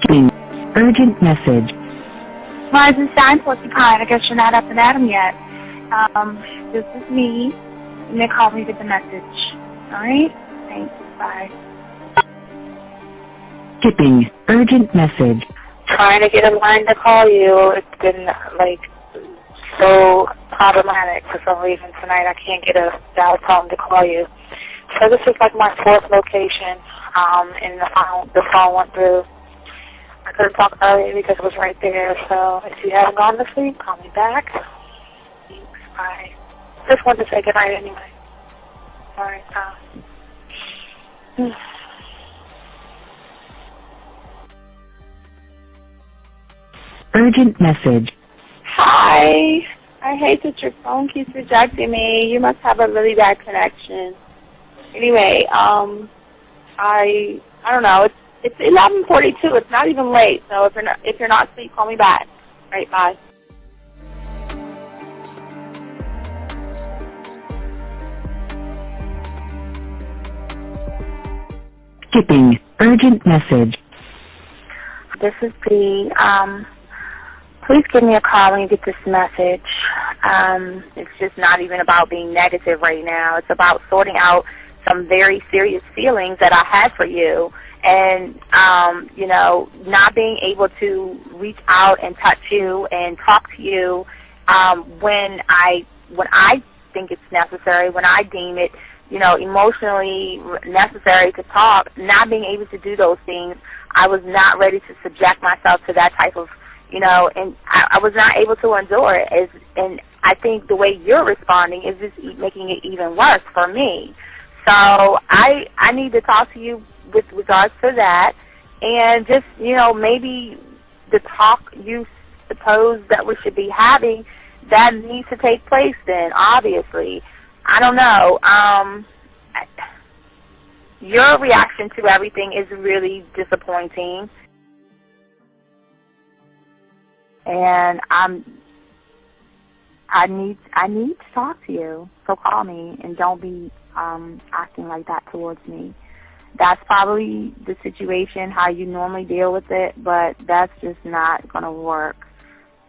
Skipping. Urgent message. Rising Shine Porcupine, I guess you're not up and at 'em yet. This is me. You may call me with the message. Alright? Thanks. Bye. Skipping. Urgent message. Trying to get a line to call you. It's been, so problematic for some reason tonight. I can't get a dial tone to call you. So this is my fourth location, and the phone went through. I couldn't talk earlier because it was right there, so if you haven't gone to sleep, call me back. Thanks, bye. Just wanted to say goodnight anyway. Alright, Urgent message. Hi. I hate that your phone keeps rejecting me. You must have a really bad connection. Anyway, I don't know. It's 11:42. It's not even late. So if you're not asleep, call me back. All right, bye. Skipping. Urgent message. This is B. Please give me a call when you get this message. It's just not even about being negative right now. It's about sorting out some very serious feelings that I had for you, and not being able to reach out and touch you and talk to you when I think it's necessary, when I deem it, emotionally necessary to talk. Not being able to do those things, I was not ready to subject myself to that type of, and I was not able to endure it. And I think the way you're responding is just making it even worse for me. So I need to talk to you with regards to that, and just, maybe the talk you suppose that we should be having, that needs to take place then, obviously. I don't know. Your reaction to everything is really disappointing. And I need to talk to you. So call me, and don't be acting like that towards me. That's probably the situation, how you normally deal with it, but that's just not going to work.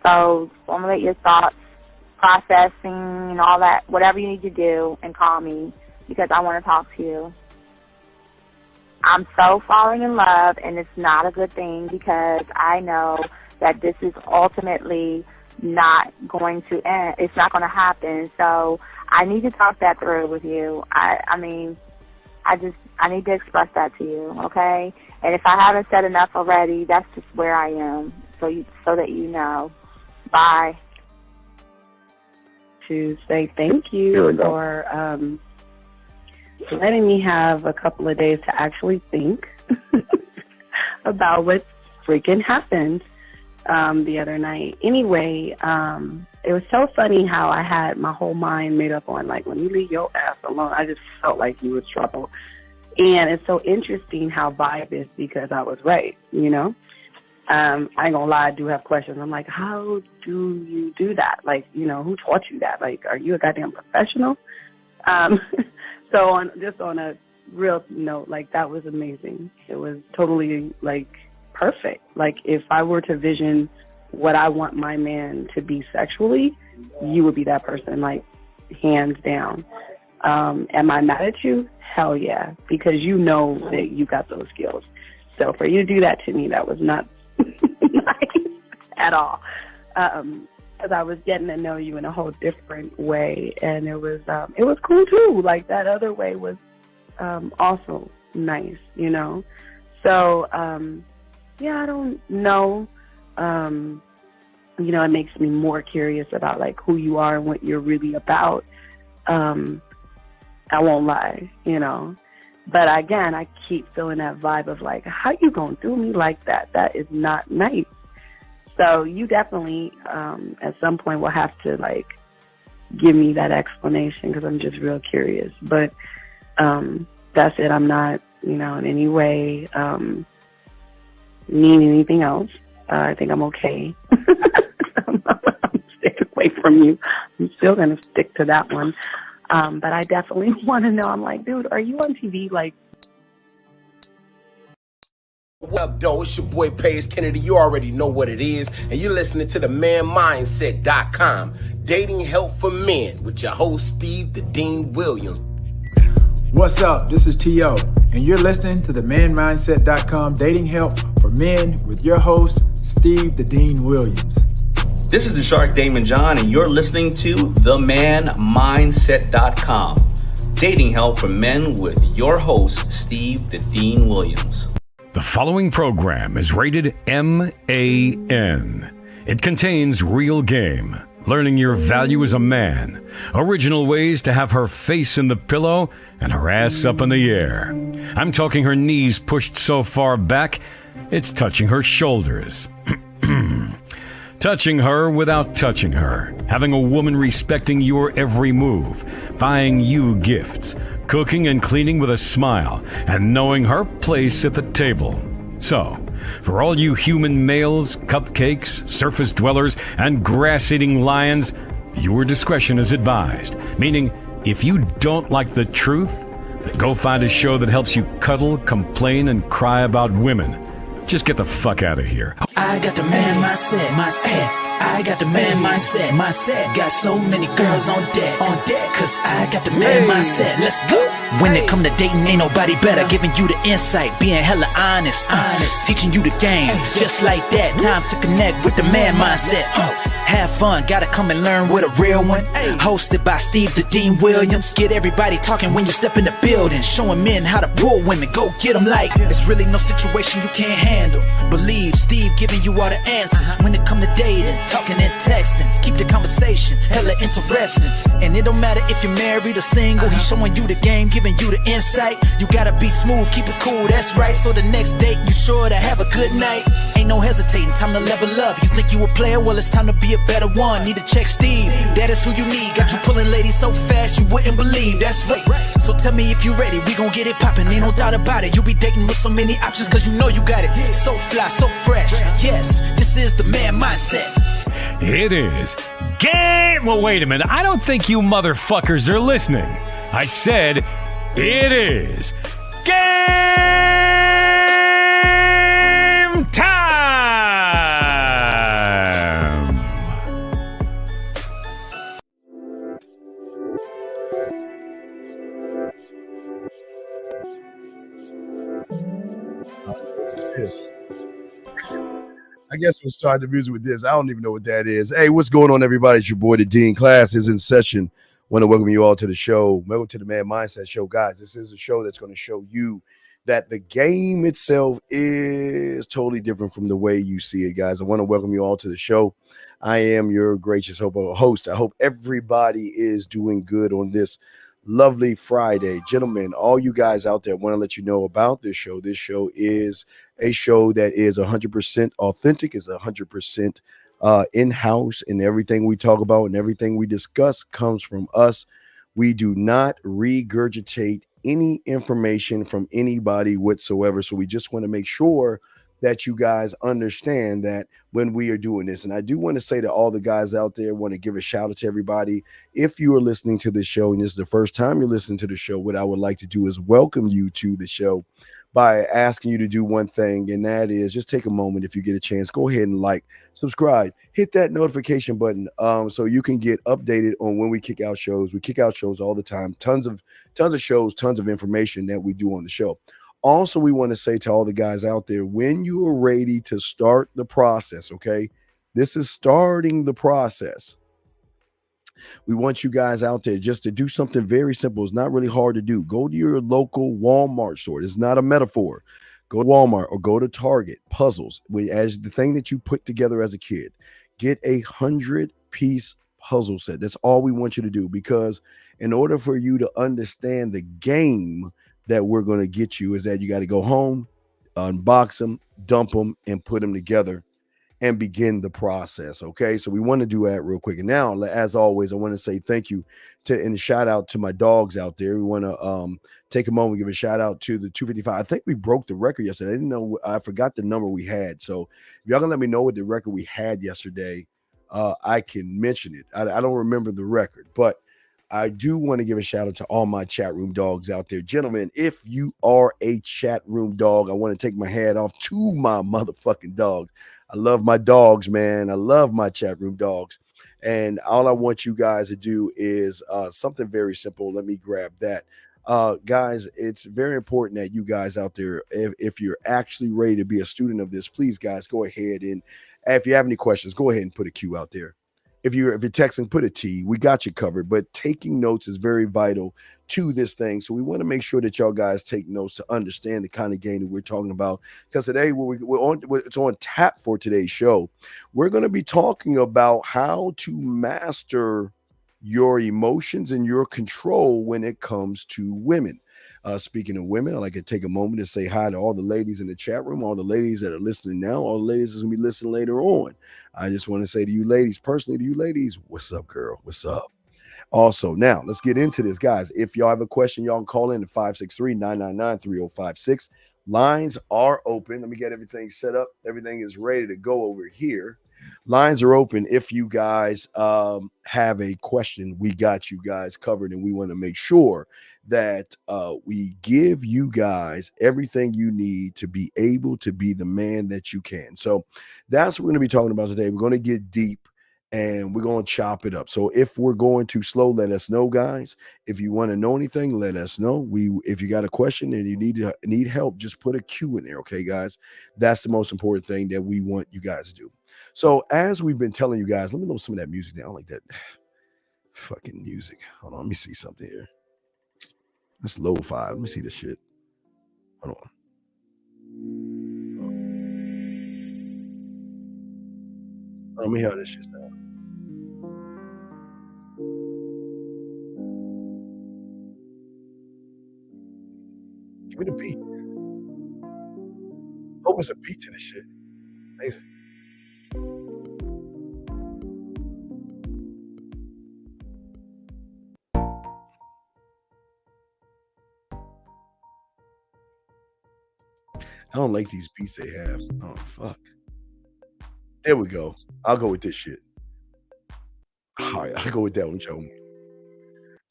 So formulate your thoughts, processing, and all that, whatever you need to do, and call me, because I want to talk to you. I'm so falling in love, and it's not a good thing, because I know that this is ultimately not going to end. It's not going to happen. So I need to talk that through with you. I need to express that to you, okay? And if I haven't said enough already, that's just where I am, so that you know. Bye. To say thank you for letting me have a couple of days to actually think about what freaking happened the other night. Anyway, it was so funny how I had my whole mind made up on, when you leave your ass alone, I just felt like you was trouble. And it's so interesting how vibe is, because I was right, I ain't gonna lie, I do have questions. I'm like, how do you do that? Who taught you that? Are you a goddamn professional? So on a real note, that was amazing. It was totally, perfect. If I were to vision what I want my man to be sexually, you would be that person, hands down. Am I mad at you? Hell yeah, because you know that you got those skills. So for you to do that to me, that was not nice at all. Because I was getting to know you in a whole different way, and it was cool too. That other way was also nice, So yeah, I don't know. It makes me more curious about who you are and what you're really about. I won't lie, But again, I keep feeling that vibe of how you gonna do me like that? That is not nice. So you definitely, at some point, will have to give me that explanation, because I'm just real curious. But that's it. I'm not, in any way need anything else. I think I'm okay. I'm staying away from you. I'm still gonna stick to that one. But I definitely want to know. I'm dude, are you on TV What up, though? It's your boy Paige Kennedy. You already know what it is. And you're listening to the manmindset.com. Dating help for men with your host, Steve the Dean Williams. What's up? This is T.O. And you're listening to the manmindset.com dating help for men with your host, Steve the Dean Williams. This is the Shark Damon John, and you're listening to themanmindset.com. Dating help for men with your host, Steve the Dean Williams. The following program is rated MAN. It contains real game, learning your value as a man, original ways to have her face in the pillow and her ass up in the air. I'm talking her knees pushed so far back, it's touching her shoulders. Touching her without touching her. Having a woman respecting your every move. Buying you gifts. Cooking and cleaning with a smile. And knowing her place at the table. So, for all you human males, cupcakes, surface dwellers, and grass-eating lions, viewer discretion is advised. Meaning, if you don't like the truth, then go find a show that helps you cuddle, complain, and cry about women. Just get the fuck out of here. I got the man mindset, I got the man mindset, got so many girls on deck, cause I got the man mindset, let's go. When it come to dating, ain't nobody better, giving you the insight, being hella honest, teaching you the game, just like that, time to connect with the man mindset. Have fun, gotta come and learn with a real one. Hosted by Steve the Dean Williams. Get everybody talking when you step in the building. Showing men how to pull women, go get them like there's really no situation you can't handle. Believe Steve giving you all the answers. When it come to dating, talking and texting, keep the conversation hella interesting. And it don't matter if you're married or single. He's showing you the game, giving you the insight. You gotta be smooth, keep it cool, that's right. So the next date, you sure to have a good night. Ain't no hesitating, time to level up. You think you a player, well it's time to be a better one. Need to check Steve, that is who you need. Got you pulling ladies so fast you wouldn't believe. That's right. So tell me if you ready, we gon' get it poppin'. Ain't no doubt about it. You be dating with so many options cause you know you got it. So fly, so fresh. Yes, this is the man mindset. It is game. Well, wait a minute. I don't think you motherfuckers are listening. I said it is game time. I guess we'll start the music with this. I don't even know what that is. Hey, what's going on, everybody? It's your boy, the Dean. Class is in session. Want to welcome you all to the show. Welcome to the Man Mindset Show. Guys, this is a show that's going to show you that the game itself is totally different from the way you see it, guys. I want to welcome you all to the show. I am your gracious host. I hope everybody is doing good on this lovely Friday. Gentlemen, all you guys out there, want to let you know about this show. This show is a show that is 100% authentic, is 100% in-house, and everything we talk about and everything we discuss comes from us. We do not regurgitate any information from anybody whatsoever. So we just want to make sure that you guys understand that when we are doing this. And I do want to say to all the guys out there, want to give a shout out to everybody. If you are listening to this show and this is the first time you're listening to the show, what I would like to do is welcome you to the show by asking you to do one thing, and that is just take a moment. If you get a chance, go ahead and like, subscribe, hit that notification button so you can get updated on when we kick out shows. We kick out shows all the time, tons of shows, tons of information that we do on the show. Also, we want to say to all the guys out there, when you are ready to start the process, okay, this is starting the process. We want you guys out there just to do something very simple. It's not really hard to do. Go to your local Walmart store. It's not a metaphor. Go to Walmart or go to Target. Puzzles, as the thing that you put together as a kid. Get a 100-piece puzzle set. That's all we want you to do, because in order for you to understand the game that we're going to get you, is that you got to go home, unbox them, dump them, and put them together and begin the process. Okay, so we want to do that real quick. And now, as always, I want to say thank you and a shout out to my dogs out there. We want to take a moment and give a shout out to the 255. I think we broke the record yesterday. I didn't know, I forgot the number we had. So if y'all gonna let me know what the record we had yesterday, I can mention it. I don't remember the record, but I do want to give a shout out to all my chat room dogs out there. Gentlemen, if you are a chat room dog, I want to take my hat off to my motherfucking dogs. I love my dogs, man. I love my chat room dogs. And all I want you guys to do is something very simple. Let me grab that. Guys, it's very important that you guys out there, if you're actually ready to be a student of this, please, guys, go ahead and if you have any questions, go ahead and put a Q out there. If you're texting, put a T. We got you covered. But taking notes is very vital to this thing. So we want to make sure that y'all guys take notes to understand the kind of game that we're talking about. Because today it's on tap for today's show. We're going to be talking about how to master your emotions and your control when it comes to women. Speaking of women, I'd like to take a moment to say hi to all the ladies in the chat room, all the ladies that are listening now, all the ladies that's going to be listening later on. I just want to say to you ladies, personally to you ladies, what's up, girl? What's up? Also, now let's get into this, guys. If y'all have a question, y'all can call in at 563-999-3056. Lines are open. Let me get everything set up. Everything is ready to go over here. Lines are open. If you guys have a question, we got you guys covered, and we want to make sure that we give you guys everything you need to be able to be the man that you can. So that's what we're going to be talking about today. We're going to get deep and we're going to chop it up. So if we're going too slow, let us know, guys. If you want to know anything, let us know. If you got a question and you need help, just put a Q in there, okay, guys? That's the most important thing that we want you guys to do. So as we've been telling you guys, let me know some of that music. I don't like that fucking music. Hold on, let me see something here. That's lo-fi. Let me see this shit. Hold on. Let me hear this shit sound. Give me the beat. Hope it's a beat to this shit. Amazing. I don't like these beats they have. Oh, fuck. There we go. I'll go with this shit. All right, I'll go with that one, Joe.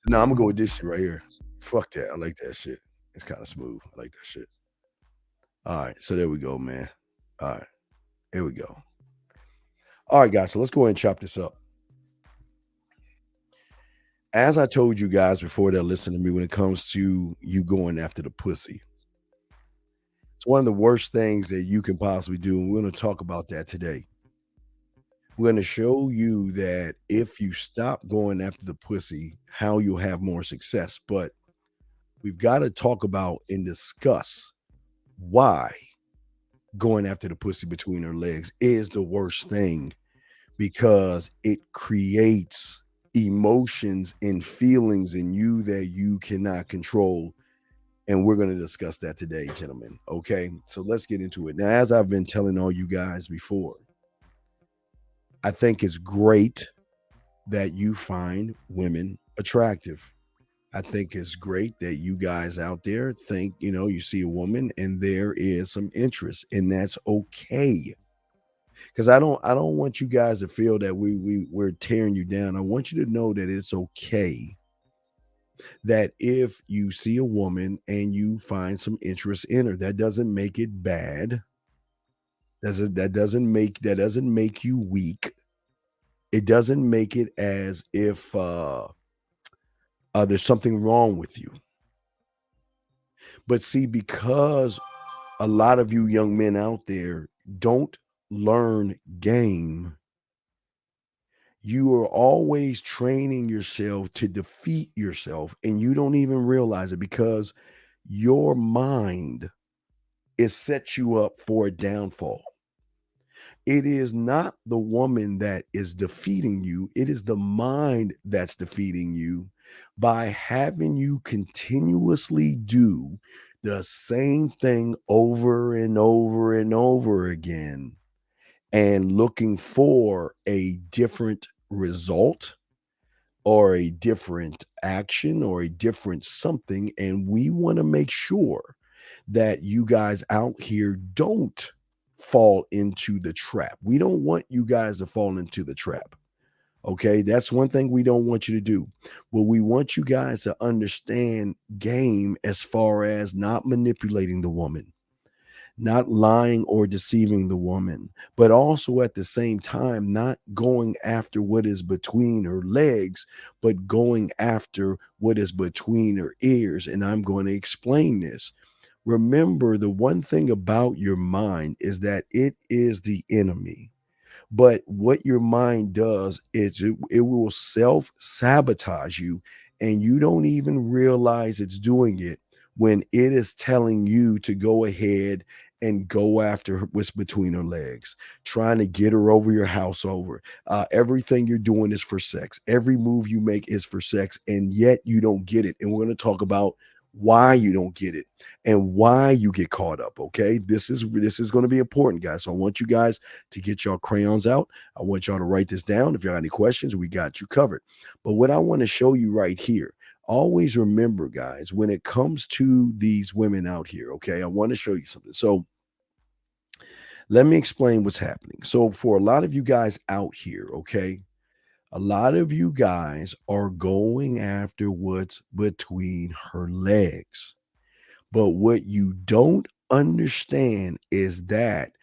No, I'm going to go with this shit right here. Fuck that. I like that shit. It's kind of smooth. I like that shit. All right, so there we go, man. All right, here we go. All right, guys, so let's go ahead and chop this up. As I told you guys before that listen to me, when it comes to you going after the pussy, it's one of the worst things that you can possibly do, and we're going to talk about that today. We're going to show you that if you stop going after the pussy, how you'll have more success. But we've got to talk about and discuss why going after the pussy between her legs is the worst thing, because it creates emotions and feelings in you that you cannot control. And we're going to discuss that today, gentlemen. Okay, so let's get into it. Now, as I've been telling all you guys before, I think it's great that you find women attractive. I think it's great that you guys out there think, you see a woman and there is some interest, and that's okay. Because I don't want you guys to feel that we're tearing you down. I want you to know that it's okay. That if you see a woman and you find some interest in her, that doesn't make it bad. That doesn't make you weak. It doesn't make it as if there's something wrong with you. But see, because a lot of you young men out there don't learn game, you are always training yourself to defeat yourself, and you don't even realize it, because your mind is set you up for a downfall. It is not the woman that is defeating you. It is the mind that's defeating you by having you continuously do the same thing over and over and over again and looking for a different result or a different action or a different something. And we want to make sure that you guys out here don't fall into the trap. We don't want you guys to fall into the trap. Okay, that's one thing we don't want you to do. Well, we want you guys to understand game as far as not manipulating the woman, not lying or deceiving the woman, but also at the same time, not going after what is between her legs, but going after what is between her ears. And I'm going to explain this. Remember, the one thing about your mind is that it is the enemy. But what your mind does is it will self sabotage you, and you don't even realize it's doing it when it is telling you to go ahead and go after what's between her legs, trying to get her over your house over. Everything you're doing is for sex. Every move you make is for sex, and yet you don't get it. And we're going to talk about why you don't get it and why you get caught up. Okay, this is going to be important, guys. So I want you guys to get your crayons out. I want y'all to write this down. If you have any questions, we got you covered. But what I want to show you right here, always remember, guys, when it comes to these women out here, okay, I want to show you something. So let me explain what's happening. So for a lot of you guys out here, okay, a lot of you guys are going after what's between her legs. But what you don't understand is that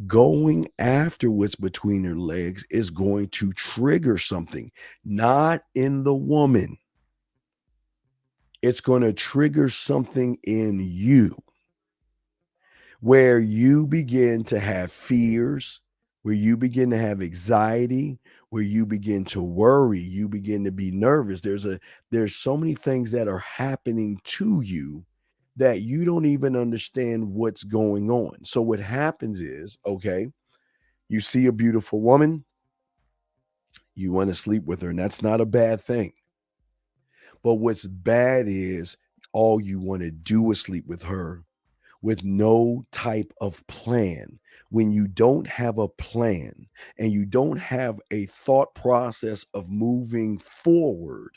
going after what's between her legs is going to trigger something, not in the woman. It's going to trigger something in you where you begin to have fears, where you begin to have anxiety, where you begin to worry, you begin to be nervous. There's so many things that are happening to you that you don't even understand what's going on. So what happens is, okay, you see a beautiful woman, you want to sleep with her, and that's not a bad thing. But what's bad is all you want to do is sleep with her with no type of plan. When you don't have a plan and you don't have a thought process of moving forward,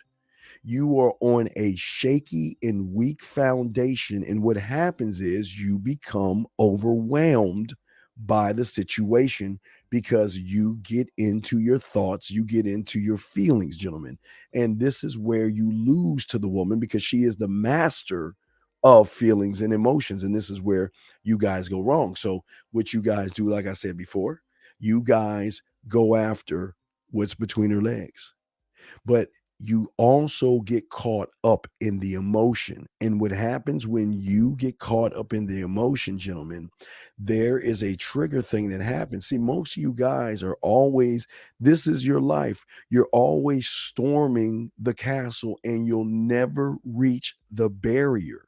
you are on a shaky and weak foundation. And what happens is you become overwhelmed by the situation because you get into your thoughts, you get into your feelings, gentlemen. And this is where you lose to the woman because she is the master of feelings and emotions. And this is where you guys go wrong. So what you guys do, like I said before, you guys go after what's between her legs. But you also get caught up in the emotion. And what happens when you get caught up in the emotion, gentlemen, there is a trigger thing that happens. See, most of you guys are always, this is your life. You're always storming the castle and you'll never reach the barrier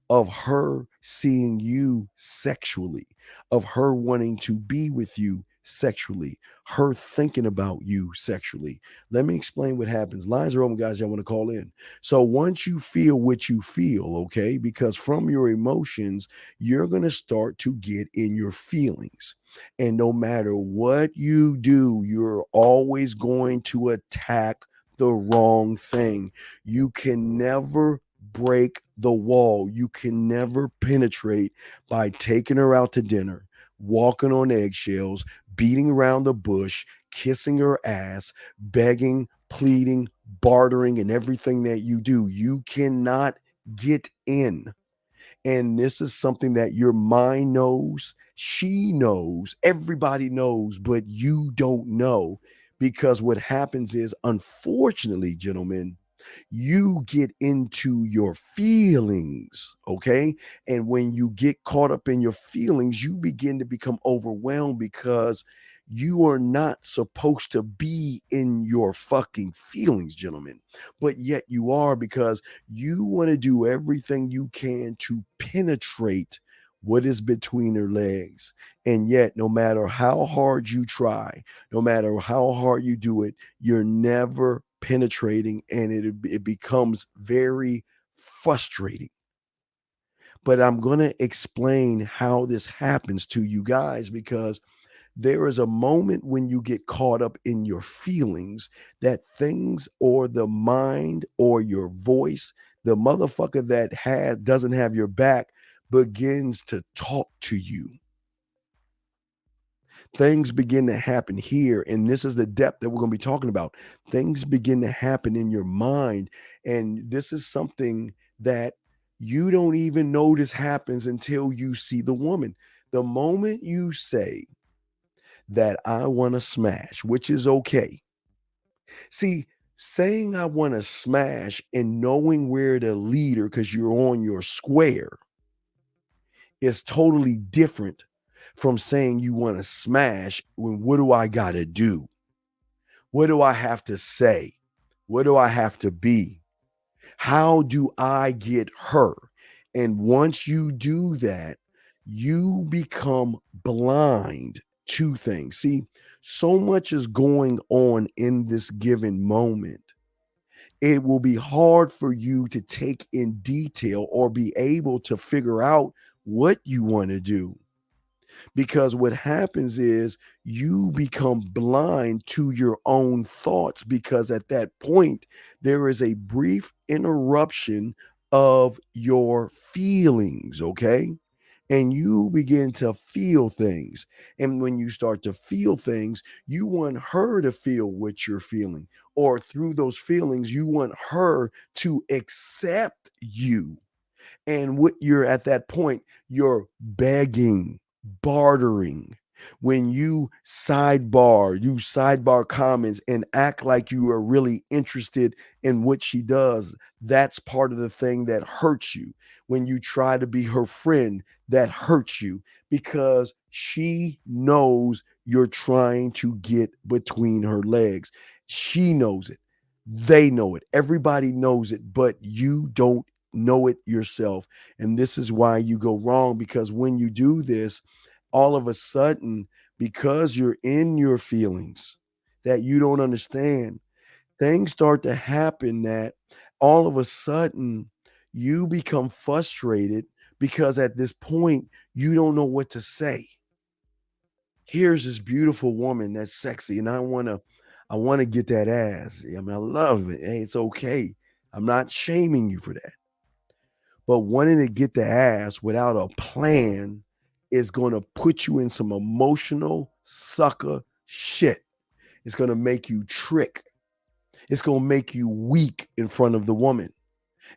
of her seeing you sexually, of her wanting to be with you sexually, her thinking about you sexually. Let me explain what happens. Lines are open, guys. Y'all want to call in. So once you feel what you feel, okay, because from your emotions, you're going to start to get in your feelings. And no matter what you do, you're always going to attack the wrong thing. You can never break the wall. You can never penetrate by taking her out to dinner, walking on eggshells, beating around the bush, kissing her ass, begging, pleading, bartering, and everything that you do. You cannot get in. And this is something that your mind knows, she knows, everybody knows, but you don't know. Because what happens is, unfortunately, gentlemen, you get into your feelings, okay? And when you get caught up in your feelings, you begin to become overwhelmed because you are not supposed to be in your fucking feelings, gentlemen. But yet you are, because you want to do everything you can to penetrate what is between her legs. And yet, no matter how hard you try, no matter how hard you do it, you're never penetrating, and it becomes very frustrating. But I'm going to explain how this happens to you guys, because there is a moment when you get caught up in your feelings that things, or the mind, or your voice, the motherfucker that doesn't have your back begins to talk to you. Things begin to happen here. And this is the depth that we're going to be talking about. Things begin to happen in your mind. And this is something that you don't even notice happens until you see the woman. The moment you say that I want to smash, which is okay. See, saying I want to smash and knowing where to lead her because you're on your square is totally different from saying you want to smash when what do I got to do? What do I have to say? What do I have to be? How do I get her? And once you do that, you become blind to things. See, so much is going on in this given moment. It will be hard for you to take in detail or be able to figure out what you want to do. Because what happens is you become blind to your own thoughts, because at that point, there is a brief interruption of your feelings, okay? And you begin to feel things. And when you start to feel things, you want her to feel what you're feeling. Or through those feelings, you want her to accept you. And what you're at that point, you're begging, bartering. When you sidebar comments and act like you are really interested in what she does, that's part of the thing that hurts you. When you try to be her friend, that hurts you because she knows you're trying to get between her legs. She knows it. They know it. Everybody knows it, but you don't know it yourself. And this is why you go wrong, because when you do this, all of a sudden, because you're in your feelings that you don't understand, things start to happen that all of a sudden you become frustrated because at this point you don't know what to say. Here's this beautiful woman that's sexy, and I want to get that ass. I mean, I love it. Hey, it's okay. I'm not shaming you for that. But wanting to get the ass without a plan is going to put you in some emotional sucker shit. It's going to make you trick. It's going to make you weak in front of the woman.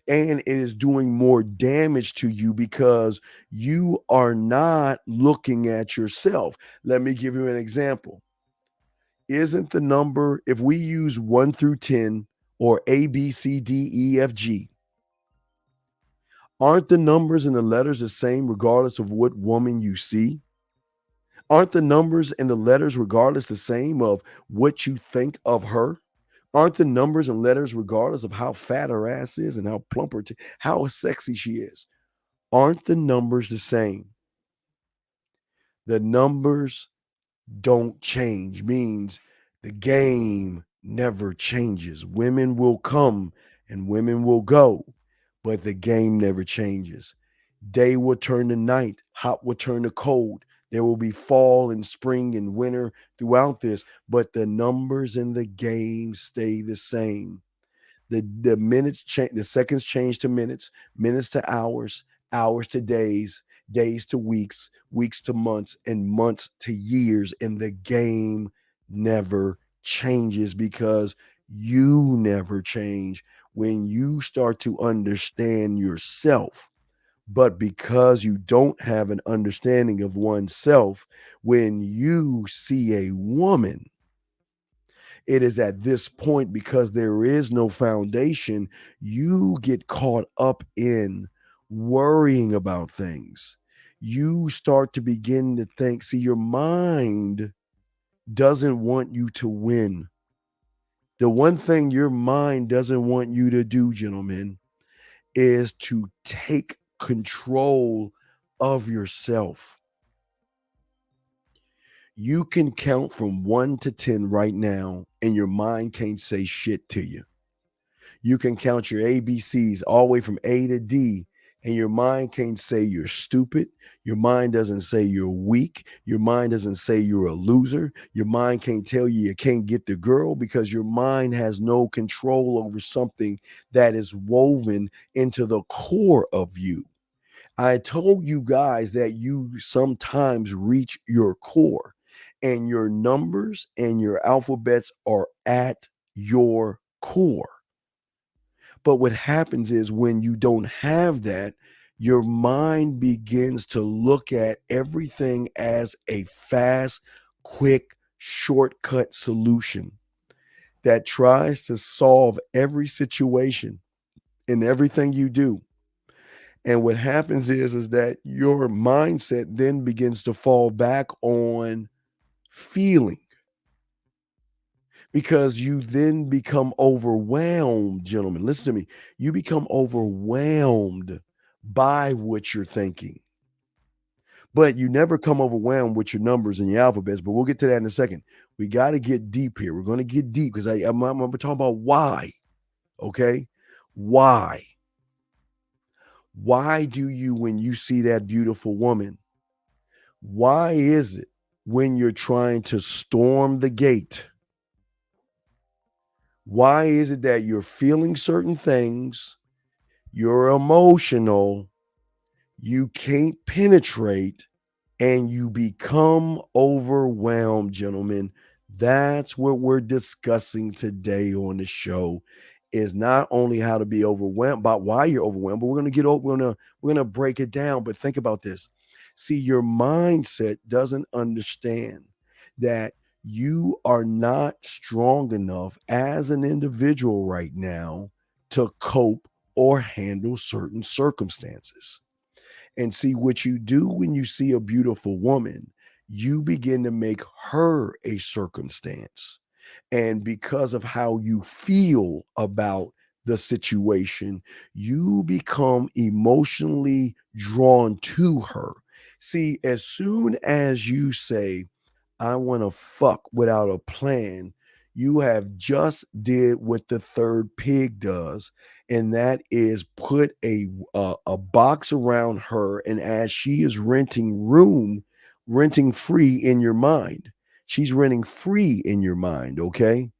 And it is doing more damage to you because you are not looking at yourself. Let me give you an example. Isn't the number, if we use 1 through 10 or A, B, C, D, E, F, G, aren't the numbers and the letters the same regardless of what woman you see? Aren't the numbers and the letters regardless the same of what you think of her? Aren't the numbers and letters regardless of how fat her ass is and how plump her, how sexy she is? Aren't the numbers the same? The numbers don't change, means the game never changes. Women will come and women will go, but the game never changes. Day will turn to night, hot will turn to cold. There will be fall and spring and winter throughout this, but the numbers in the game stay the same. The minutes change, the seconds change to minutes, minutes to hours, hours to days, days to weeks, weeks to months, and months to years. And the game never changes because you never change when you start to understand yourself. But because you don't have an understanding of oneself, when you see a woman, it is at this point, because there is no foundation, you get caught up in worrying about things. You start to begin to think, see, your mind doesn't want you to win. The one thing your mind doesn't want you to do, gentlemen, is to take control of yourself. You can count from 1 to 10 right now, and your mind can't say shit to you. You can count your ABCs all the way from A to D, and your mind can't say you're stupid. Your mind doesn't say you're weak. Your mind doesn't say you're a loser. Your mind can't tell you can't get the girl, because your mind has no control over something that is woven into the core of you. I told you guys that you sometimes reach your core. and your numbers and your alphabets are at your core. But what happens is when you don't have that, your mind begins to look at everything as a fast, quick, shortcut solution that tries to solve every situation in everything you do. And what happens is that your mindset then begins to fall back on feeling, because you then become overwhelmed, gentlemen. Listen to me. You become overwhelmed by what you're thinking. But you never come overwhelmed with your numbers and your alphabets. But we'll get to that in a second. We got to get deep here. We're going to get deep because I'm talking about why. Okay? Why? Why do you, when you see that beautiful woman, why is it when you're trying to storm the gate, why is it that you're feeling certain things, you're emotional, you can't penetrate, and you become overwhelmed, gentlemen? That's what we're discussing today on the show, is not only how to be overwhelmed, but why you're overwhelmed, but we're going to break it down. But think about this. See, your mindset doesn't understand that you are not strong enough as an individual right now to cope or handle certain circumstances. And see, what you do when you see a beautiful woman, you begin to make her a circumstance. And because of how you feel about the situation, you become emotionally drawn to her. See, as soon as you say, I want to fuck without a plan, you have just did what the third pig does, and that is put a box around her, and as she is renting free in your mind. She's renting free in your mind, okay?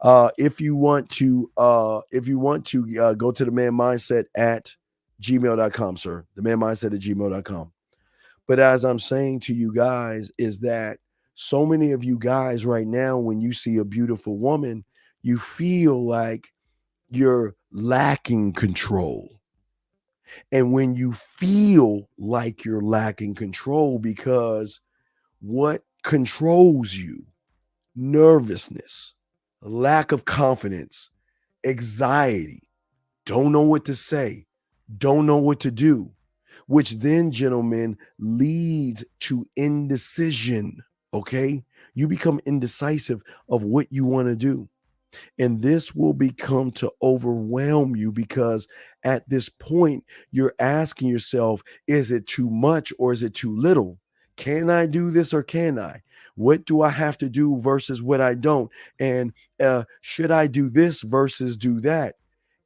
If you want to go to the man mindset at gmail.com, sir. The man mindset at gmail.com. But as I'm saying to you guys, is that so many of you guys right now, when you see a beautiful woman, you feel like you're lacking control. And when you feel like you're lacking control, because what controls you? Nervousness, lack of confidence, anxiety, don't know what to say, don't know what to do, which then, gentlemen, leads to indecision. Okay? You become indecisive of what you want to do. And this will become to overwhelm you, because at this point, you're asking yourself, is it too much or is it too little? Can I do this or can I? What do I have to do versus what I don't? And should I do this versus do that?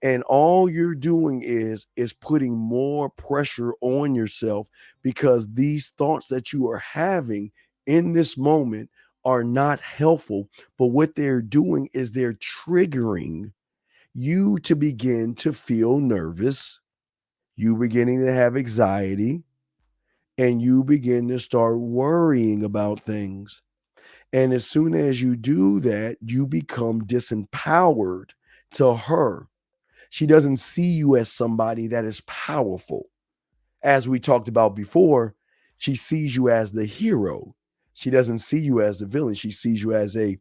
And all you're doing is putting more pressure on yourself, because these thoughts that you are having in this moment are not helpful. But what they're doing is they're triggering you to begin to feel nervous, you beginning to have anxiety, and you begin to start worrying about things. And as soon as you do that, you become disempowered to her. She doesn't see you as somebody that is powerful. As we talked about before, she sees you as the hero. She doesn't see you as the villain. She sees you as a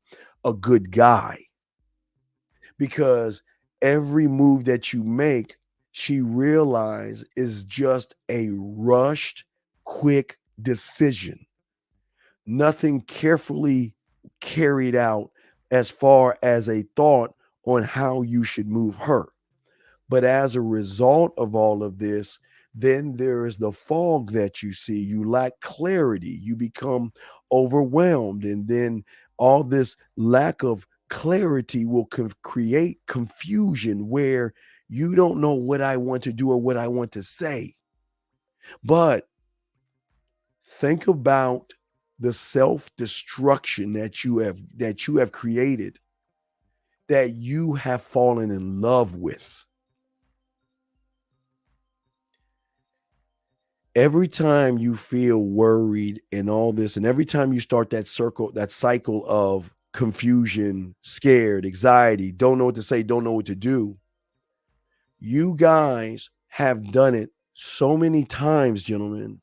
good guy. Because every move that you make, she realizes is just a rushed, quick decision. Nothing carefully carried out as far as a thought on how you should move her. But as a result of all of this, then there is the fog that you see. You lack clarity. You become overwhelmed. And then all this lack of clarity will create confusion, where you don't know what I want to do or what I want to say. But think about the self-destruction that you have created, that you have fallen in love with. every time you feel worried and all this, and every time you start that cycle of confusion, scared, anxiety, don't know what to say, don't know what to do, you guys have done it so many times, gentlemen,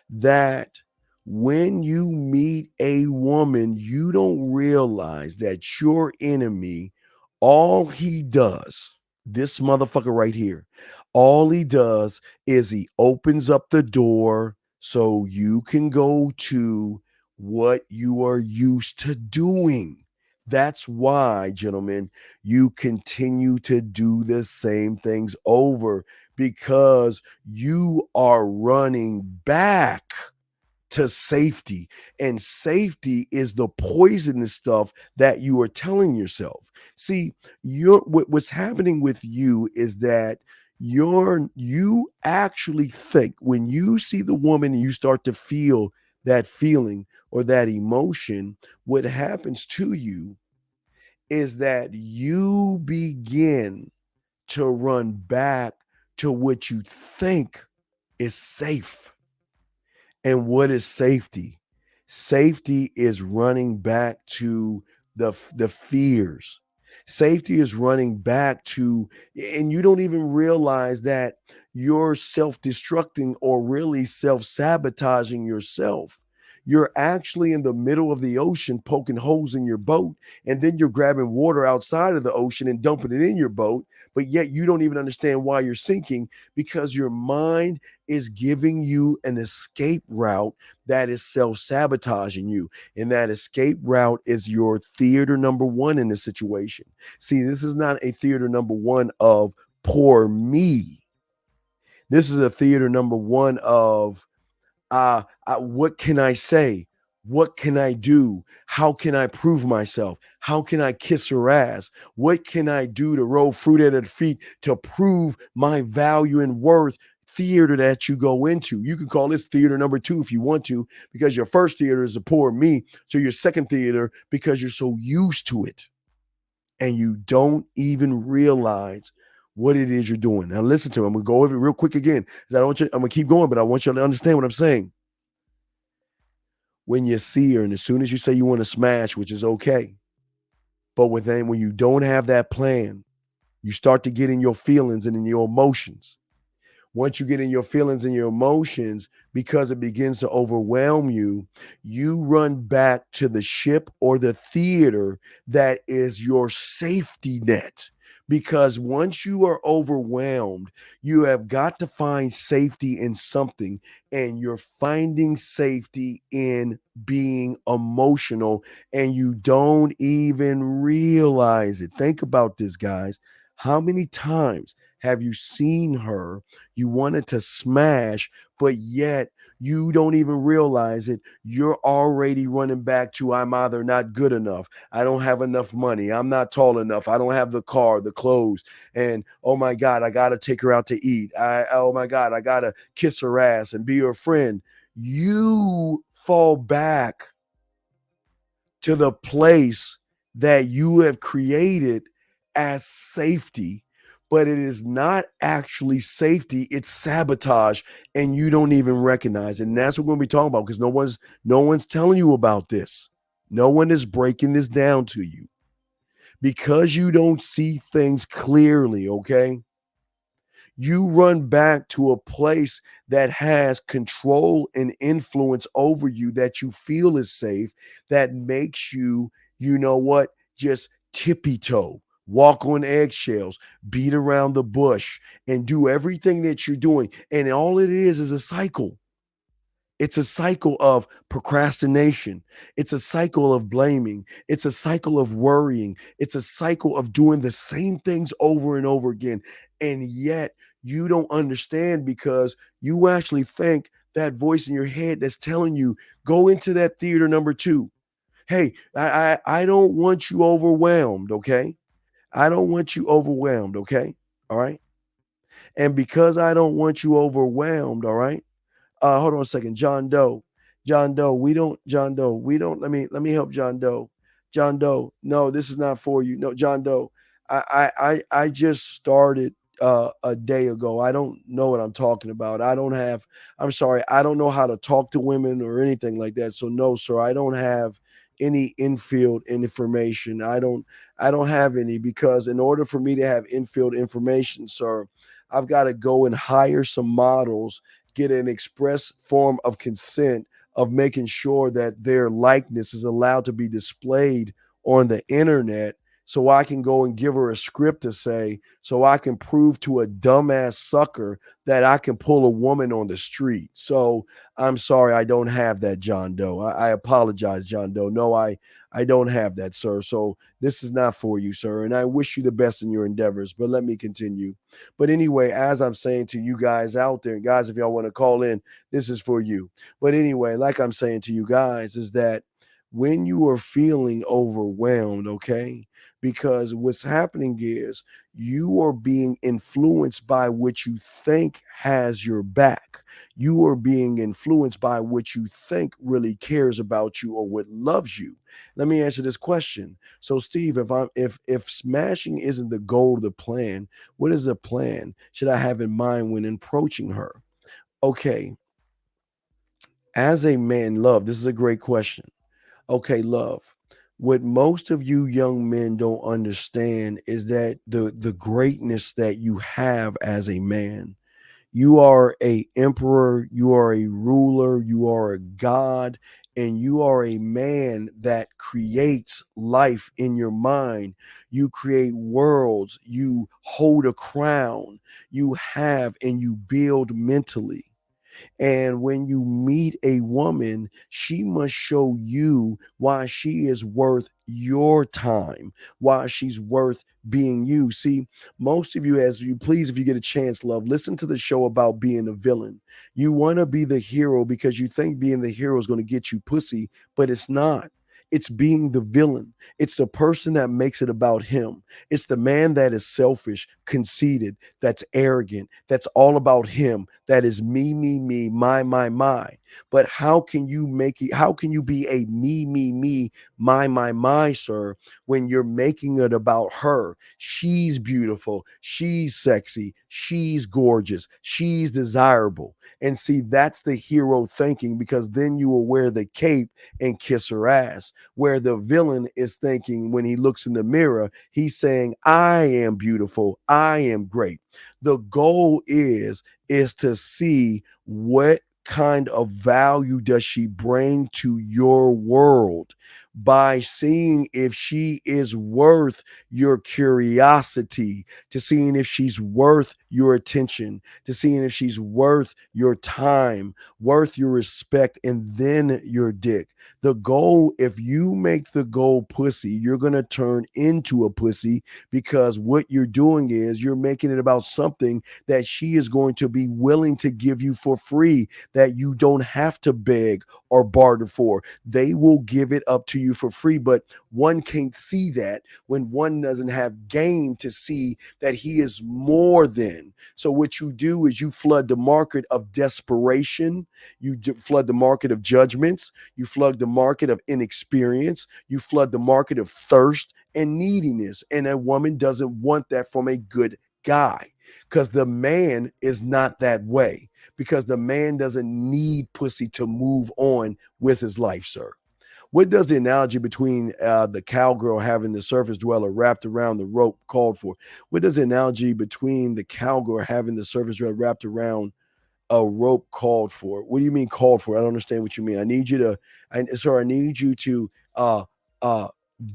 that when you meet a woman, you don't realize that your enemy, all he does, this motherfucker right here, all he does is he opens up the door so you can go to what you are used to doing. That's why, gentlemen, you continue to do the same things over, because you are running back to safety, and safety is the poisonous stuff that you are telling yourself. See, what's happening with you is that you actually think, when you see the woman and you start to feel that feeling or that emotion, what happens to you is that you begin to run back to what you think is safe. And what is safety? Safety is running back to the fears. Safety is running back to, and you don't even realize that you're self-destructing or really self-sabotaging yourself. You're actually in the middle of the ocean poking holes in your boat, and then you're grabbing water outside of the ocean and dumping it in your boat, but yet you don't even understand why you're sinking, because your mind is giving you an escape route that is self-sabotaging you. And that escape route is your theater number one in this situation. See, this is not a theater number one of poor me. This is a theater number one of what can I say? What can I do? How can I prove myself? How can I kiss her ass? What can I do to roll fruit at her feet to prove my value and worth? Theater that you go into. You can call this theater number two if you want to, because your first theater is the poor me. So your second theater, because you're so used to it and you don't even realize what it is you're doing. Now listen to me. I'm gonna go over it real quick again, because I'm gonna keep going, but I want you to understand what I'm saying. When you see her, and as soon as you say you want to smash, which is okay, but when you don't have that plan, you start to get in your feelings and in your emotions. Once you get in your feelings and your emotions, because it begins to overwhelm you, you run back to the ship or the theater that is your safety net. Because once you are overwhelmed, you have got to find safety in something, and you're finding safety in being emotional, and you don't even realize it. Think about this, guys. How many times have you seen her? You wanted to smash, but yet you don't even realize it. You're already running back to, I'm either not good enough, I don't have enough money, I'm not tall enough, I don't have the car, the clothes, and oh my God, I gotta take her out to eat. Oh my God, I gotta kiss her ass and be her friend. You fall back to the place that you have created as safety, but it is not actually safety, it's sabotage, and you don't even recognize it. And that's what we're going to be talking about, because no one's telling you about this. No one is breaking this down to you, because you don't see things clearly. Okay, you run back to a place that has control and influence over you, that you feel is safe, that makes you, you know what, just tippy toe, walk on eggshells, beat around the bush, and do everything that you're doing. And all it is a cycle. It's a cycle of procrastination. It's a cycle of blaming. It's a cycle of worrying. It's a cycle of doing the same things over and over again. And yet you don't understand, because you actually think that voice in your head that's telling you, go into that theater number two. Hey, I don't want you overwhelmed, okay? I don't want you overwhelmed, okay? All right? And because I don't want you overwhelmed, all right? Hold on a second. John Doe, let me help John Doe. John Doe, no, this is not for you. No, John Doe, I just started a day ago. I don't know what I'm talking about. I'm sorry, I don't know how to talk to women or anything like that. So no, sir, I don't have any infield information. I don't have any, because in order for me to have infield information, sir, I've got to go and hire some models, get an express form of consent of making sure that their likeness is allowed to be displayed on the internet, so I can go and give her a script to say, so I can prove to a dumbass sucker that I can pull a woman on the street. So I'm sorry, I don't have that, John Doe. I apologize, John Doe. No, I don't have that, sir. So this is not for you, sir. And I wish you the best in your endeavors, but let me continue. But anyway, as I'm saying to you guys out there, guys, if y'all want to call in, this is for you. But anyway, like I'm saying to you guys, is that when you are feeling overwhelmed, okay, because what's happening is you are being influenced by what you think has your back. You are being influenced by what you think really cares about you or what loves you. Let me answer this question. So, Steve, if smashing isn't the goal of the plan, what is the plan should I have in mind when approaching her? Okay, as a man, love, this is a great question. Okay, love. What most of you young men don't understand is that the greatness that you have as a man. You are a emperor, you are a ruler, you are a god, and you are a man that creates life in your mind. You create worlds, you hold a crown, you have and you build mentally. And when you meet a woman, she must show you why she is worth your time, why she's worth being you. See, most of you, as you please, if you get a chance, love, listen to the show about being a villain. You want to be the hero because you think being the hero is going to get you pussy, but it's not. It's being the villain. It's the person that makes it about him. It's the man that is selfish, conceited, that's arrogant, that's all about him, that is me, my. But how can you make it? How can you be a me, my, sir, when you're making it about her? She's beautiful. She's sexy. She's gorgeous. She's desirable. And see, that's the hero thinking, because then you will wear the cape and kiss her ass. Where the villain is thinking, when he looks in the mirror, he's saying, I am beautiful. I am great. The goal is to see what kind of value does she bring to your world, by seeing if she is worth your curiosity, to seeing if she's worth your attention, to seeing if she's worth your time, worth your respect, and then your dick. The goal, if you make the goal pussy, you're going to turn into a pussy, because what you're doing is you're making it about something that she is going to be willing to give you for free, that you don't have to beg or barter for. They will give it up to you for free, but one can't see that when one doesn't have game to see that he is more than. So what you do is you flood the market of desperation, you flood the market of judgments, you flood the market of inexperience, you flood the market of thirst and neediness, and a woman doesn't want that from a good guy, because the man is not that way, because the man doesn't need pussy to move on with his life, sir. What does the analogy between the cowgirl having the surface dweller wrapped around the rope called for? What does the analogy between the cowgirl having the surface dweller wrapped around a rope called for? What do you mean called for? I don't understand what you mean. I need you to, I need you to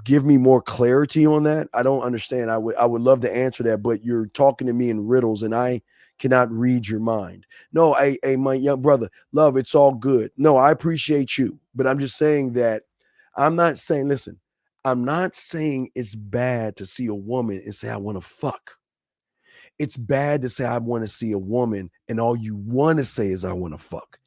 give me more clarity on that. I don't understand. I would love to answer that, but you're talking to me in riddles, and I cannot read your mind. No, my young brother, love, it's all good. No, I appreciate you, but I'm just saying that I'm not saying, listen, I'm not saying it's bad to see a woman and say, I want to fuck. It's bad to say, I want to see a woman and all you want to say is, I want to fuck.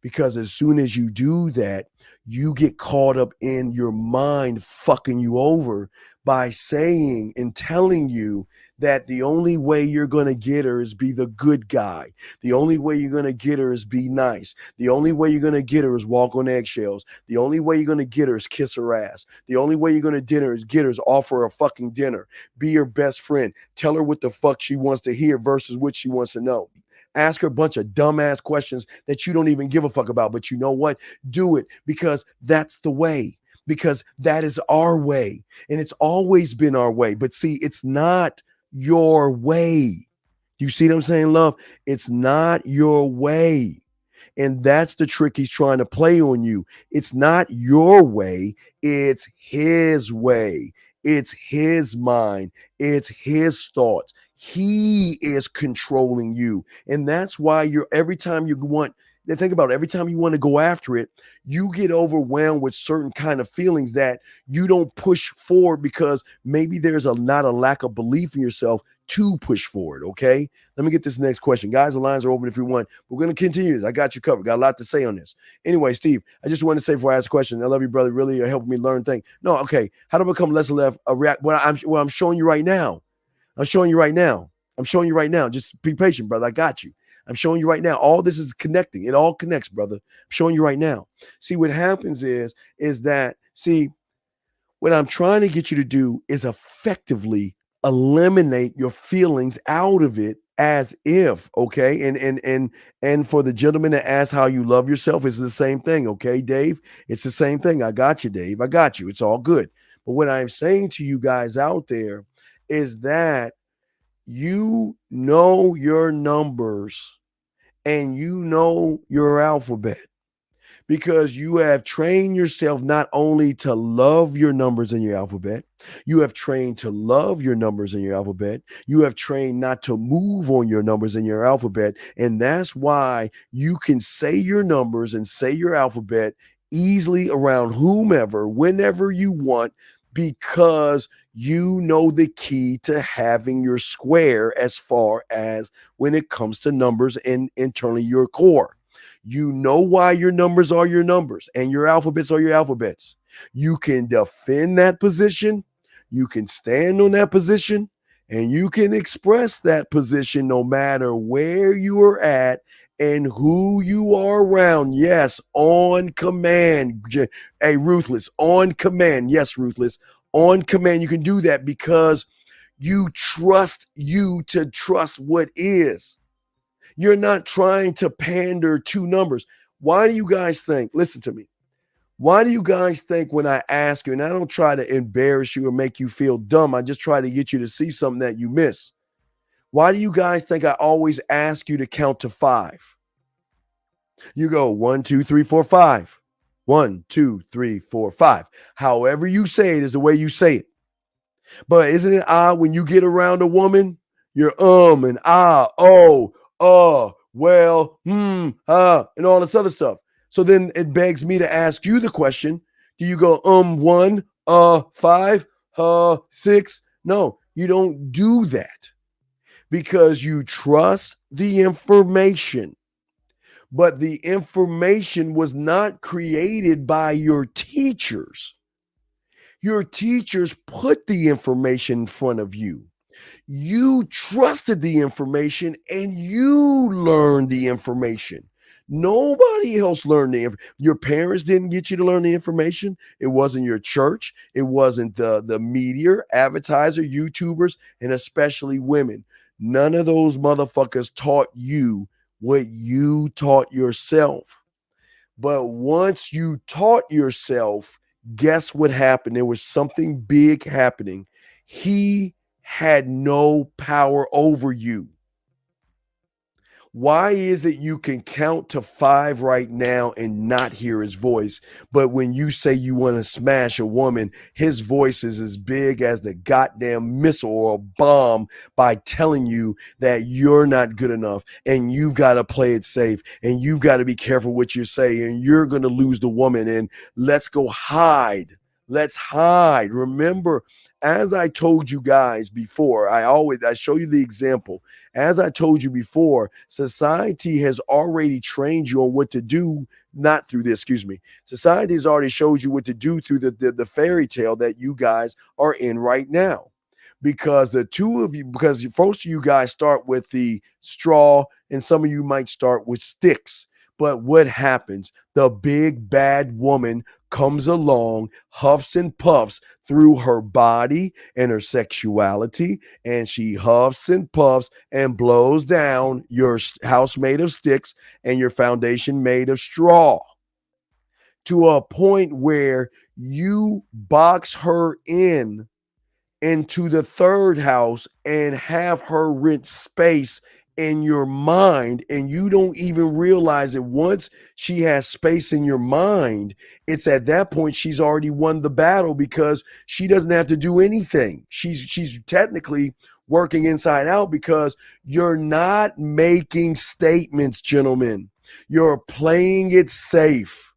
Because as soon as you do that, you get caught up in your mind fucking you over by saying and telling you that the only way you're going to get her is be the good guy. The only way you're going to get her is be nice. The only way you're going to get her is walk on eggshells. The only way you're going to get her is kiss her ass. The only way you're going to get her is offer her a fucking dinner. Be her best friend. Tell her what the fuck she wants to hear versus what she wants to know. Ask her a bunch of dumbass questions that you don't even give a fuck about. But you know what? Do it, because that's the way. Because that is our way. And it's always been our way. But see, it's not your way. You see what I'm saying, love? It's not your way. And that's the trick he's trying to play on you. It's not your way. It's his way. It's his mind. It's his thoughts. He is controlling you. And that's why every time you want to go after it, you get overwhelmed with certain kind of feelings that you don't push forward because maybe there's not a lack of belief in yourself to push forward. Okay. Let me get this next question. Guys, the lines are open if you want. We're going to continue this. I got you covered. Got a lot to say on this. Anyway, Steve, I just want to say before I ask a question, I love you, brother. Really, you're helping me learn things. No. Okay. How to become less left a react? Well, I'm showing you right now. I'm showing you right now. Just be patient, brother. I got you. I'm showing you right now. All this is connecting. It all connects, brother. I'm showing you right now. See, what happens is that, what I'm trying to get you to do is effectively eliminate your feelings out of it as if, okay? And for the gentleman that asks how you love yourself, it's the same thing, okay, Dave? It's the same thing. I got you, Dave. I got you. It's all good. But what I'm saying to you guys out there is that you know your numbers and you know your alphabet, because you have trained yourself not only to love your numbers in your alphabet, you have trained to love your numbers in your alphabet. You have trained not to move on your numbers in your alphabet. And that's why you can say your numbers and say your alphabet easily around whomever, whenever you want, because you know the key to having your square as far as when it comes to numbers and internally your core. You know why your numbers are your numbers and your alphabets are your alphabets. You can defend that position. You can stand on that position, and you can express that position no matter where you are at and who you are around. Yes, on command. Hey, Ruthless, on command. Yes, Ruthless, on command. You can do that because you trust what is. You're not trying to pander to numbers. Why do you guys think, listen to me, why do you guys think when I ask you, and I don't try to embarrass you or make you feel dumb, I just try to get you to see something that you miss. Why do you guys think I always ask you to count to 5? You go 1, 2, 3, 4, 5. 1, 2, 3, 4, 5. However you say it is the way you say it. But isn't it odd when you get around a woman, you're and oh, well, and all this other stuff. So then it begs me to ask you the question, do you go 1, 5, 6? No, you don't do that because you trust the information. But the information was not created by your teachers. Your teachers put the information in front of you. You trusted the information and you learned the information. Nobody else learned the information. Your parents didn't get you to learn the information. It wasn't your church. It wasn't the media, advertiser, YouTubers, and especially women. None of those motherfuckers taught you what you taught yourself. But once you taught yourself, guess what happened? There was something big happening. He had no power over you. Why is it you can count to 5 right now and not hear his voice? But when you say you want to smash a woman, his voice is as big as the goddamn missile or a bomb by telling you that you're not good enough and you've got to play it safe and you've got to be careful what you say and you're going to lose the woman and let's go hide. Let's hide. Remember, as I told you guys before, I show you the example. As I told you before, society has already trained you on what to do, not through this, excuse me. Society has already showed you what to do through the fairy tale that you guys are in right now. Because most of you guys start with the straw and some of you might start with sticks. But what happens? The big bad woman comes along, huffs and puffs through her body and her sexuality, and she huffs and puffs and blows down your house made of sticks and your foundation made of straw to a point where you box her into the third house and have her rent space in your mind, and you don't even realize it. Once she has space in your mind, it's at that point she's already won the battle, because she doesn't have to do anything. She's technically working inside out, because you're not making statements, gentlemen. You're playing it safe,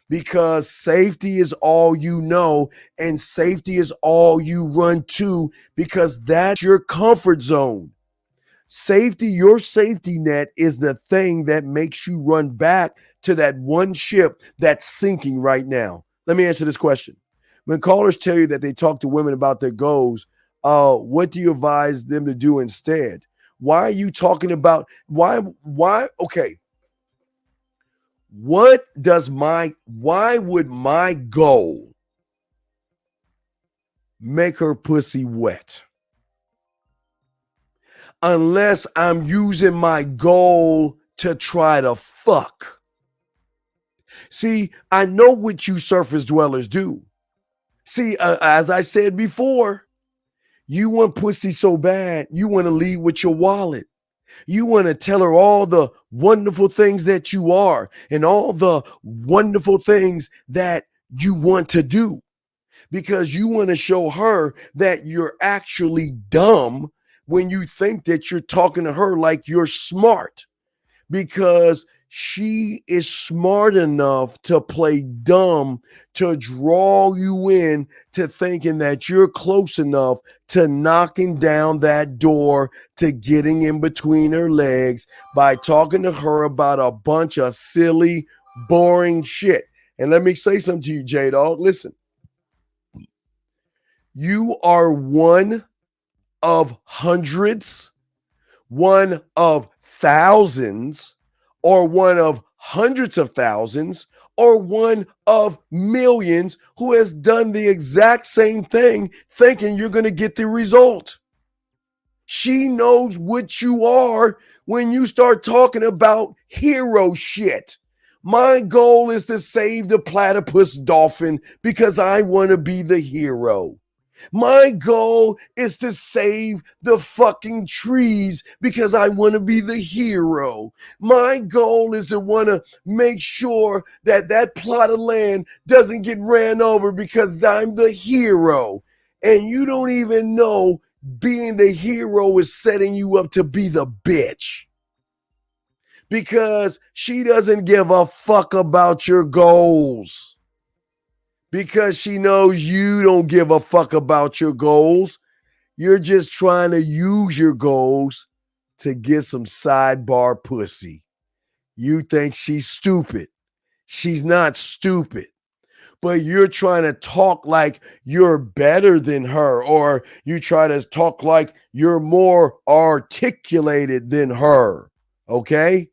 because safety is all you know, and safety is all you run to, because that's your comfort zone. Safety, your safety net, is the thing that makes you run back to that one ship that's sinking right now. Let me answer this question. When callers tell you that they talk to women about their goals, what do you advise them to do instead? Why are you talking about why? Okay. Why would my goal make her pussy wet? Unless I'm using my goal to try to fuck. See, I know what you surface dwellers do. See, as I said before, you want pussy so bad, you want to lead with your wallet. You want to tell her all the wonderful things that you are and all the wonderful things that you want to do, because you want to show her that you're actually dumb when you think that you're talking to her like you're smart, because she is smart enough to play dumb to draw you in to thinking that you're close enough to knocking down that door, to getting in between her legs by talking to her about a bunch of silly, boring shit. And let me say something to you, J-Dog. Listen, you are one of hundreds, one of thousands, or one of hundreds of thousands, or one of millions who has done the exact same thing, thinking you're going to get the result. She knows what you are when you start talking about hero shit. My goal is to save the platypus dolphin because I want to be the hero. My goal is to save the fucking trees because I want to be the hero. My goal is to want to make sure that that plot of land doesn't get ran over because I'm the hero. And you don't even know being the hero is setting you up to be the bitch. Because she doesn't give a fuck about your goals. Because she knows you don't give a fuck about your goals. You're just trying to use your goals to get some sidebar pussy. You think she's stupid. She's not stupid. But you're trying to talk like you're better than her, or you try to talk like you're more articulated than her. Okay?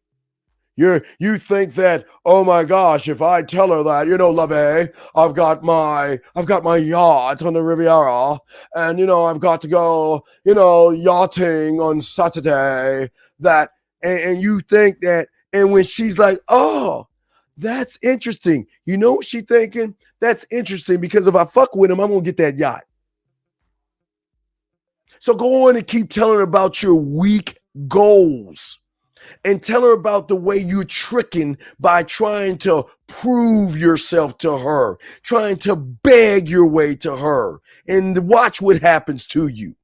You think that, oh my gosh, if I tell her that, Lovey, I've got my yacht on the Riviera, and I've got to go, yachting on Saturday, that, and you think that, and when she's like, oh, that's interesting. You know what she's thinking? That's interesting because if I fuck with him, I'm gonna get that yacht. So go on and keep telling her about your weak goals. And tell her about the way you're tricking by trying to prove yourself to her, trying to beg your way to her, and watch what happens to you.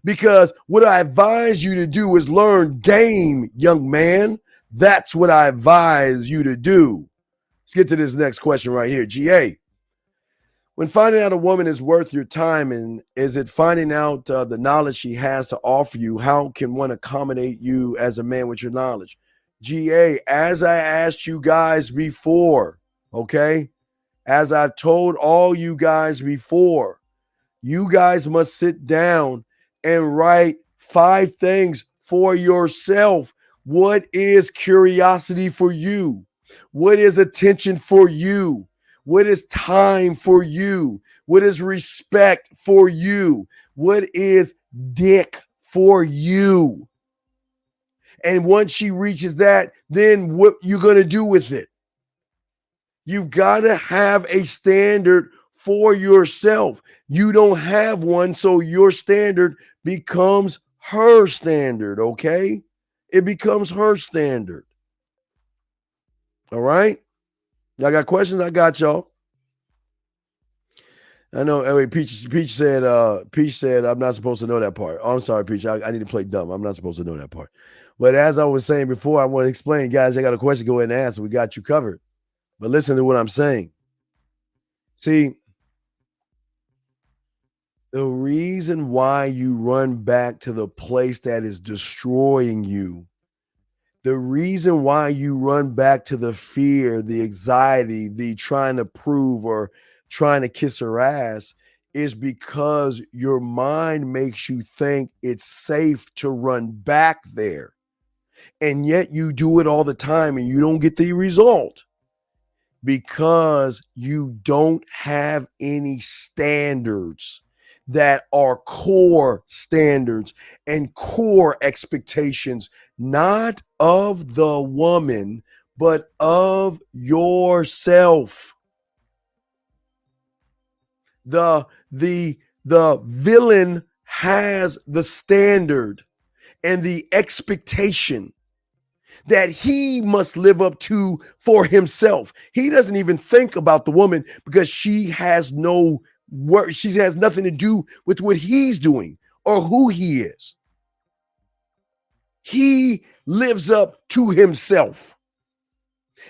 Because what I advise you to do is learn game, young man. That's what I advise you to do. Let's get to this next question right here. GA, When finding out a woman is worth your time, and is it finding out the knowledge she has to offer you? How can one accommodate you as a man with your knowledge? GA, as I asked you guys before, okay, as I've told all you guys before, you guys must sit down and write 5 things for yourself. What is curiosity for you? What is attention for you? What is time for you? What is respect for you? What is dick for you? And once she reaches that, then what you're going to do with it? You've got to have a standard for yourself. You don't have one, so your standard becomes her standard, okay? It becomes her standard. All right? Y'all got questions? I got y'all. I know. Anyway, Peach said, I'm not supposed to know that part. Oh, I'm sorry, Peach. I need to play dumb. I'm not supposed to know that part. But as I was saying before, I want to explain, guys, I got a question, go ahead and ask. We got you covered. But listen to what I'm saying. See, the reason why you run back to the place that is destroying you, the reason why you run back to the fear, the anxiety, the trying to prove or trying to kiss her ass is because your mind makes you think it's safe to run back there. And yet you do it all the time and you don't get the result because you don't have any standards that are core standards and core expectations, not of the woman, but of yourself. The villain has the standard and the expectation that he must live up to for himself. He doesn't even think about the woman because she has no work. She has nothing to do with what he's doing or who he is. He lives up to himself.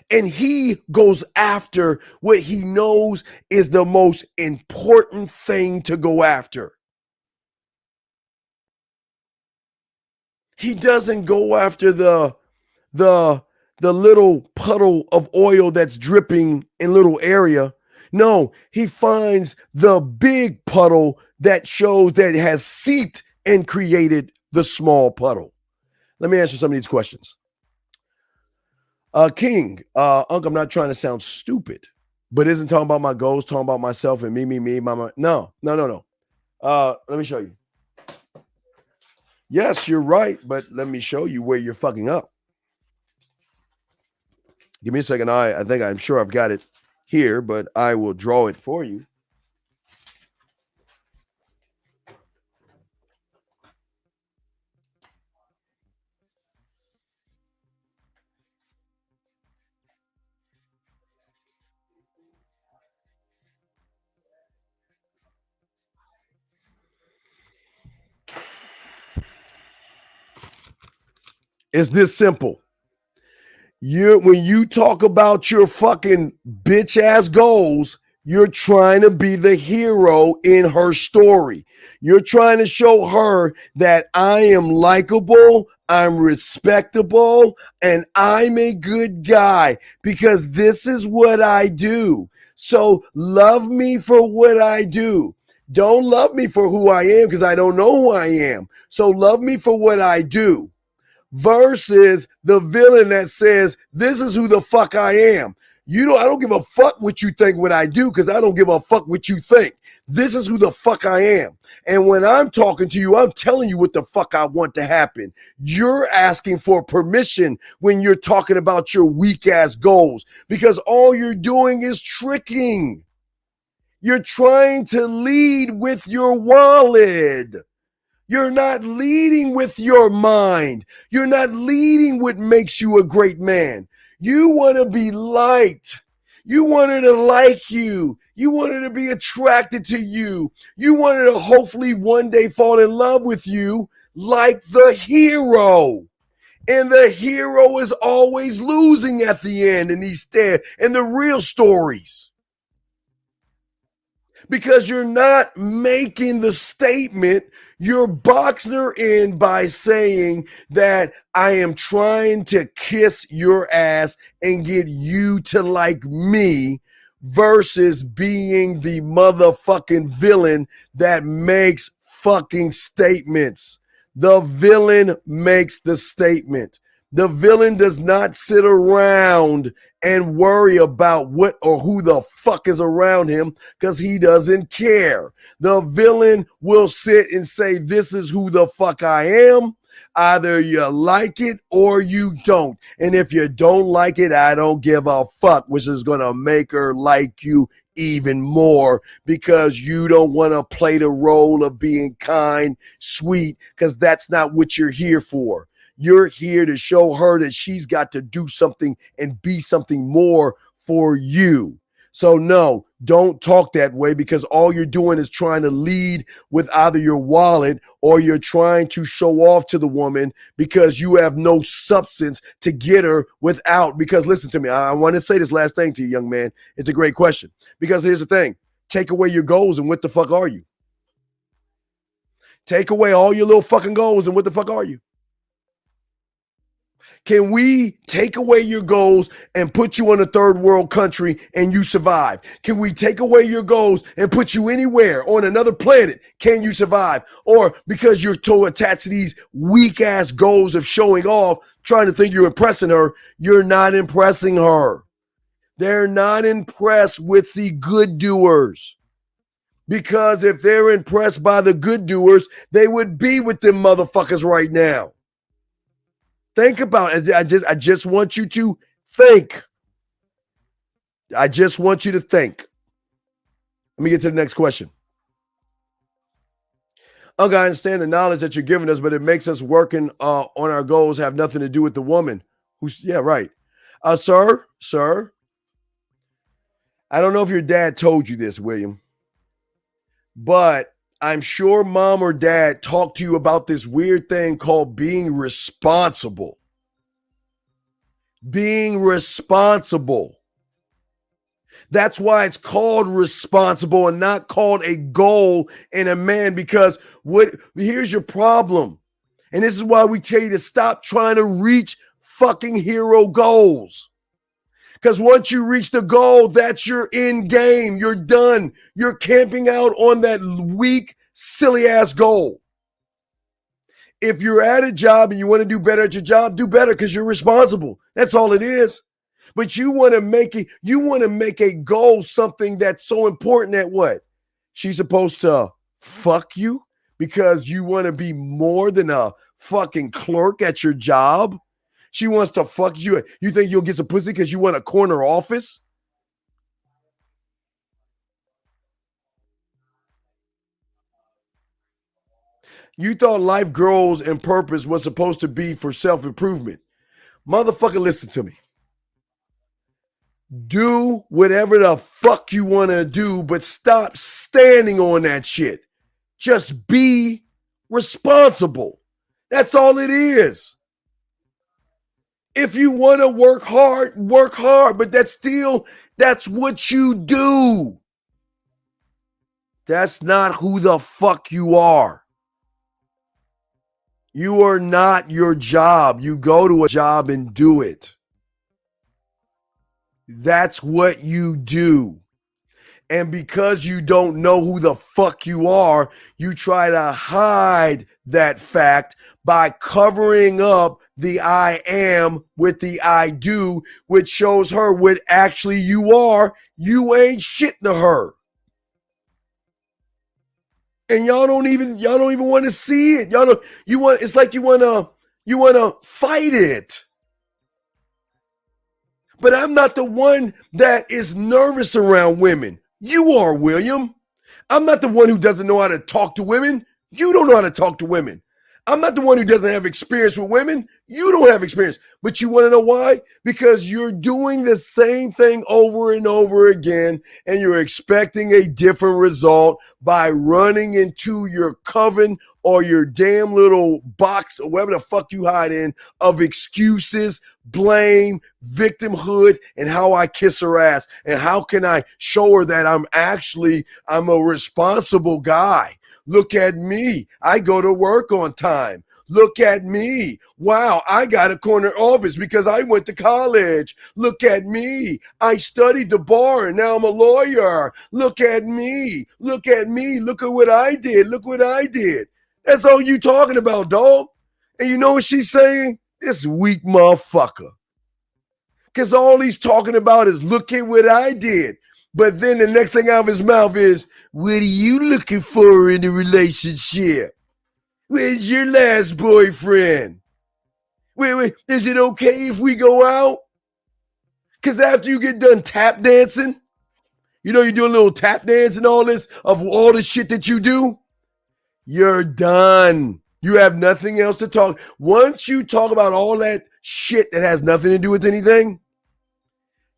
And he goes after what he knows is the most important thing to go after. He doesn't go after the little puddle of oil that's dripping in little area. No, he finds the big puddle that shows that it has seeped and created the small puddle. Let me answer some of these questions. King, Uncle, I'm not trying to sound stupid, but isn't talking about my goals, talking about myself and me, mama. No. Let me show you. Yes, you're right, but let me show you where you're fucking up. Give me a second. I'm sure I've got it here, but I will draw it for you. It's this simple. When you talk about your fucking bitch ass goals, you're trying to be the hero in her story. You're trying to show her that I am likable, I'm respectable, and I'm a good guy because this is what I do. So love me for what I do. Don't love me for who I am because I don't know who I am. So love me for what I do. Versus the villain that says, this is who the fuck I am. I don't give a fuck what you think what I do because I don't give a fuck what you think. This is who the fuck I am. And when I'm talking to you, I'm telling you what the fuck I want to happen. You're asking for permission when you're talking about your weak ass goals because all you're doing is tricking. You're trying to lead with your wallet. You're not leading with your mind. You're not leading what makes you a great man. You want to be liked. You want her to like you. You want her to be attracted to you. You want her to hopefully one day fall in love with you like the hero. And the hero is always losing at the end in the real stories. Because you're not making the statement. You're boxing her in by saying that I am trying to kiss your ass and get you to like me, versus being the motherfucking villain that makes fucking statements. The villain makes the statement. The villain does not sit around and worry about what or who the fuck is around him, because he doesn't care. The villain will sit and say, this is who the fuck I am. Either you like it or you don't. And if you don't like it, I don't give a fuck, which is going to make her like you even more, because you don't want to play the role of being kind, sweet, because that's not what you're here for. You're here to show her that she's got to do something and be something more for you. So no, don't talk that way, because all you're doing is trying to lead with either your wallet, or you're trying to show off to the woman because you have no substance to get her without. Because listen to me, I want to say this last thing to you, young man. It's a great question, because here's the thing. Take away your goals and what the fuck are you? Take away all your little fucking goals and what the fuck are you? Can we take away your goals and put you in a third world country and you survive? Can we take away your goals and put you anywhere on another planet? Can you survive? Or because you're so attached to these weak ass goals of showing off, trying to think you're impressing her, you're not impressing her. They're not impressed with the good doers. Because if they're impressed by the good doers, they would be with them motherfuckers right now. Think about it. I just want you to think. I just want you to think. Let me get to the next question. Okay, I understand the knowledge that you're giving us, but it makes us working on our goals have nothing to do with the woman. Yeah, right. Sir, I don't know if your dad told you this, William, but I'm sure mom or dad talked to you about this weird thing called being responsible. Being responsible. That's why it's called responsible and not called a goal in a man, because here's your problem. And this is why we tell you to stop trying to reach fucking hero goals. Because once you reach the goal, that's your end game. You're done. You're camping out on that weak, silly ass goal. If you're at a job and you want to do better at your job, do better because you're responsible. That's all it is. But you want to make a goal something that's so important that what? She's supposed to fuck you because you want to be more than a fucking clerk at your job? She wants to fuck you. You think you'll get some pussy because you want a corner office? You thought life goals and purpose was supposed to be for self-improvement. Motherfucker, listen to me. Do whatever the fuck you want to do, but stop standing on that shit. Just be responsible. That's all it is. If you want to work hard, but that's what you do. That's not who the fuck you are. You are not your job. You go to a job and do it. That's what you do. And because you don't know who the fuck you are, you try to hide that fact by covering up the I am with the I do, which shows her what actually you are. You ain't shit to her. And y'all don't even want to see it. It's like you want to fight it. But I'm not the one that is nervous around women. You are, William. I'm not the one who doesn't know how to talk to women. You don't know how to talk to women. I'm not the one who doesn't have experience with women. You don't have experience. But you want to know why? Because you're doing the same thing over and over again, and you're expecting a different result by running into your coven or your damn little box or whatever the fuck you hide in of excuses, blame, victimhood, and how I kiss her ass. And how can I show her that I'm a responsible guy? Look at me. I go to work on time. Look at me. Wow, I got a corner office because I went to college. Look at me. I studied the bar and now I'm a lawyer. Look at me. Look at me. Look at what I did. Look what I did. That's all you talking about, dog. And you know what she's saying? This weak motherfucker. Because all he's talking about is look at what I did. But then the next thing out of his mouth is, what are you looking for in a relationship? Where's your last boyfriend? Wait, is it okay if we go out? Because after you get done tap dancing, you know, you're doing a little tap dance and all this, of all the shit that you do, you're done. You have nothing else to talk. Once you talk about all that shit that has nothing to do with anything,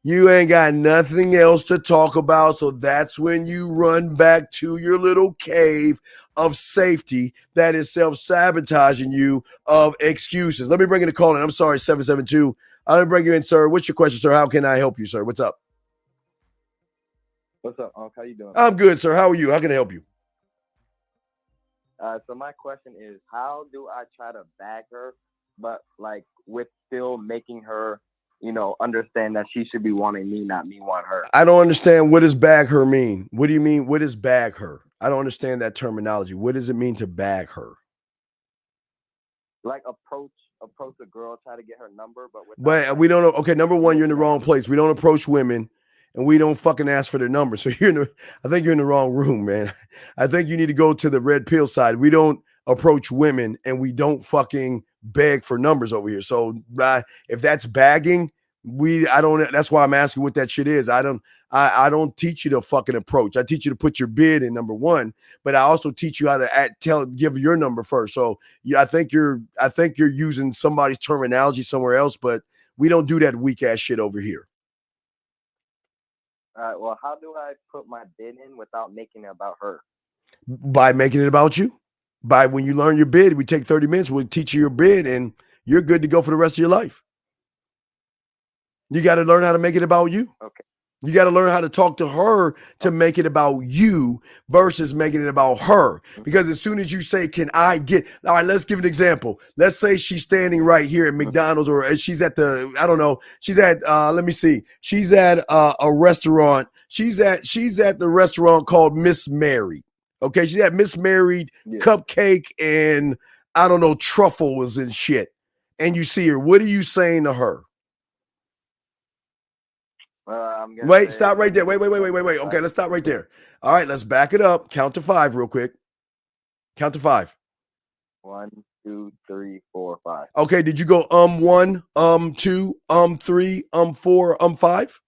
you ain't got nothing else to talk about. So that's when you run back to your little cave of safety that is self-sabotaging you of excuses. Let me bring in a call in. I'm sorry, 772. I'm going to bring you in, sir. What's your question, sir? How can I help you, sir? What's up? What's up, Unc? How you doing? I'm good, sir. How are you? How can I help you? So my question is, how do I try to bag her, but like with still making her, you know, understand that she should be wanting me, not me want her? I don't understand. What does bag her mean? What do you mean? What is bag her? I don't understand that terminology. What does it mean to bag her? Like approach a girl, try to get her number, but we don't know. Okay, number one, you're in the wrong place. We don't approach women, and we don't fucking ask for their number. So I think you're in the wrong room, man. I think you need to go to the red pill side. We don't approach women, and we don't fucking beg for numbers over here. So if that's bagging, that's why I'm asking what that shit is. I don't teach you to fucking approach. I teach you to put your bid in, number one, but I also teach you how to give your number first. So yeah, I think you're using somebody's terminology somewhere else, but we don't do that weak ass shit over here. All right, well, how do I put my bid in without making it about her? By making it about you. By when you learn your bid, we take 30 minutes, we'll teach you your bid, and you're good to go for the rest of your life. You got to learn how to make it about you. Okay. You got to learn how to talk to her to make it about you versus making it about her. Because as soon as you say, can I get, all right, let's give an example. Let's say she's standing right here at McDonald's, or she's at she's at, let me see. She's at a restaurant. She's at the restaurant called Miss Mary. Okay. She's at Miss Mary, cupcake and I don't know, truffles and shit. And you see her. What are you saying to her? Wait, stop right there. Wait. Okay, let's stop right there. All right, let's back it up. Count to 5 real quick. Count to 5. 1, 2, 3, 4, 5. Okay, did you go 1, 2, 3, 4, 5?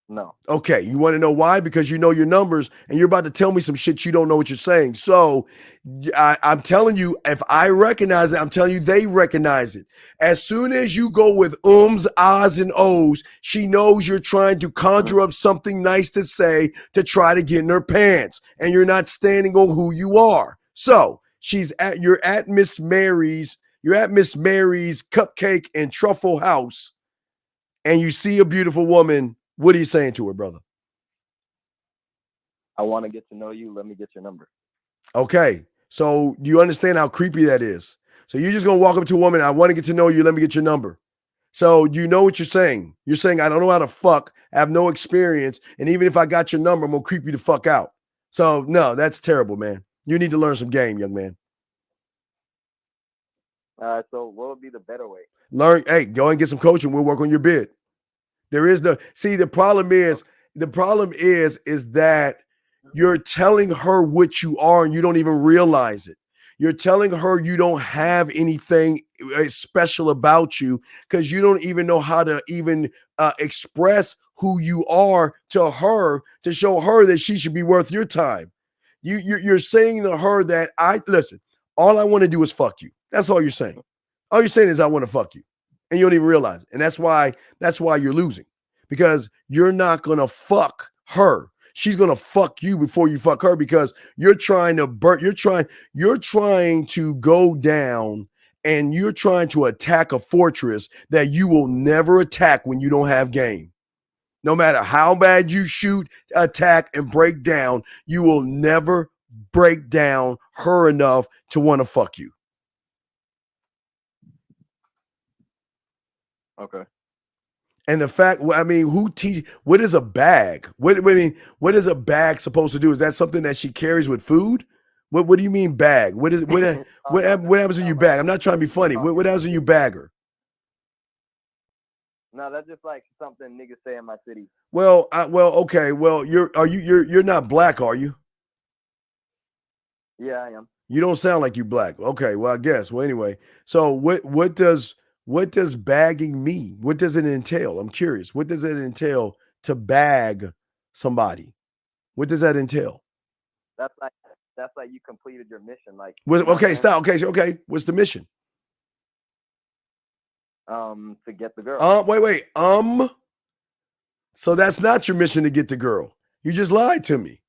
No. Okay, you want to know why? Because you know your numbers and you're about to tell me some shit you don't know what you're saying. So I'm telling you, if I recognize it, I'm telling you they recognize it. As soon as you go with ahs, and ohs, she knows you're trying to conjure up something nice to say to try to get in her pants, and you're not standing on who you are. So you're at Miss Mary's cupcake and truffle house, and you see a beautiful woman. What are you saying to her, brother? I want to get to know you. Let me get your number. Okay. So do you understand how creepy that is? So you're just going to walk up to a woman. I want to get to know you. Let me get your number. So you know what you're saying. You're saying, I don't know how to fuck. I have no experience. And even if I got your number, I'm going to creep you the fuck out. So no, that's terrible, man. You need to learn some game, young man. So what would be the better way? Hey, go and get some coaching. We'll work on your bid. There is the problem is that you're telling her what you are and you don't even realize it. You're telling her you don't have anything special about you because you don't even know how to even express who you are to her to show her that she should be worth your time. You're saying to her that listen, All I want to do is fuck you. That's all you're saying. All you're saying is I want to fuck you. And you don't even realize it. And that's why you're losing. Because you're not gonna fuck her. She's gonna fuck you before you fuck her because you're trying to you're trying to go down and you're trying to attack a fortress that you will never attack when you don't have game. No matter how bad you shoot, attack, and break down, you will never break down her enough to want to fuck you. Okay. And the fact, I mean, what is a bag? What is a bag supposed to do? Is that something that she carries with food? What do you mean bag? What happens when you bag? I'm not trying to be funny. What happens when you bag her? No, that's just like something niggas say in my city. Well, okay. Well, you're not black, are you? Yeah, I am. You don't sound like you black. Okay, well, I guess. Well, anyway, so what does bagging mean? What does it entail? I'm curious. What does it entail to bag somebody? What does that entail? That's like you completed your mission. Like okay, stop. Okay. What's the mission? To get the girl. Wait. So that's not your mission to get the girl. You just lied to me.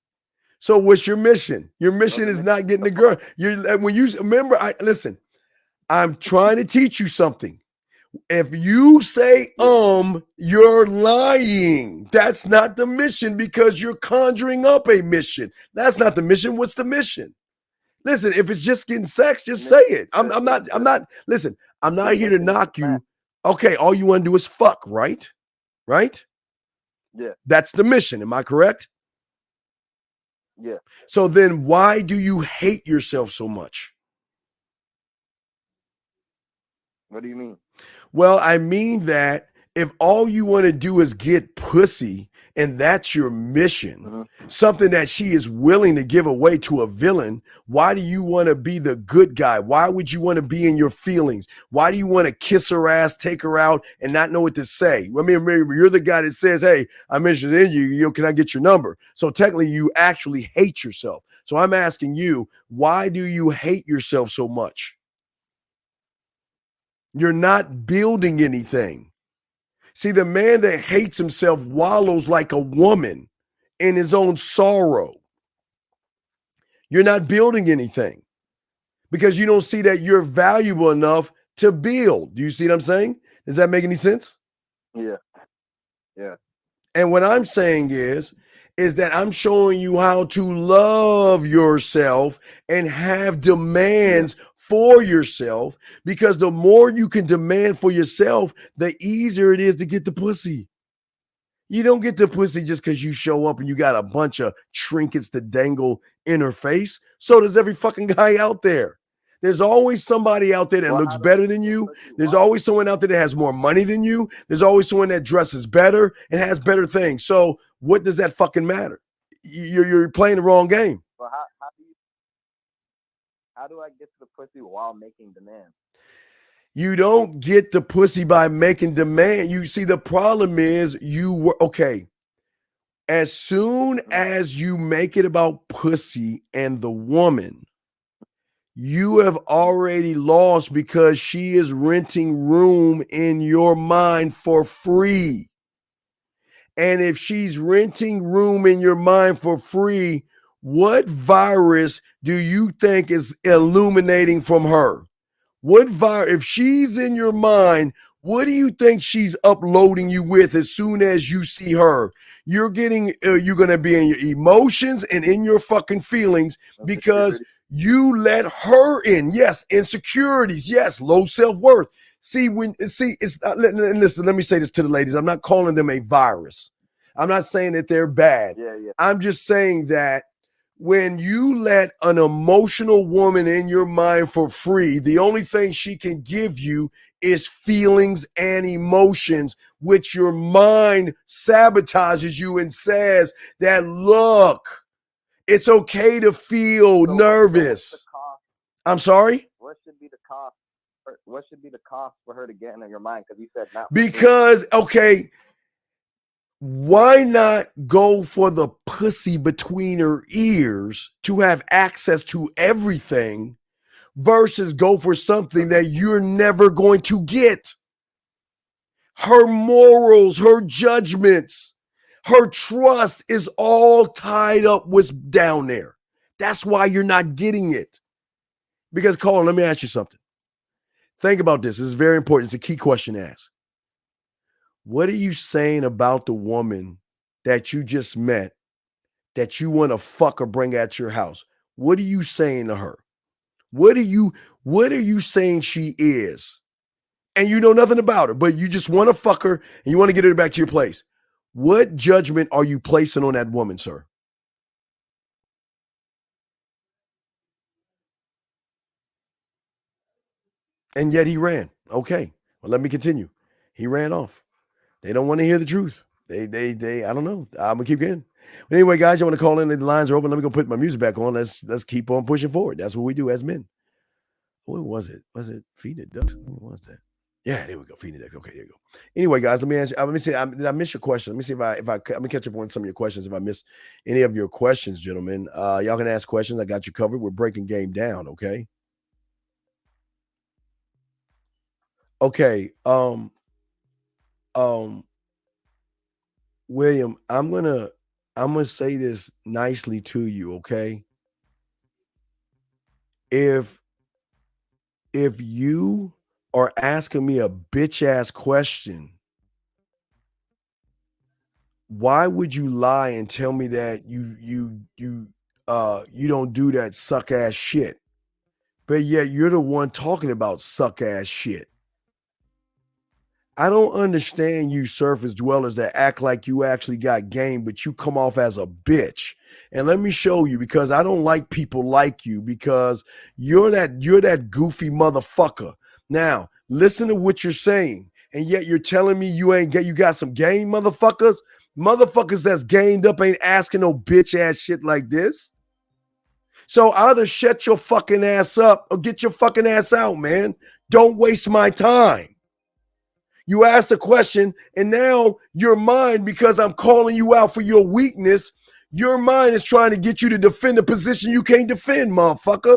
So what's your mission? Your mission is not getting the girl. Listen, I'm trying to teach you something. If you say you're lying. That's not the mission because you're conjuring up a mission. That's not the mission. What's the mission? Listen, if it's just getting sex, just say it. I'm not here to knock you. Okay, all you want to do is fuck, right? Right? Yeah. That's the mission. Am I correct? Yeah. So then why do you hate yourself so much? What do you mean? Well, I mean that if all you want to do is get pussy and that's your mission, something that she is willing to give away to a villain, why do you want to be the good guy? Why would you want to be in your feelings? Why do you want to kiss her ass, take her out, and not know what to say? I mean, you're the guy that says, hey, I'm interested in you. Can I get your number? So technically, you actually hate yourself. So I'm asking you, why do you hate yourself so much? You're not building anything. See, the man that hates himself wallows like a woman in his own sorrow. You're not building anything because you don't see that you're valuable enough to build. Do you see what I'm saying? Does that make any sense? Yeah. Yeah. And what I'm saying is that I'm showing you how to love yourself and have demands for yourself, because the more you can demand for yourself, the easier it is to get the pussy. You don't get the pussy just because you show up and you got a bunch of trinkets to dangle in her face. So does every fucking guy out there. There's always somebody out there that looks better than you. There's always someone out there that has more money than you. There's always someone that dresses better and has better things. So what does that fucking matter? You're playing the wrong game. Well, how do I get to the pussy while making demands? You don't get the pussy by making demand. You see, the problem is as soon as you make it about pussy and the woman, you have already lost because she is renting room in your mind for free. And if she's renting room in your mind for free, what virus do you think is illuminating from her? What virus, if she's in your mind, what do you think she's uploading you with as soon as you see her? You're going to be in your emotions and in your fucking feelings because you let her in. Yes, insecurities. Yes, low self-worth. It's not, listen, let me say this to the ladies. I'm not calling them a virus. I'm not saying that they're bad. Yeah. I'm just saying that when you let an emotional woman in your mind for free, the only thing she can give you is feelings and emotions, which your mind sabotages you and says that, look, it's okay to feel nervous. I'm sorry? What should be the cost? What should be the cost for her to get into your mind? Because you said not. Because, okay, why not go for the pussy between her ears to have access to everything versus go for something that you're never going to get. Her morals, her judgments, her trust is all tied up with down there. That's why you're not getting it. Because, Colin, let me ask you something. Think about this. This is very important. It's a key question to ask. What are you saying about the woman that you just met that you want to fuck or bring at your house? What are you saying to her? What are you saying she is? And you know nothing about her, but you just want to fuck her and you want to get her back to your place. What judgment are you placing on that woman, sir? And yet he ran. Okay. Well, let me continue. He ran off. They don't want to hear the truth. They I don't know. I'm gonna keep going. But anyway, guys, you want to call in? The lines are open. Let me go put my music back on. Let's keep on pushing forward. That's what we do as men. What was it? Was it Feeding the Ducks? What was that? Yeah, there we go. Feeding the Ducks. Okay, there you go. Anyway, guys, let me answer. Let me see. Did I miss your question? Let me see if I let me catch up on some of your questions. If I miss any of your questions, gentlemen, y'all can ask questions. I got you covered. We're breaking game down. Okay. Okay. William, I'm gonna say this nicely to you, okay? If you are asking me a bitch ass question, why would you lie and tell me that you don't do that suck ass shit? But yet you're the one talking about suck ass shit. I don't understand you surface dwellers that act like you actually got game, but you come off as a bitch. And let me show you, because I don't like people like you, because you're that goofy motherfucker. Now, listen to what you're saying, and yet you're telling me you got some game, motherfuckers? Motherfuckers that's gained up ain't asking no bitch ass shit like this. So either shut your fucking ass up or get your fucking ass out, man. Don't waste my time. You asked a question, and now your mind, because I'm calling you out for your weakness, your mind is trying to get you to defend a position you can't defend, motherfucker.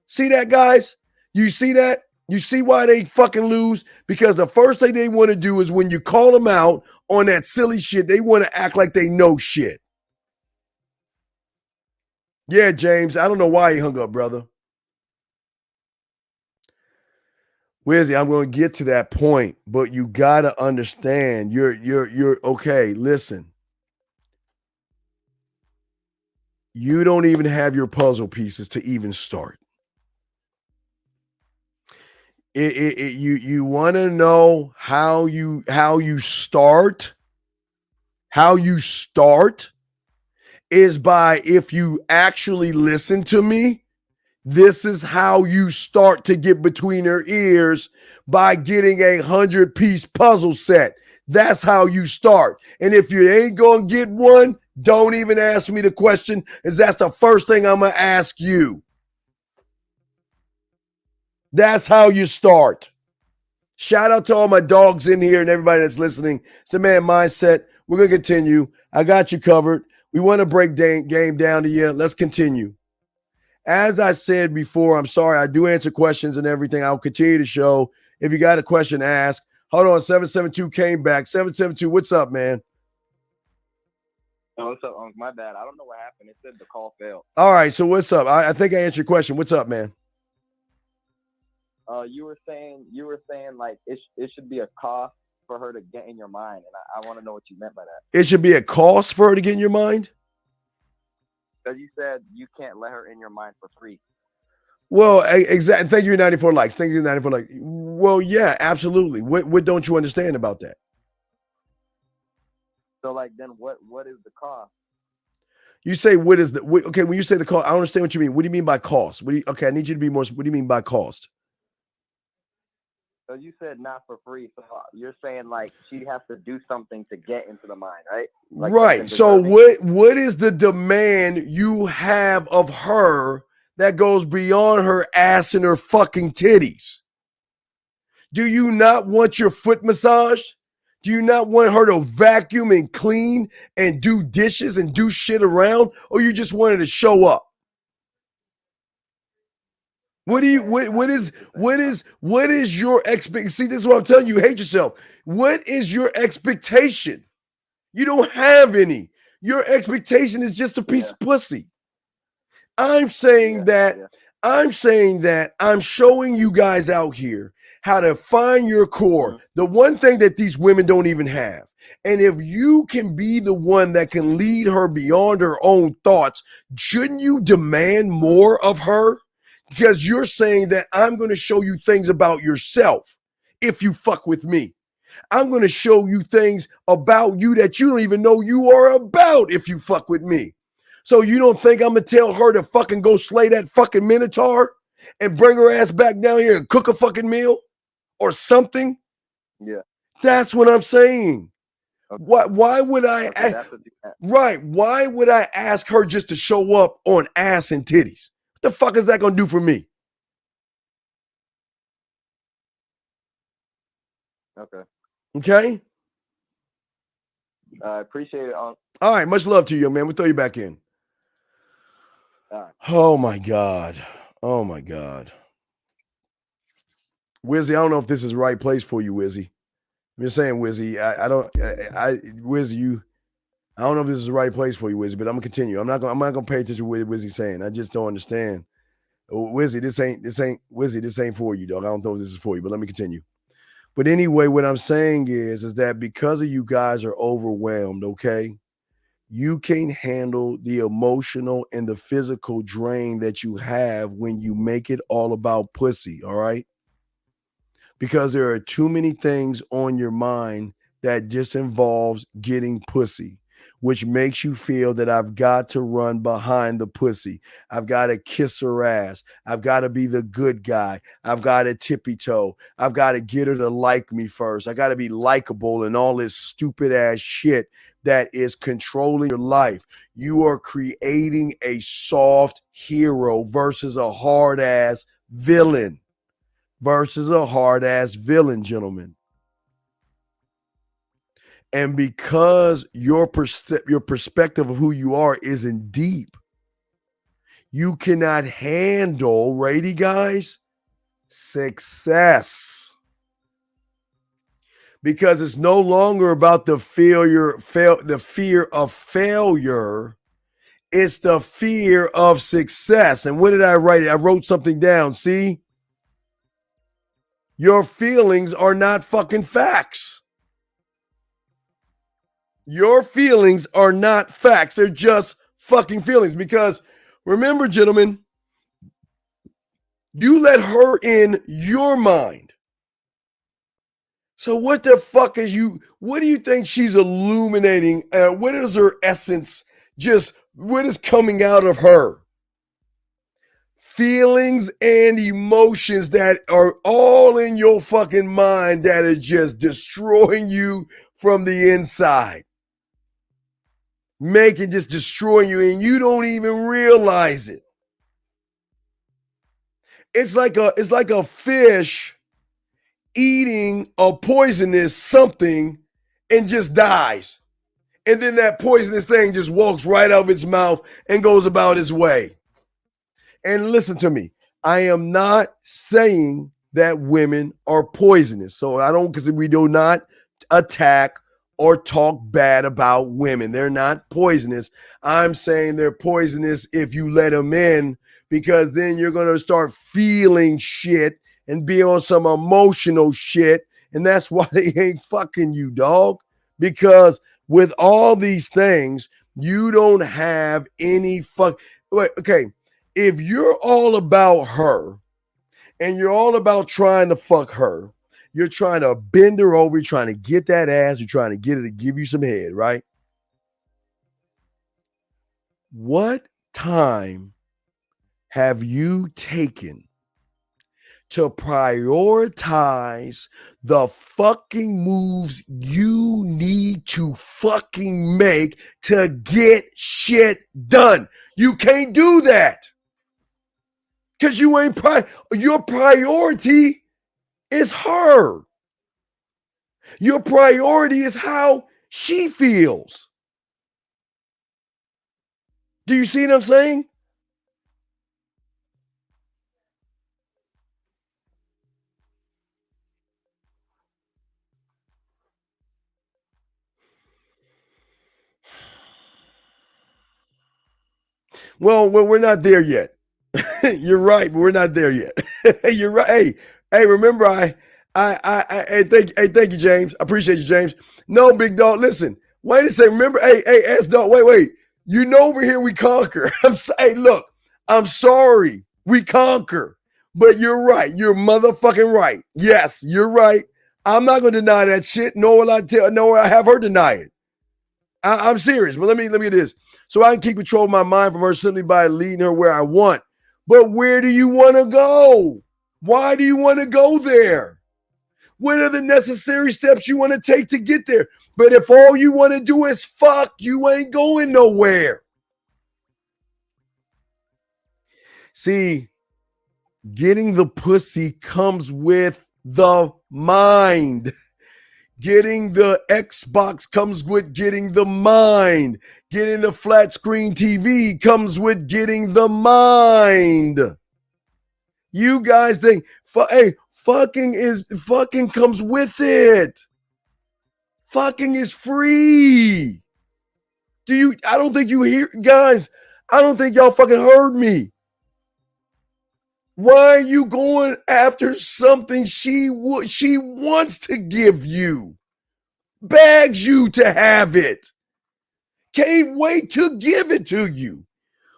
See that, guys? You see that? You see why they fucking lose? Because the first thing they want to do is when you call them out on that silly shit, they want to act like they know shit. Yeah, James, I don't know why he hung up, brother. Wizzy, I'm going to get to that point, but you got to understand, you're okay. Listen, you don't even have your puzzle pieces to even start. You want to know how you start? How you start is by, if you actually listen to me, this is how you start to get between her ears, by getting a 100-piece puzzle set. That's how you start. And if you ain't going to get one, don't even ask me the question, as that's the first thing I'm going to ask you. That's how you start. Shout out to all my dogs in here and everybody that's listening. It's the Man Mindset. We're going to continue. I got you covered. We want to break game down to you. Let's continue. As I said before, I'm sorry, I do answer questions and everything. I'll continue to show. If you got a question, ask. Hold on, 772 came back. 772, what's up, man? Oh, what's up, Unc? My bad. I don't know what happened. It said the call failed. All right, so what's up? I think I answered your question. What's up, man? You were saying like it should be a cost for her to get in your mind, and I want to know what you meant by that. It should be a cost for her to get in your mind? Because you said you can't let her in your mind for free. Well, exactly. Thank you, 94 likes. Thank you, 94 likes. Well, yeah, absolutely. What don't you understand about that? So, like, then what is the cost? You say okay, when you say the cost, I don't understand what you mean. What do you mean by cost? Okay, I need you to be more. What do you mean by cost? So you said not for free. So you're saying like she has to do something to get into the mind, right? Like right. So what is the demand you have of her that goes beyond her ass and her fucking titties? Do you not want your foot massaged? Do you not want her to vacuum and clean and do dishes and do shit around? Or you just wanted to show up? What is your expectation? See, this is what I'm telling you. You hate yourself. What is your expectation? You don't have any. Your expectation is just a piece of pussy. I'm saying that I'm showing you guys out here how to find your core. The one thing that these women don't even have. And if you can be the one that can lead her beyond her own thoughts, shouldn't you demand more of her? Because you're saying that I'm going to show you things about yourself if you fuck with me. I'm going to show you things about you that you don't even know you are about if you fuck with me. So you don't think I'm going to tell her to fucking go slay that fucking Minotaur and bring her ass back down here and cook a fucking meal or something? Yeah. That's what I'm saying. Okay. Why would I right? Why would I ask her just to show up on ass and titties? What the fuck is that going to do for me? Okay. Okay? I appreciate it. All right, much love to you, man. We'll throw you back in. All right. Oh my God. Oh my God. Wizzy, I don't know if this is the right place for you, Wizzy. I'm just saying, Wizzy, Wizzy, I don't know if this is the right place for you, Wizzy, but I'm gonna continue. I'm not gonna pay attention to what Wizzy's saying. I just don't understand. Wizzy, this ain't for you, dog. I don't know if this is for you, but let me continue. But anyway, what I'm saying is that because of you guys are overwhelmed, okay? You can't handle the emotional and the physical drain that you have when you make it all about pussy, all right? Because there are too many things on your mind that just involves getting pussy, which makes you feel that I've got to run behind the pussy. I've got to kiss her ass. I've got to be the good guy. I've got to tippy toe. I've got to get her to like me first. I got to be likable and all this stupid ass shit that is controlling your life. You are creating a soft hero versus a hard ass villain. Gentlemen. And because your perspective of who you are isn't deep, you cannot handle, ready guys, success. Because it's no longer about the fear of failure. It's the fear of success. And what did I write? I wrote something down. See? Your feelings are not fucking facts. Your feelings are not facts. They're just fucking feelings. Because remember, gentlemen, you let her in your mind. So what the fuck what do you think she's illuminating? What is her essence? What is coming out of her? Feelings and emotions that are all in your fucking mind that are just destroying you from the inside. Just destroying you, and you don't even realize it. It's like a fish eating a poisonous something and just dies. And then that poisonous thing just walks right out of its mouth and goes about its way. And listen to me. I am not saying that women are poisonous. So because we do not attack or talk bad about women. They're not poisonous. I'm saying they're poisonous if you let them in, because then you're going to start feeling shit and be on some emotional shit. And that's why they ain't fucking you, dog. Because with all these things, you don't have any Wait, okay. If you're all about her and you're all about trying to fuck her, you're trying to bend her over, you're trying to get that ass, you're trying to get her to give you some head, right? What time have you taken to prioritize the fucking moves you need to fucking make to get shit done? You can't do that. Because you ain't your priority is her. Your priority is how she feels. Do you see what I'm saying? Well, we're not there yet. You're right, but we're not there yet. You're right. Hey, remember, thank you, James. I appreciate you, James. No, big dog. Listen, wait a second. Remember, hey, S dog. Wait. You know, over here we conquer. Hey, look, I'm sorry, we conquer, but you're right. You're motherfucking right. Yes, you're right. I'm not gonna deny that shit. Nor will I have her deny it. I'm serious. But let me get this. So I can keep control of my mind from her simply by leading her where I want. But where do you want to go? Why do you want to go there? What are the necessary steps you want to take to get there? But if all you want to do is fuck, you ain't going nowhere. See, getting the pussy comes with the mind. Getting the Xbox comes with getting the mind. Getting the flat screen TV comes with getting the mind. You guys think, hey, fucking comes with it. Fucking is free. I don't think you hear, guys, I don't think y'all fucking heard me. Why are you going after something she wants to give you? Begs you to have it. Can't wait to give it to you.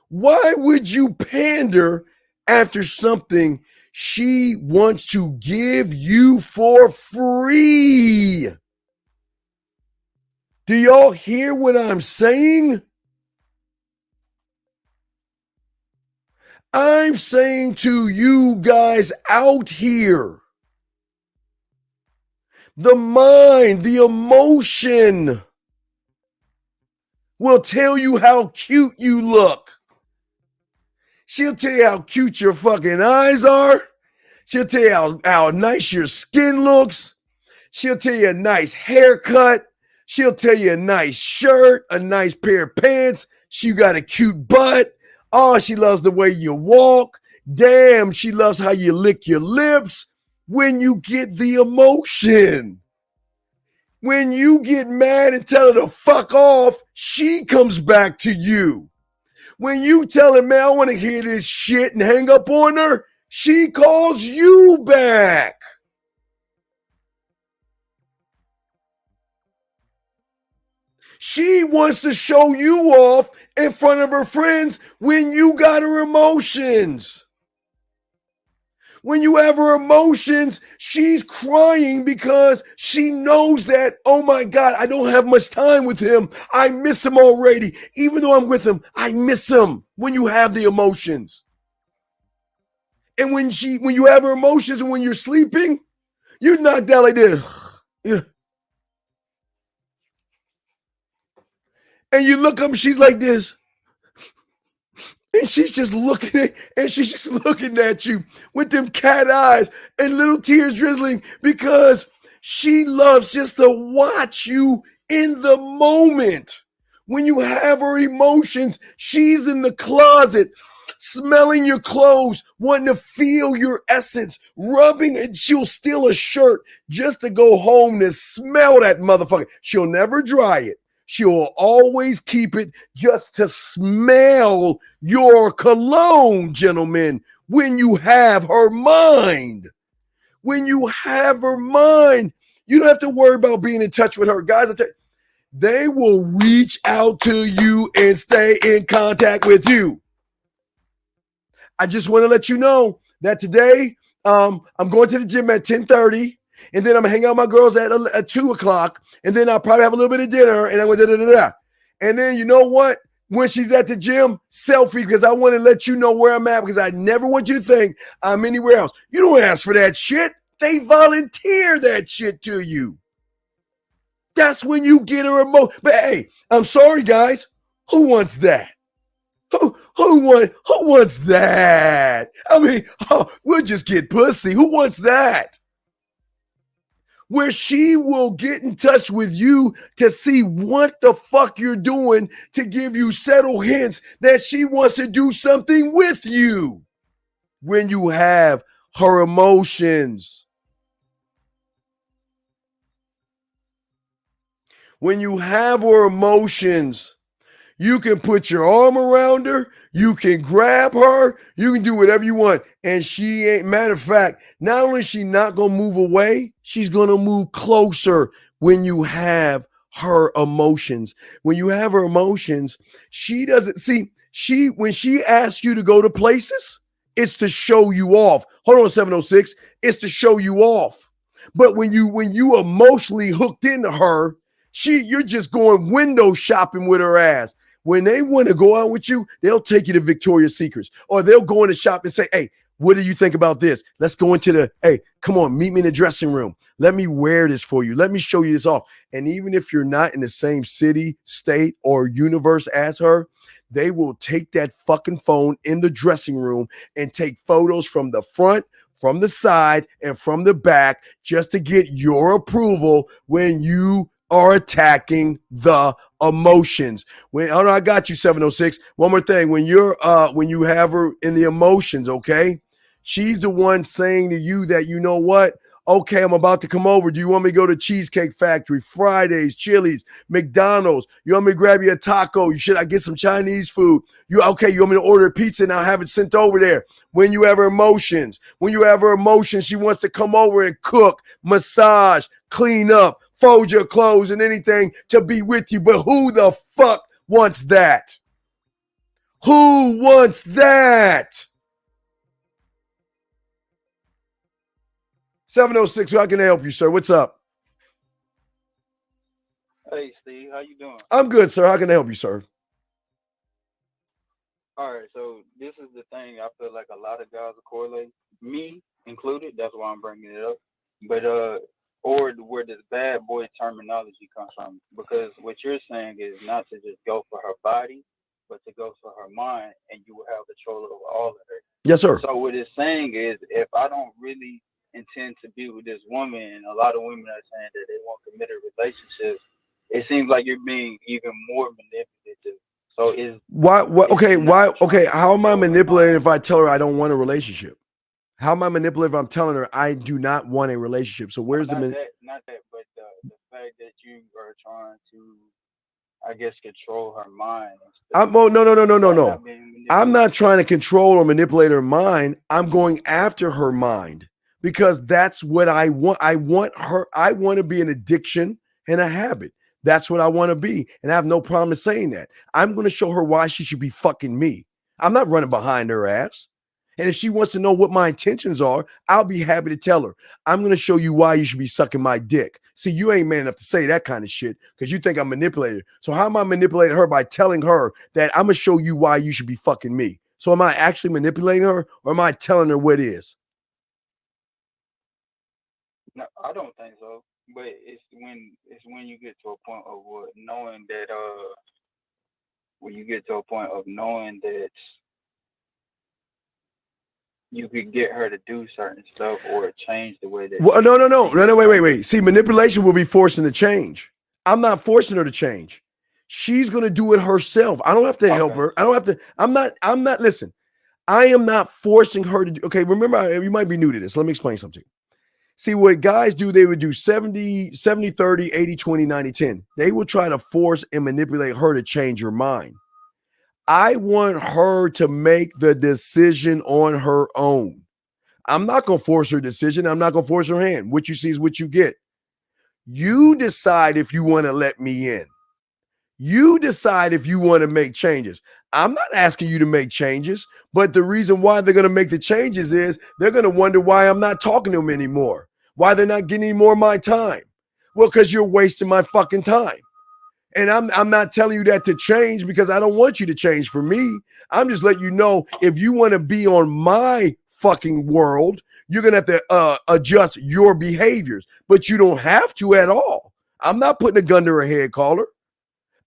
Why would you pander after something she wants to give you for free? Do y'all hear what I'm saying? I'm saying to you guys out here, the mind, the emotion will tell you how cute you look. She'll tell you how cute your fucking eyes are. She'll tell you how nice your skin looks. She'll tell you a nice haircut. She'll tell you a nice shirt, a nice pair of pants. She got a cute butt. Oh, she loves the way you walk. Damn, she loves how you lick your lips. When you get the emotion. When you get mad and tell her to fuck off, she comes back to you. When you tell her, man, I want to hear this shit and hang up on her, she calls you back. She wants to show you off in front of her friends when you got her emotions. When you have her emotions, she's crying because she knows that, oh my God, I don't have much time with him. I miss him already. Even though I'm with him, I miss him when you have the emotions. And when you have her emotions and when you're sleeping, you're knocked out like this. Yeah. And you look up, she's like this. And she's just looking at you with them cat eyes and little tears drizzling because she loves just to watch you in the moment. When you have her emotions, she's in the closet, smelling your clothes, wanting to feel your essence, rubbing, and she'll steal a shirt just to go home to smell that motherfucker. She'll never dry it. She'll always keep it just to smell your cologne, gentlemen, when you have her mind. When you have her mind, you don't have to worry about being in touch with her. Guys, they will reach out to you and stay in contact with you. I just want to let you know that today I'm going to the gym at 10:30. And then I'm gonna hang out with my girls at 2 o'clock, and then I'll probably have a little bit of dinner, and I'm going da-da-da-da. And then you know what? When she's at the gym, selfie, because I want to let you know where I'm at, because I never want you to think I'm anywhere else. You don't ask for that shit. They volunteer that shit to you. That's when you get her emotion. But hey, I'm sorry, guys. Who wants that? Who wants that? I mean, we'll just get pussy. Who wants that? Where she will get in touch with you to see what the fuck you're doing to give you subtle hints that she wants to do something with you when you have her emotions. When you have her emotions, You can put your arm around her. You can grab her. You can do whatever you want. And she ain't, matter of fact, not only is she not going to move away, she's going to move closer when you have her emotions. When you have her emotions, she doesn't see, when she asks you to go to places, it's to show you off. Hold on, 706. It's to show you off. But when you emotionally hooked into her, you're just going window shopping with her ass. When they want to go out with you, they'll take you to Victoria's Secrets, or they'll go in the shop and say, hey, what do you think about this? Let's go into hey, come on, meet me in the dressing room. Let me wear this for you. Let me show you this off. And even if you're not in the same city, state, or universe as her, they will take that fucking phone in the dressing room and take photos from the front, from the side, and from the back just to get your approval when you are attacking the emotions. I got you, 706. One more thing. When you have her in the emotions, okay, she's the one saying to you that, you know what? Okay, I'm about to come over. Do you want me to go to Cheesecake Factory, Fridays, Chili's, McDonald's? You want me to grab you a taco? Should I get some Chinese food? You want me to order a pizza and I'll have it sent over there? When you have her emotions, she wants to come over and cook, massage, clean up, fold your clothes and anything to be with you. But who the fuck wants that? Who wants that? 706, how can I help you, sir? What's up? Hey, Steve, how you doing? I'm good, sir. How can I help you, sir? All right, so this is the thing. I feel like a lot of guys are correlating, me included. That's why I'm bringing it up. But or where this bad boy terminology comes from, because what you're saying is not to just go for her body, but to go for her mind, and you will have control over all of her. Yes, sir. So what it's saying is, if I don't really intend to be with this woman, and a lot of women are saying that they want committed relationships, it seems like you're being even more manipulative. So is why? Okay, how am I manipulating if I tell her I don't want a relationship? How am I manipulative if I'm telling her I do not want a relationship? So where's not that, but the fact that you are trying to, I guess, control her mind. No. I'm not trying to control or manipulate her mind. I'm going after her mind. Because that's what I want. I want to be an addiction and a habit. That's what I want to be. And I have no problem in saying that. I'm going to show her why she should be fucking me. I'm not running behind her ass. And if she wants to know what my intentions are, I'll be happy to tell her. I'm going to show you why you should be sucking my dick. See, you ain't man enough to say that kind of shit because you think I'm manipulated. So how am I manipulating her? By telling her that I'm going to show you why you should be fucking me. So am I actually manipulating her, or am I telling her what it is? No, I don't think so. But it's when you get to a point of knowing that you could get her to do certain stuff or change the way that. Well, no, wait. See, manipulation will be forcing the change. I'm not forcing her to change. She's gonna do it herself. I don't have to help her. I don't have to. I'm not. Listen, I am not forcing her to do. Okay, remember, you might be new to this. Let me explain something. See, what guys do, they would do 70, 30, 80, 20, 90, 10. They would try to force and manipulate her to change her mind. I want her to make the decision on her own. I'm not going to force her decision. I'm not going to force her hand. What you see is what you get. You decide if you want to let me in. You decide if you want to make changes. I'm not asking you to make changes, but the reason why they're going to make the changes is they're going to wonder why I'm not talking to them anymore. Why they're not getting any more of my time. Well, because you're wasting my fucking time. And I'm not telling you that to change because I don't want you to change for me. I'm just letting you know, if you want to be on my fucking world, you're going to have to adjust your behaviors, but you don't have to at all. I'm not putting a gun to her head, caller.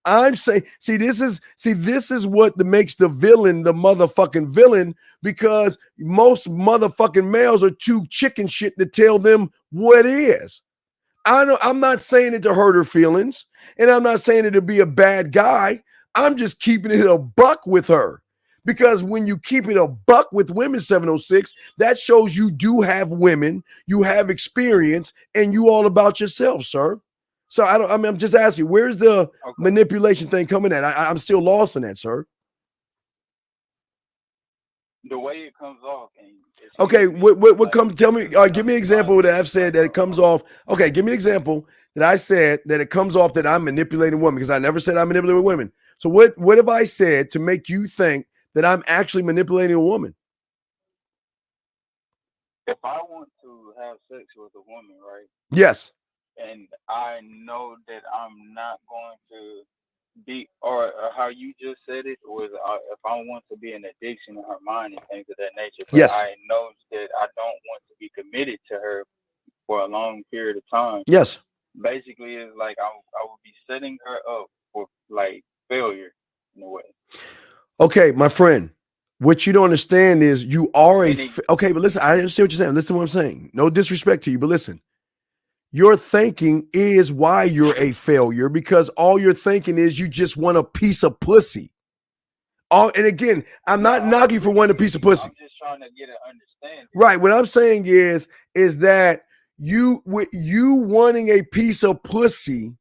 I'm saying, this is what makes the villain the motherfucking villain, because most motherfucking males are too chicken shit to tell them what is. I'm not saying it to hurt her feelings, and I'm not saying it to be a bad guy. I'm just keeping it a buck with her, because when you keep it a buck with women, 706, that shows you do have women, you have experience, and you all about yourself, sir. So I'm just asking, where's the manipulation thing coming at? I'm still lost in that, sir. The way it comes off. Okay, what come? Tell me. Give me an example that I've said that it comes off. Okay, give me an example that I said that it comes off that I'm manipulating women, because I never said I'm manipulating women. So what have I said to make you think that I'm actually manipulating a woman? If I want to have sex with a woman, right? Yes. And I know that I'm not going to be, or how you just said it, was if I want to be an addiction in her mind and things of that nature. But yes. I know that I don't want to be committed to her for a long period of time. Yes. Basically, it's like I would be setting her up for like failure in a way. Okay, my friend. What you don't understand is you are okay, but listen, I understand what you're saying. Listen to what I'm saying. No disrespect to you, but listen. Your thinking is why you're a failure, because all you're thinking is you just want a piece of pussy. And again, I'm not knocking you for wanting a piece of pussy. I'm just trying to get an understanding. Right. What I'm saying is that you wanting a piece of pussy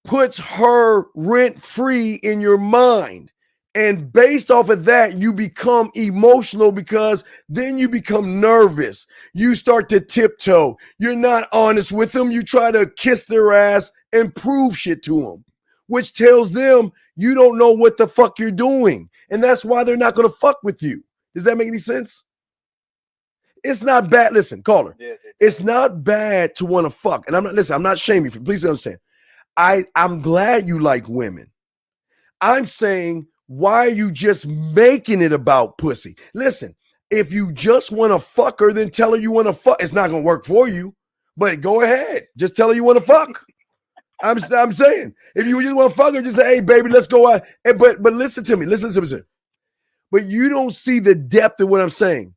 puts her rent free in your mind. And based off of that, you become emotional, because then you become nervous. You start to tiptoe. You're not honest with them. You try to kiss their ass and prove shit to them, which tells them you don't know what the fuck you're doing. And that's why they're not going to fuck with you. Does that make any sense? It's not bad. Listen, caller. It's not bad to want to fuck. And I'm not shaming you. Please understand. I'm glad you like women. I'm saying, why are you just making it about pussy? Listen, if you just want to fuck her, then tell her you want to fuck. It's not going to work for you, but go ahead. Just tell her you want to fuck. I'm saying, if you just want to fuck her, just say, hey, baby, let's go out. But listen to me. Listen to me. But you don't see the depth of what I'm saying.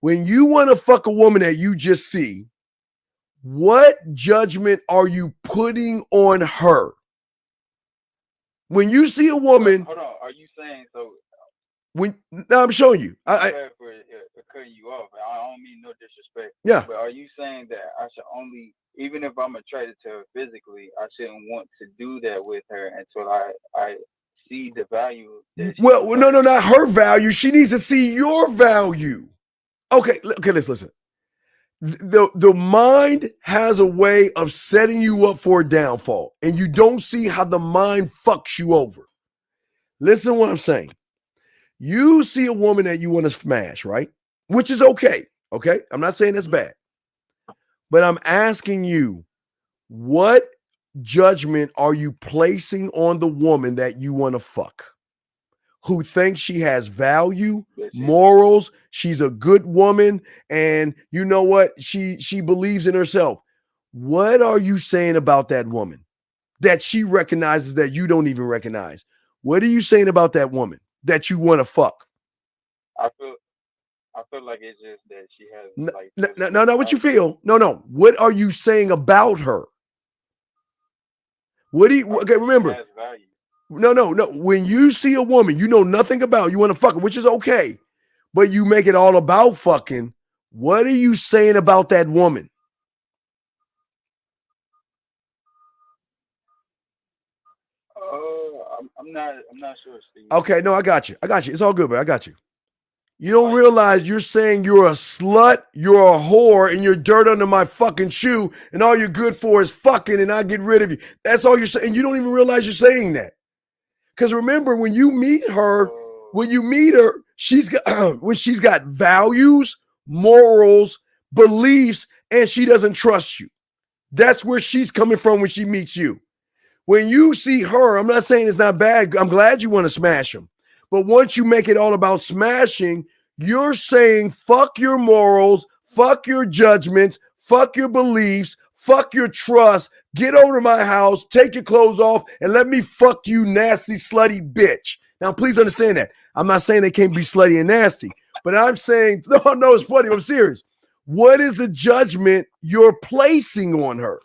When you want to fuck a woman that you just see, what judgment are you putting on her? When you see a woman, hold on, are you saying so? I'm showing you. For cutting you off. I don't mean no disrespect. Yeah. But are you saying that I should only, even if I'm attracted to her physically, I shouldn't want to do that with her until I see the value? Well, no, not her value. She needs to see your value. Okay, let's listen. The mind has a way of setting you up for a downfall, and you don't see how the mind fucks you over. Listen to what I'm saying. You see a woman that you want to smash, right? Which is okay. Okay. I'm not saying that's bad, but I'm asking you, what judgment are you placing on the woman that you want to fuck? Who thinks she has value, morals, she's a good woman, and you know what? She believes in herself. What are you saying about that woman that she recognizes that you don't even recognize? What are you saying about that woman that you want to fuck? I feel like it's just that she has No, what you feel? No. What are you saying about her? What do you remember? No. When you see a woman you know nothing about, you want to fuck her, which is okay, but you make it all about fucking. What are you saying about that woman? I'm not sure, Steve. Okay, no, I got you. It's all good, bro. I got you. You don't realize you're saying you're a slut, you're a whore, and you're dirt under my fucking shoe, and all you're good for is fucking, and I get rid of you. That's all you're saying. You don't even realize you're saying that. Because remember, when you meet her, she's got values, morals, beliefs, and she doesn't trust you. That's where she's coming from when she meets you. When you see her, I'm not saying it's not bad. I'm glad you want to smash them. But once you make it all about smashing, you're saying fuck your morals, fuck your judgments, fuck your beliefs, fuck your trust, get over to my house, take your clothes off, and let me fuck you, nasty, slutty bitch. Now, please understand that. I'm not saying they can't be slutty and nasty, but I'm saying, no, it's funny. I'm serious. What is the judgment you're placing on her?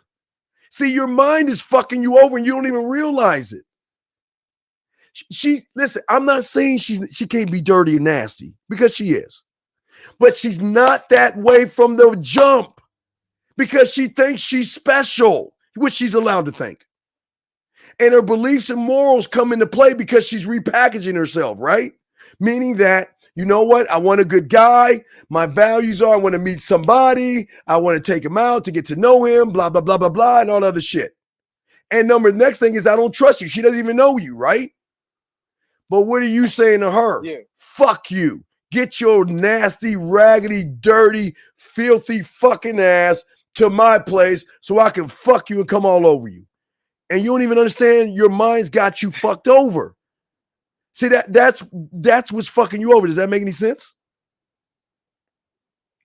See, your mind is fucking you over and you don't even realize it. Listen, I'm not saying she can't be dirty and nasty, because she is. But she's not that way from the jump, because she thinks she's special. what she's allowed to think. And her beliefs and morals come into play because she's repackaging herself, right? Meaning that, you know what? I want a good guy. My values are I want to meet somebody. I want to take him out to get to know him, blah, blah, blah, blah, blah, and all other shit. And next thing is I don't trust you. She doesn't even know you, right? But what are you saying to her? Yeah. Fuck you. Get your nasty, raggedy, dirty, filthy fucking ass to my place so I can fuck you and come all over you. And you don't even understand your mind's got you fucked over. See, that's what's fucking you over. Does that make any sense?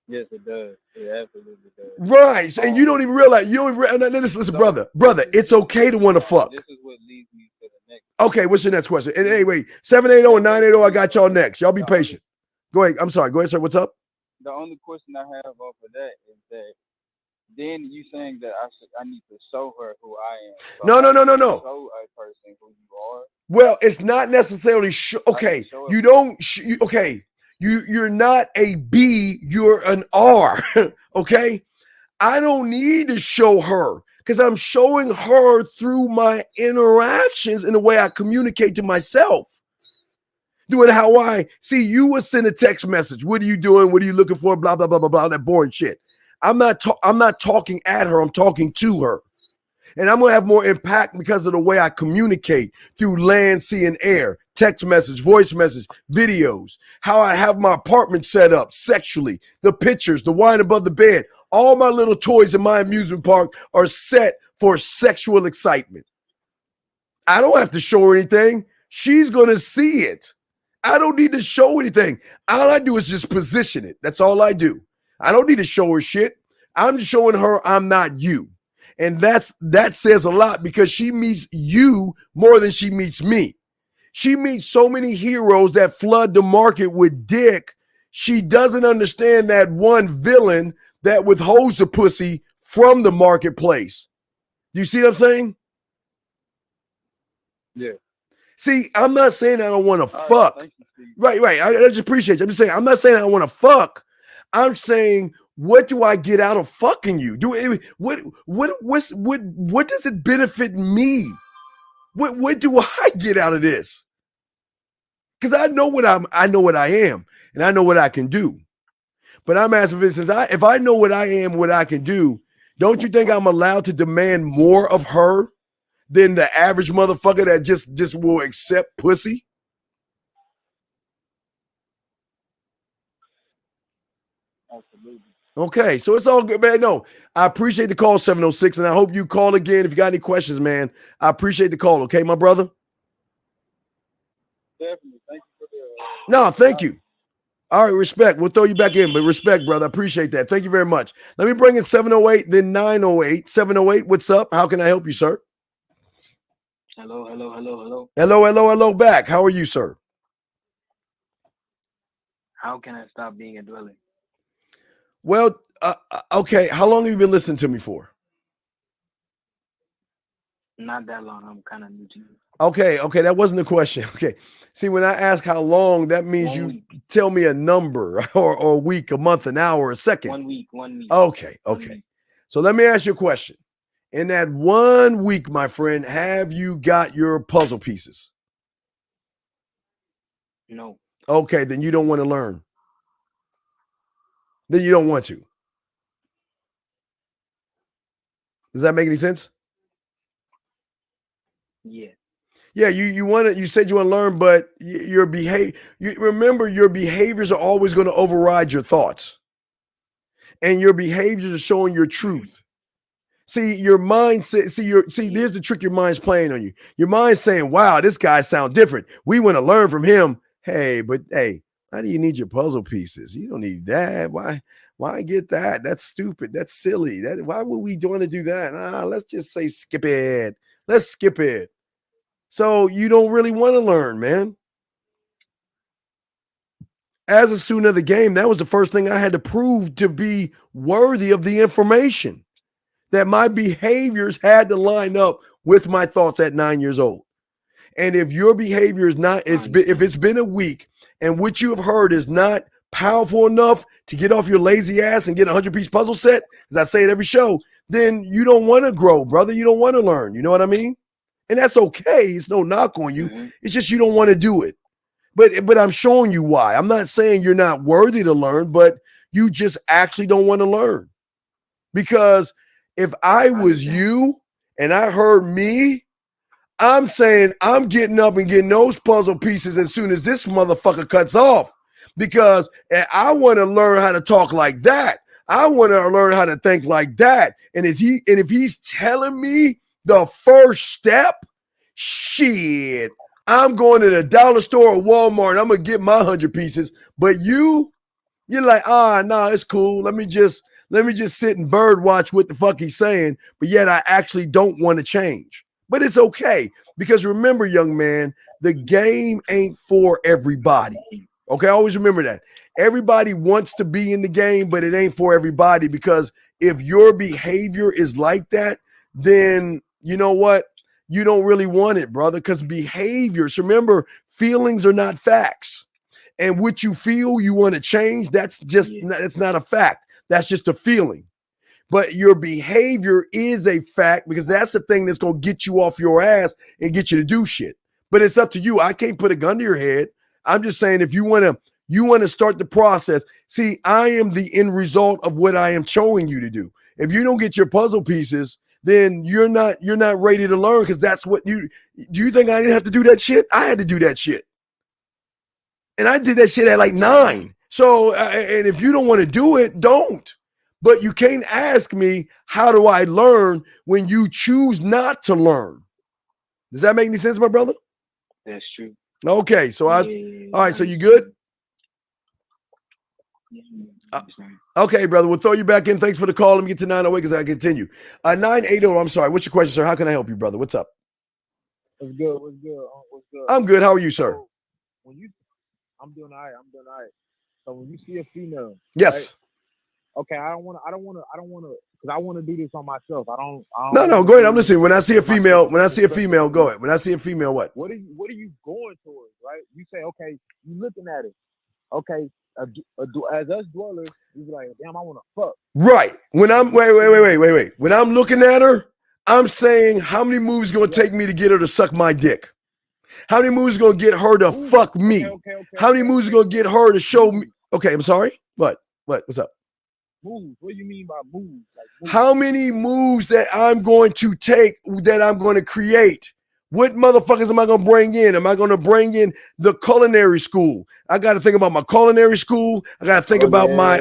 Yes, it does. It absolutely does. Right. And you don't even realize. Listen, brother, it's okay to want to fuck. This is what leads me to the next. Okay, what's your next question? And anyway, 780 and 980, I got y'all next. Y'all be patient. Go ahead. I'm sorry. Go ahead, sir. What's up? The only question I have off of that is that then you saying that I need to show her who I am. So No. Show a person who you are. Well, it's not necessarily okay. You don't. You're not a B. You're an R. Okay. I don't need to show her because I'm showing her through my interactions in the way I communicate to myself. Doing how I see you would send a text message. What are you doing? What are you looking for? Blah, blah, blah, blah, blah. That boring shit. I'm not talking at her. I'm talking to her. And I'm going to have more impact because of the way I communicate through land, sea, and air, text message, voice message, videos, how I have my apartment set up sexually, the pictures, the wine above the bed. All my little toys in my amusement park are set for sexual excitement. I don't have to show her anything. She's going to see it. I don't need to show anything. All I do is just position it. That's all I do. I don't need to show her shit. I'm just showing her I'm not you. And that says a lot because she meets you more than she meets me. She meets so many heroes that flood the market with dick. She doesn't understand that one villain that withholds the pussy from the marketplace. You see what I'm saying? Yeah. See, I'm not saying I don't want to fuck. Right. I just appreciate you. I'm just saying, I'm not saying I don't want to fuck. I'm saying, what do I get out of fucking you? What does it benefit me? What do I get out of this? Because I know what I am, and I know what I can do. But I'm asking for this, if I know what I am, what I can do, don't you think I'm allowed to demand more of her than the average motherfucker that just will accept pussy? Absolutely. Okay, so it's all good, man. No, I appreciate the call, 706, and I hope you call again if you got any questions, man. I appreciate the call, okay, my brother? Definitely. Thank you for the... No, thank you. All right, respect. We'll throw you back in, but respect, brother. I appreciate that. Thank you very much. Let me bring in 708, then 908. 708, what's up? How can I help you, sir? Hello. Hello back. How are you, sir? How can I stop being a dwelling? Well, okay. How long have you been listening to me for? Not that long. I'm kind of new to you. Okay. That wasn't the question. Okay. See, when I ask how long, that means you tell me a number or a week, a month, an hour, a second. 1 week. Okay. So let me ask you a question. In that 1 week, my friend, have you got your puzzle pieces? No. Okay, then you don't want to learn. Then you don't want to. Does that make any sense? Yeah. Yeah, you want to. You said you want to learn, but your behavior. Remember, your behaviors are always going to override your thoughts, and your behaviors are showing your truth. See, your mindset. See, here's the trick your mind's playing on you. Your mind's saying, "Wow, this guy sounds different. We want to learn from him." Hey, why do you need your puzzle pieces? You don't need that. Why get that? That's stupid. That's silly. Why would we want to do that? Let's just say skip it. Let's skip it. So you don't really want to learn, man. As a student of the game, that was the first thing I had to prove to be worthy of the information, that my behaviors had to line up with my thoughts at 9 years old. And if your behavior is not, if it's been a week and what you have heard is not powerful enough to get off your lazy ass and get a 100-piece puzzle set, as I say at every show, then you don't want to grow, brother. You don't want to learn. You know what I mean? And that's okay. It's no knock on you. Mhm. It's just you don't want to do it. But I'm showing you why. I'm not saying you're not worthy to learn, but you just actually don't want to learn. Because if I was you and I heard me, I'm saying I'm getting up and getting those puzzle pieces as soon as this motherfucker cuts off. Because I want to learn how to talk like that. I want to learn how to think like that. And if he's telling me the first step, shit, I'm going to the dollar store or Walmart and I'm gonna get my 100 pieces. But you're like, no, it's cool. Let me just sit and bird watch what the fuck he's saying. But yet I actually don't want to change. But it's okay. Because remember, young man, the game ain't for everybody. Okay, always remember that. Everybody wants to be in the game, but it ain't for everybody. Because if your behavior is like that, then you know what? You don't really want it, brother, because behaviors, remember, feelings are not facts. And what you feel you want to change, that's not a fact. That's just a feeling. But your behavior is a fact because that's the thing that's going to get you off your ass and get you to do shit. But it's up to you. I can't put a gun to your head. I'm just saying if you want to start the process. See, I am the end result of what I am showing you to do. If you don't get your puzzle pieces, then you're not ready to learn because that's what do you think I didn't have to do that shit? I had to do that shit. And I did that shit at like 9. So, and if you don't want to do it, don't. But you can't ask me, how do I learn when you choose not to learn? Does that make any sense, my brother? That's true. Okay, so all right, so you good? Okay, brother, we'll throw you back in. Thanks for the call. Let me get to 908 because I continue. 980, I'm sorry. What's your question, sir? How can I help you, brother? What's up? What's good? What's good? I'm good. How are you, sir? So, I'm doing all right. So when you see a female, yes. Right? Okay, I don't want to, because I want to do this on myself. I don't. No, go ahead. I'm listening. When I see a female, go ahead. When I see a female, what? What are you going towards, right? You say, okay, you looking at it. Okay, as us dwellers, you be like, damn, I want to fuck. Right. When I'm wait. When I'm looking at her, I'm saying how many moves gonna take me to get her to suck my dick? How many moves gonna get her to fuck me? How many moves gonna get her to show me? Okay, I'm sorry. What? What's up? Moves. What do you mean by moves? Like moves? How many moves that I'm going to take, that I'm going to create? What motherfuckers am I going to bring in? Am I going to bring in the culinary school? I got to think about my culinary school. I got to think about my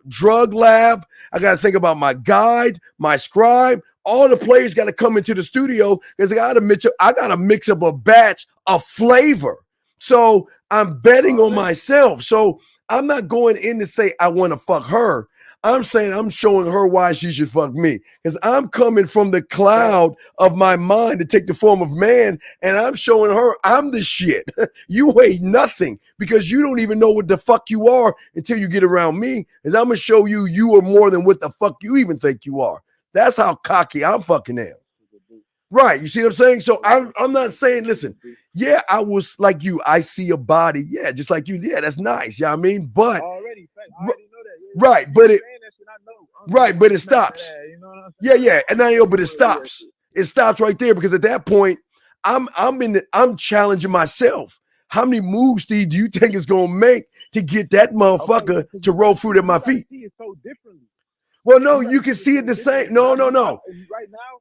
drug lab. I got to think about my guide, my scribe. All the players got to come into the studio because I got to mix up a batch of flavor. So I'm betting on myself. So I'm not going in to say I want to fuck her. I'm saying I'm showing her why she should fuck me because I'm coming from the cloud of my mind to take the form of man, and I'm showing her I'm the shit. You ain't nothing because you don't even know what the fuck you are until you get around me, because I'm going to show you you are more than what the fuck you even think you are. That's how cocky I'm fucking am. Right. You see what I'm saying? So I'm not saying, listen, yeah, I was like you. I see a body. Yeah, just like you. Yeah, that's nice. You know what I mean? But I already know that. Yeah, right, but it stops. Yeah. And but it stops. It stops right there because at that point, I'm challenging myself. How many moves, Steve, do you think it's gonna make to get that motherfucker to roll fruit at my feet? Well, no, you can see it the same. No. Right now,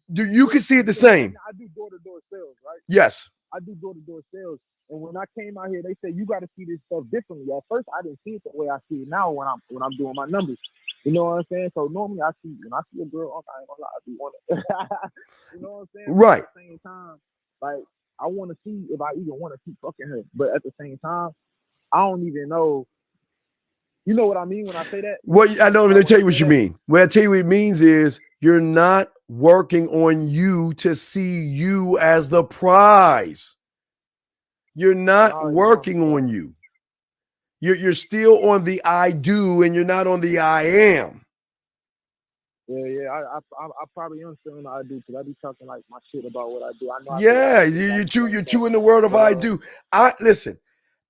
you can see it the same. I do door-to-door sales, right? Yes. I do door-to-door sales. And when I came out here, they said you got to see this stuff differently. At first, I didn't see it the way I see it now when I'm doing my numbers. You know what I'm saying? So normally when I see a girl, I ain't gonna lie, I do want it. You know what I'm saying? Right. But at the same time, like I want to see if I even want to keep fucking her. But at the same time, I don't even know. You know what I mean when I say that? Well, I know. Let me tell you what you mean. What I tell you what it means is you're not working on you to see you as the prize. You're not working on you. You're still on the I do, and you're not on the I am. Yeah. I probably am still on the I do because I be talking like my shit about what I do. I know. Yeah, you're too in the world of I do. Listen.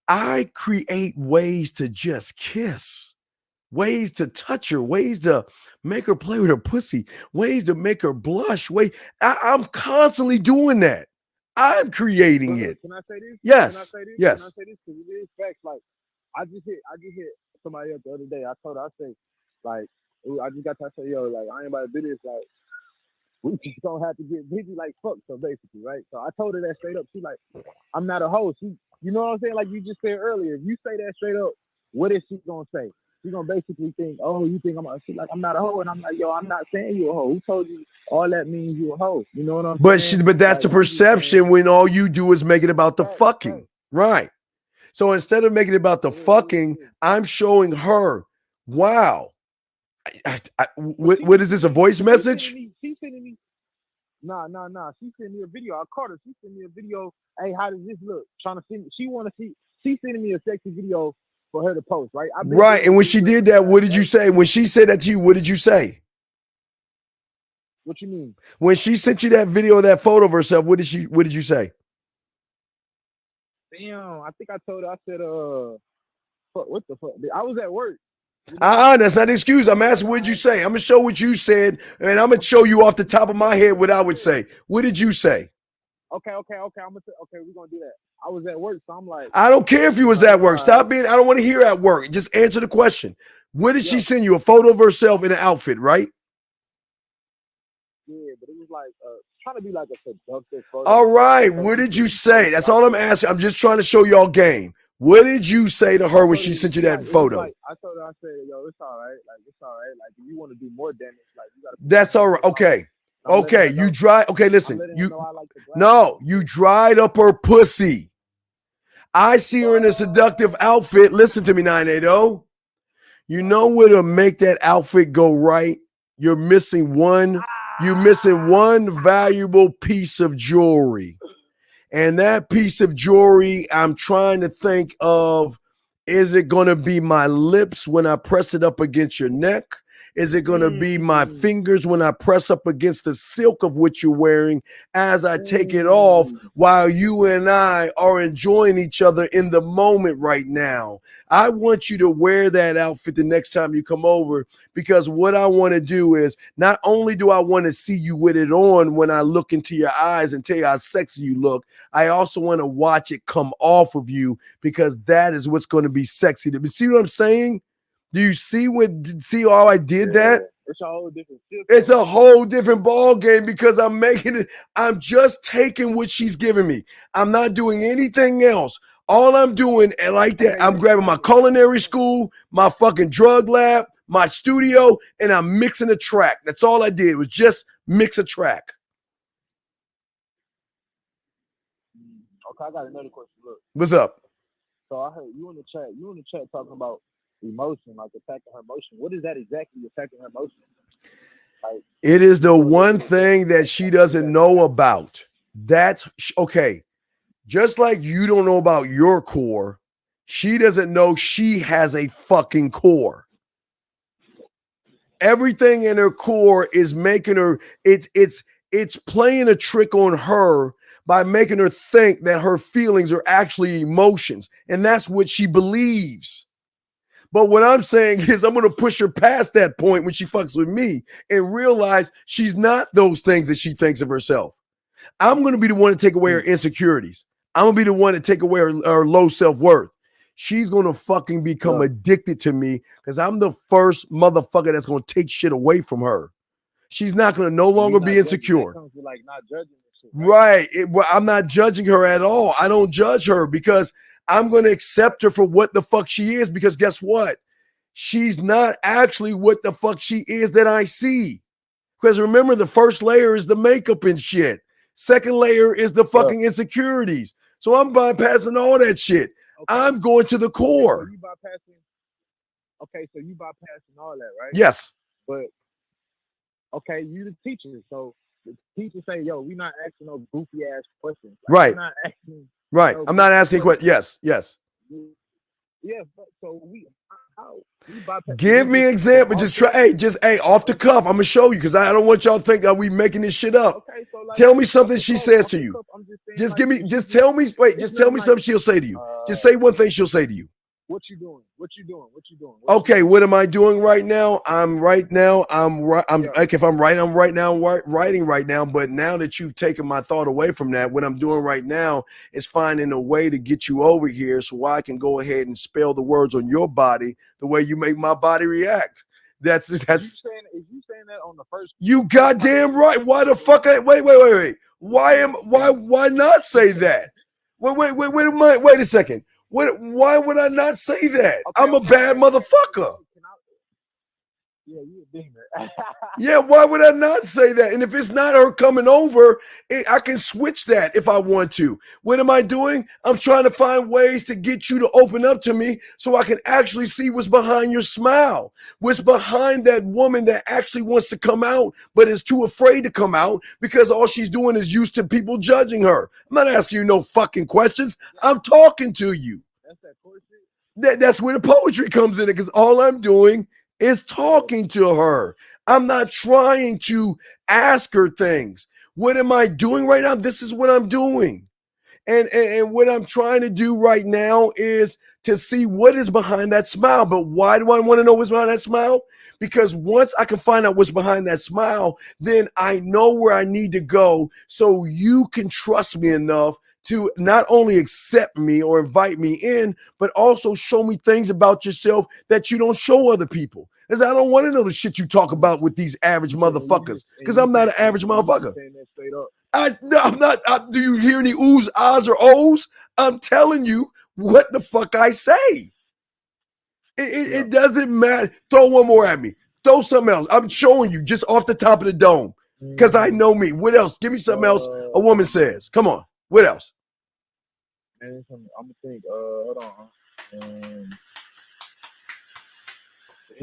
I create ways to just kiss. ways to touch her, ways to make her play with her pussy, ways to make her blush. I'm constantly doing that. I'm creating it. Can I say this? Yes. Can I say this? Yes. Can I say this? Because it is facts. Like, I just hit somebody up the other day. I told her, I say, like, I just got to say, yo, like, I ain't about to do this. Like, we just don't have to get busy like fuck. So basically, right? So I told her that straight up. She like, I'm not a hoe. She, you know what I'm saying? Like you just said earlier, if you say that straight up, what is she gonna say? She's gonna basically think, oh, you think she's like, I'm not a hoe, and I'm like, yo, I'm not saying you a hoe. Who told you all that means you a hoe? You know what I'm saying? But that's like, the perception when all you do is make it about the fucking. Right. So instead of making it about the fucking, I'm showing her, wow. What is this, a voice message? She's sending me. Nah. She sent me a video. I caught her. She sent me a video. Hey, how does this look? Trying to send. She want to see. She's sending me a sexy video for her to post. Right. Right. And when she did that, what did you say? When she said that to you, what did you say? What you mean? When she sent you that video, that photo of herself, what did you say? Damn. I think I told her. I said, what the fuck? I was at work. That's not an excuse. I'm asking, what did you say? I'm gonna show what you said, and I'm gonna show you off the top of my head what I would say. What did you say? Okay. I'm gonna we're gonna do that. I was at work, so I'm like, I don't care if you was at work. Stop being. I don't want to hear at work. Just answer the question. What did she send you? A photo of herself in an outfit, right? Yeah, but it was like trying to be like a seductive photo. All right. What did you say? That's all I'm asking. I'm just trying to show y'all game. What did you say to her when she sent you that photo? Like, I told her, I said, yo, it's all right. Like, it's all right. Like, if you want to do more damage, like, you got to. That's all right. Okay. Okay. You dry. Okay. Listen. You dried up her pussy. I see her in a seductive outfit. Listen to me, 980. You know where to make that outfit go right? You're missing one valuable piece of jewelry. And that piece of jewelry, I'm trying to think of, is it going to be my lips when I press it up against your neck? Is it going to be my fingers when I press up against the silk of what you're wearing as I take it off while you and I are enjoying each other in the moment right now? I want you to wear that outfit the next time you come over, because what I want to do is not only do I want to see you with it on when I look into your eyes and tell you how sexy you look, I also want to watch it come off of you, because that is what's going to be sexy. See what I'm saying? Do you see how I did that? It's a whole different shift. It's a whole different ball game, because I'm making it. I'm just taking what she's giving me. I'm not doing anything else. All I'm doing, and like that, I'm grabbing my culinary school, my fucking drug lab, my studio, and I'm mixing a track. That's all I did, was just mix a track. Okay, I got another question. Look. What's up? So I heard you in the chat. You in the chat talking about emotion, like attacking her emotion. What is that exactly, attacking her emotion? Like, it is the one thing that she doesn't know about. That's okay. Just like you don't know about your core, she doesn't know she has a fucking core. Everything in her core is making her, it's playing a trick on her by making her think that her feelings are actually emotions. And that's what she believes. But what I'm saying is I'm going to push her past that point when she fucks with me and realize she's not those things that she thinks of herself. I'm going to be the one to take away her insecurities. I'm going to be the one to take away her low self-worth. She's going to fucking become addicted to me, because I'm the first motherfucker that's going to take shit away from her. She's not going to no longer be insecure. Like not judging shit, right. I'm not judging her at all. I don't judge her, because I'm going to accept her for what the fuck she is, because guess what? She's not actually what the fuck she is that I see. Because remember, the first layer is the makeup and shit. Second layer is the fucking insecurities. So I'm bypassing all that shit. Okay. I'm going to the core. So you bypassing all that, right? Yes. But, okay, you the teacher. So the teacher say, yo, we not asking no goofy ass questions. Like, right. We're not asking. Right. I'm not asking questions. Yes. Yes. Yeah. But so how? Give me an example. Just try. Hey, off the cuff. I'm gonna show you, because I don't want y'all to think that we making this shit up. Okay, so like, tell me something she says to you. Just tell me something she'll say to you. Just say one thing she'll say to you. What you doing? Okay, what am I doing right now? I'm right now I'm like, I'm writing right now, but now that you've taken my thought away from that, what I'm doing right now is finding a way to get you over here so I can go ahead and spell the words on your body the way you make my body react. That's Is you saying that on the first? You goddamn right. Why the fuck? Wait. Why not say that? Wait a second. Why would I not say that? I'm a bad motherfucker. Yeah, you a demon. Yeah, why would I not say that? And if it's not her coming over, I can switch that if I want to. What am I doing? I'm trying to find ways to get you to open up to me so I can actually see what's behind your smile. What's behind that woman that actually wants to come out but is too afraid to come out because all she's doing is used to people judging her. I'm not asking you no fucking questions. I'm talking to you. That's that poetry. That's where the poetry comes in, because all I'm doing is talking to her. I'm not trying to ask her things. What am I doing right now? This is what I'm doing. And what I'm trying to do right now is to see what is behind that smile. But why do I want to know what's behind that smile? Because once I can find out what's behind that smile, then I know where I need to go so you can trust me enough to not only accept me or invite me in, but also show me things about yourself that you don't show other people. Because I don't want to know the shit you talk about with these average motherfuckers. Because I'm not an average motherfucker. I'm not. Do you hear any oohs, ahs, or ohs? I'm telling you what the fuck I say. It doesn't matter. Throw one more at me. Throw something else. I'm showing you just off the top of the dome. Because I know me. What else? Give me something else a woman says. Come on. What else? I'm gonna think. Hold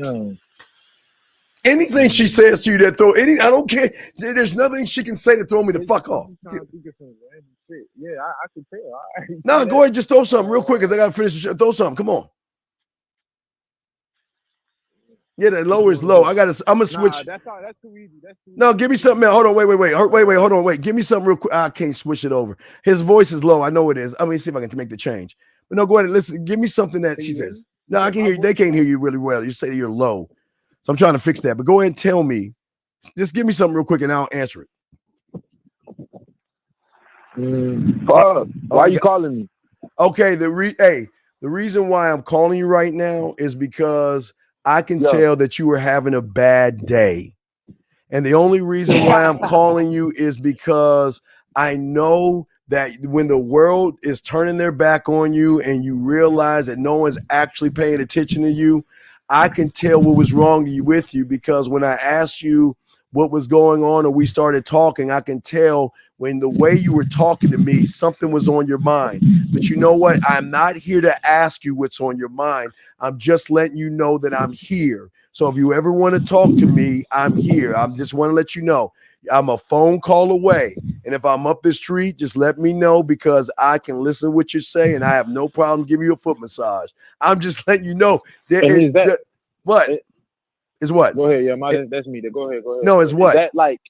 on. Anything she says to you that I don't care. There's nothing she can say to throw me the fuck off. Yeah, I can tell. No, go ahead, just throw something real quick because I gotta finish the show. Throw something. Come on. Yeah, that low is low. I'm gonna switch. That's too easy. No, give me something else. Hold on, wait, hold on, wait. Give me something real quick. I can't switch it over. His voice is low. I know it is. Let me see if I can make the change. But no, go ahead and listen. Give me something that she says. No, I can hear you. They can't hear you really well. You say you're low. So I'm trying to fix that. But go ahead and tell me. Just give me something real quick and I'll answer it. Why are you calling me? Okay, the reason why I'm calling you right now is because I can tell that you were having a bad day. And the only reason why I'm calling you is because I know that when the world is turning their back on you and you realize that no one's actually paying attention to you, I can tell what was wrong with you, because when I asked you what was going on or we started talking, I can tell when the way you were talking to me, something was on your mind. But you know what? I'm not here to ask you what's on your mind. I'm just letting you know that I'm here. So if you ever want to talk to me, I'm here. I just want to let you know I'm a phone call away. And if I'm up the street, just let me know, because I can listen to what you're saying. I have no problem giving you a foot massage. I'm just letting you know. What? Is what? Go ahead. Yeah, that's me. Go ahead. No, it's what? Is that like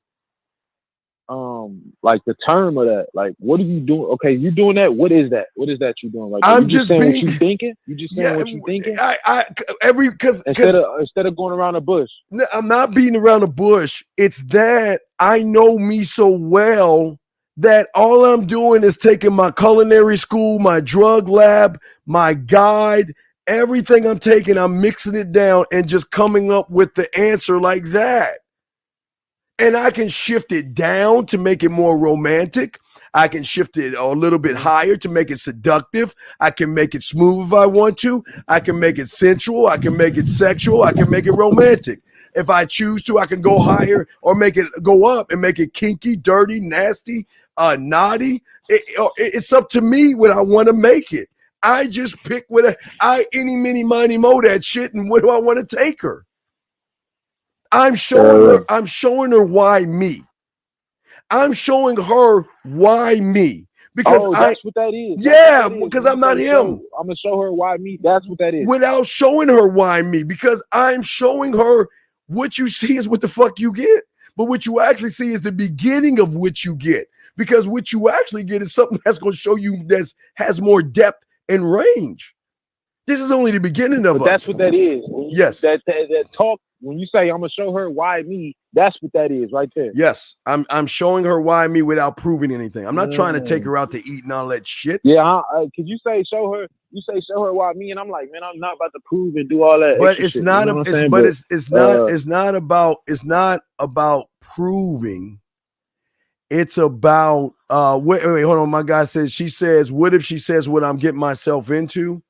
the term of that? Like, what are you doing? Okay, you doing that? What is that? What is that you doing? Like, I'm just saying being, what you thinking. You just saying what you thinking. Because instead of going around the bush. No, I'm not beating around the bush. It's that I know me so well that all I'm doing is taking my culinary school, my drug lab, my guide, everything I'm taking, I'm mixing it down and just coming up with the answer like that. And I can shift it down to make it more romantic. I can shift it a little bit higher to make it seductive. I can make it smooth if I want to. I can make it sensual. I can make it sexual. I can make it romantic. If I choose to, I can go higher or make it go up and make it kinky, dirty, nasty, naughty. It's up to me what I want to make it. I just pick any, mini, miny, mo that shit, and what do I want to take her? I'm showing her why me. I'm showing her why me. Because that's what that is. Yeah, because I'm not him. I'm gonna show her why me. That's what that is. Without showing her why me, because I'm showing her what you see is what the fuck you get. But what you actually see is the beginning of what you get. Because what you actually get is something that's gonna show you that has more depth and range. This is only the beginning of But that's what that is. Yes. That talk, when you say I'm gonna show her why me, that's what that is right there. Yes, I'm showing her why me without proving anything. I'm not trying to take her out to eat and all that shit. Yeah, could you say show her? You say show her why me, and I'm like, man, I'm not about to prove and do all that. But it's shit, not. you know what I'm saying? It's not about proving. It's about wait, hold on. My guy says, she says, what if she says what I'm getting myself into?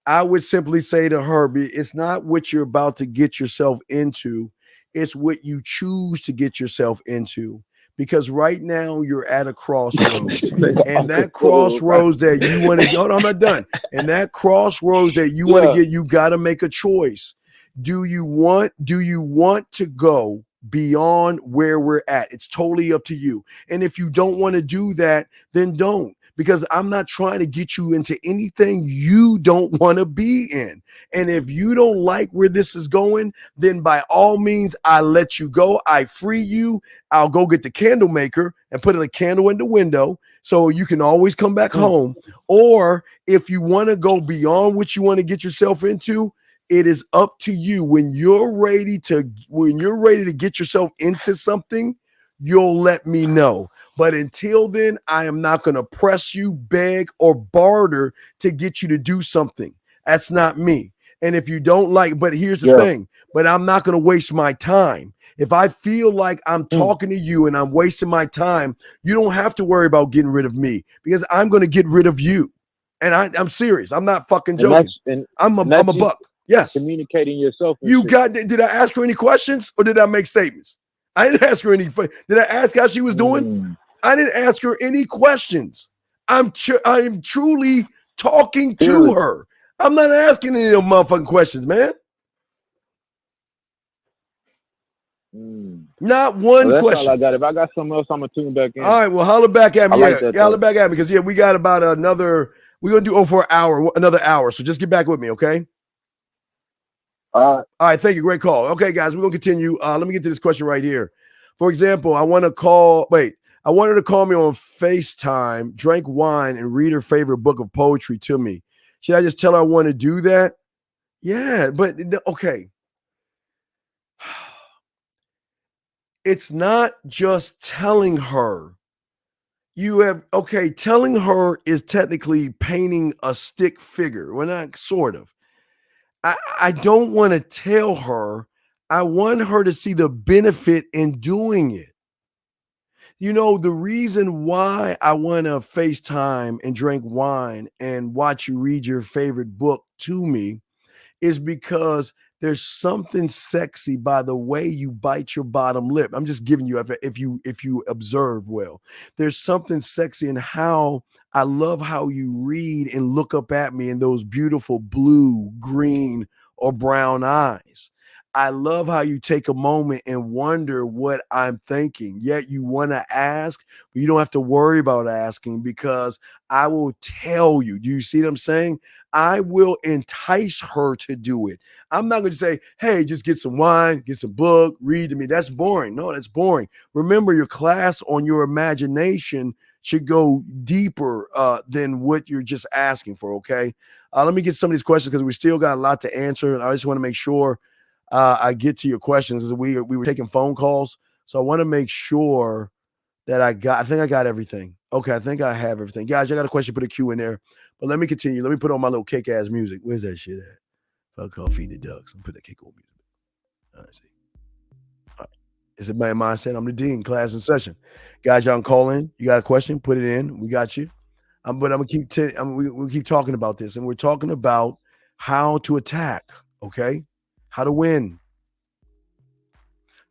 I would simply say to her, it's not what you're about to get yourself into. It's what you choose to get yourself into. Because right now you're at a crossroads. And that crossroads that you want to hold on, I'm not done. And that crossroads that you want to get, you got to make a choice. Do you want to go beyond where we're at? It's totally up to you. And if you don't want to do that, then don't. Because I'm not trying to get you into anything you don't want to be in. And if you don't like where this is going, then by all means, I let you go. I free you. I'll go get the candle maker and put a candle in the window so you can always come back home. Or if you want to go beyond what you want to get yourself into, it is up to you. When you're ready to get yourself into something, you'll let me know. But until then, I am not going to press you, beg, or barter to get you to do something. That's not me. And if you don't like, but here's the thing, but I'm not going to waste my time. If I feel like I'm talking to you and I'm wasting my time, you don't have to worry about getting rid of me, because I'm going to get rid of you. And I'm serious. I'm not fucking joking. I'm a buck. Yes. Communicating yourself. Did I ask her any questions or did I make statements? I didn't ask her any. Did I ask how she was doing? I didn't ask her any questions. I am truly talking to her. I'm not asking any of them motherfucking questions, man. Not one that's question. All I got. If I got something else, I'm gonna tune back in. All right, well, holler back at me. Holler back at me, because we got about another. We're gonna do for another hour. So just get back with me, okay? All right, thank you. Great call. Okay, guys, we're gonna continue. Let me get to this question right here. For example, I want her to call me on FaceTime, drink wine, and read her favorite book of poetry to me. Should I just tell her I want to do that? Yeah, but okay. It's not just telling her. Telling her is technically painting a stick figure. Well, not sort of. I don't want to tell her. I want her to see the benefit in doing it. You know, the reason why I want to FaceTime and drink wine and watch you read your favorite book to me is because there's something sexy by the way you bite your bottom lip. I'm just giving you, if you observe well, there's something sexy in how I love how you read and look up at me in those beautiful blue, green, or brown eyes. I love how you take a moment and wonder what I'm thinking. Yet you want to ask, but you don't have to worry about asking, because I will tell you. Do you see what I'm saying? I will entice her to do it. I'm not going to say, hey, just get some wine, get some book, read to me. That's boring. No, that's boring. Remember, your class on your imagination should go deeper than what you're just asking for, okay? Let me get some of these questions, because we still got a lot to answer, and I just want to make sure I get to your questions, as we were taking phone calls. So I want to make sure that I think I got everything. Okay, I think I have everything. Guys, I got a question, put a Q in there. But let me continue. Let me put on my little kick-ass music. Where's that shit at? Fuck call Feed the Ducks. I'll put that kick on music. All right, see. All right. It's a Man Mindset. I'm the Dean, class in session. Guys, y'all can call in. You got a question? Put it in. We got you. But I'm gonna we'll keep talking about this. And we're talking about how to attack, okay? How to win.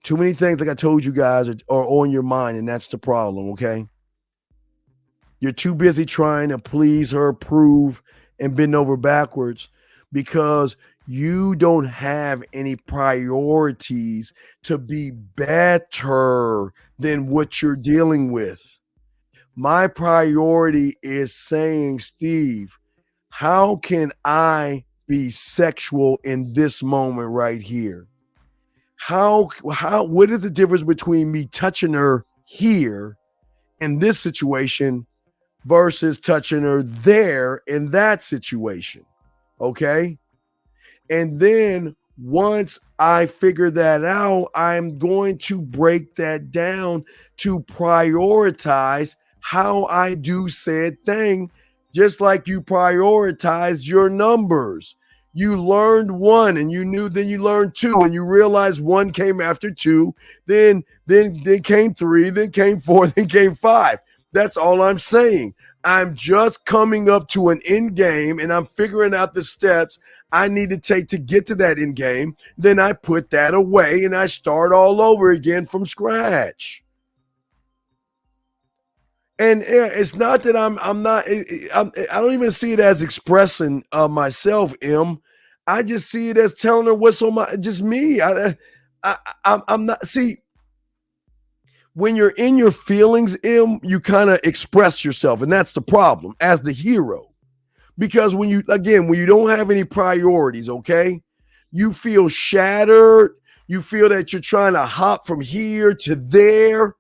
Too many things, like I told you guys, are on your mind, and that's the problem, okay? You're too busy trying to please her, prove, and bend over backwards, because you don't have any priorities to be better than what you're dealing with. My priority is saying, Steve, how can I be sexual in this moment right here? What is the difference between me touching her here in this situation versus touching her there in that situation? Okay. And then once I figure that out, I'm going to break that down to prioritize how I do said thing, just like you prioritize your numbers. You learned one and then you learned two, and you realized one came after two, then came three, then came four, then came five. That's all I'm saying. I'm just coming up to an end game and I'm figuring out the steps I need to take to get to that end game. Then I put that away and I start all over again from scratch. And it's not that I don't even see it as expressing myself, M. I just see it as telling her what's on just me. I'm not, see, when you're in your feelings, M, you kind of express yourself. And that's the problem as the hero. Because when you don't have any priorities, okay, you feel shattered. You feel that you're trying to hop from here to there.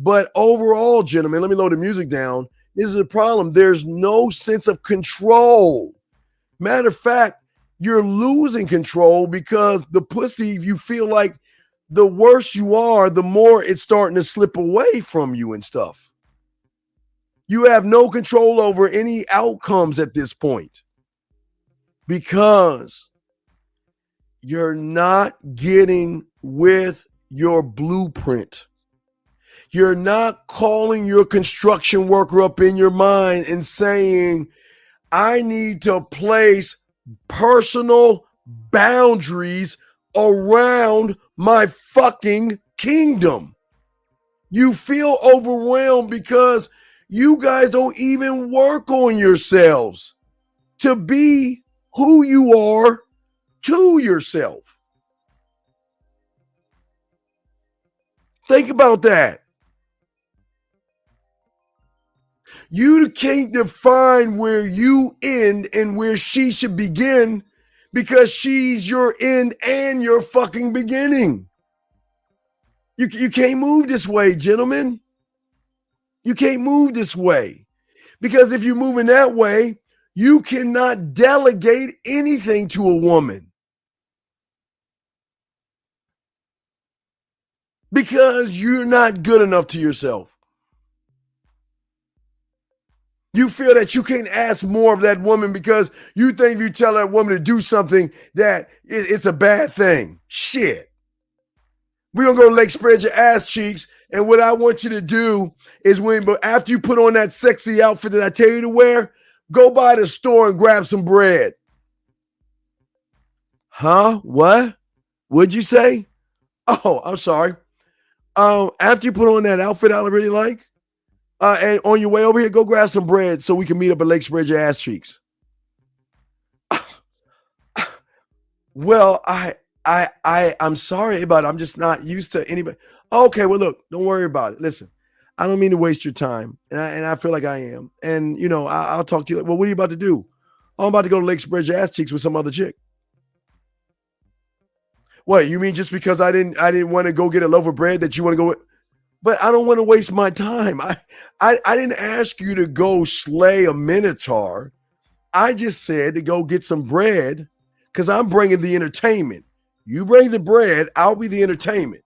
But overall, gentlemen, let me load the music down. This is a problem. There's no sense of control. Matter of fact, you're losing control because the pussy, you feel like the worse you are, the more it's starting to slip away from you and stuff. You have no control over any outcomes at this point because you're not getting with your blueprint. You're not calling your construction worker up in your mind and saying, I need to place personal boundaries around my fucking kingdom. You feel overwhelmed because you guys don't even work on yourselves to be who you are to yourself. Think about that. You can't define where you end and where she should begin because she's your end and your fucking beginning. You can't move this way, gentlemen. You can't move this way because if you're moving that way, you cannot delegate anything to a woman because you're not good enough to yourself. You feel that you can't ask more of that woman because you think if you tell that woman to do something that it's a bad thing. Shit. We're going to go Lake Spread Your Ass Cheeks. And what I want you to do is after you put on that sexy outfit that I tell you to wear, go by the store and grab some bread. Huh? What? What'd you say? Oh, I'm sorry. After you put on that outfit I really like, and on your way over here, go grab some bread so we can meet up at Lake Spread Your Ass Cheeks. Well, I'm sorry about it. I'm just not used to anybody. Okay, well, look, don't worry about it. Listen, I don't mean to waste your time, and I feel like I am. And, you know, I'll talk to you. Well, what are you about to do? I'm about to go to Lake Spread Your Ass Cheeks with some other chick. What, you mean just because I didn't want to go get a loaf of bread that you want to go with? But I don't want to waste my time. I didn't ask you to go slay a minotaur. I just said to go get some bread because I'm bringing the entertainment. You bring the bread, I'll be the entertainment.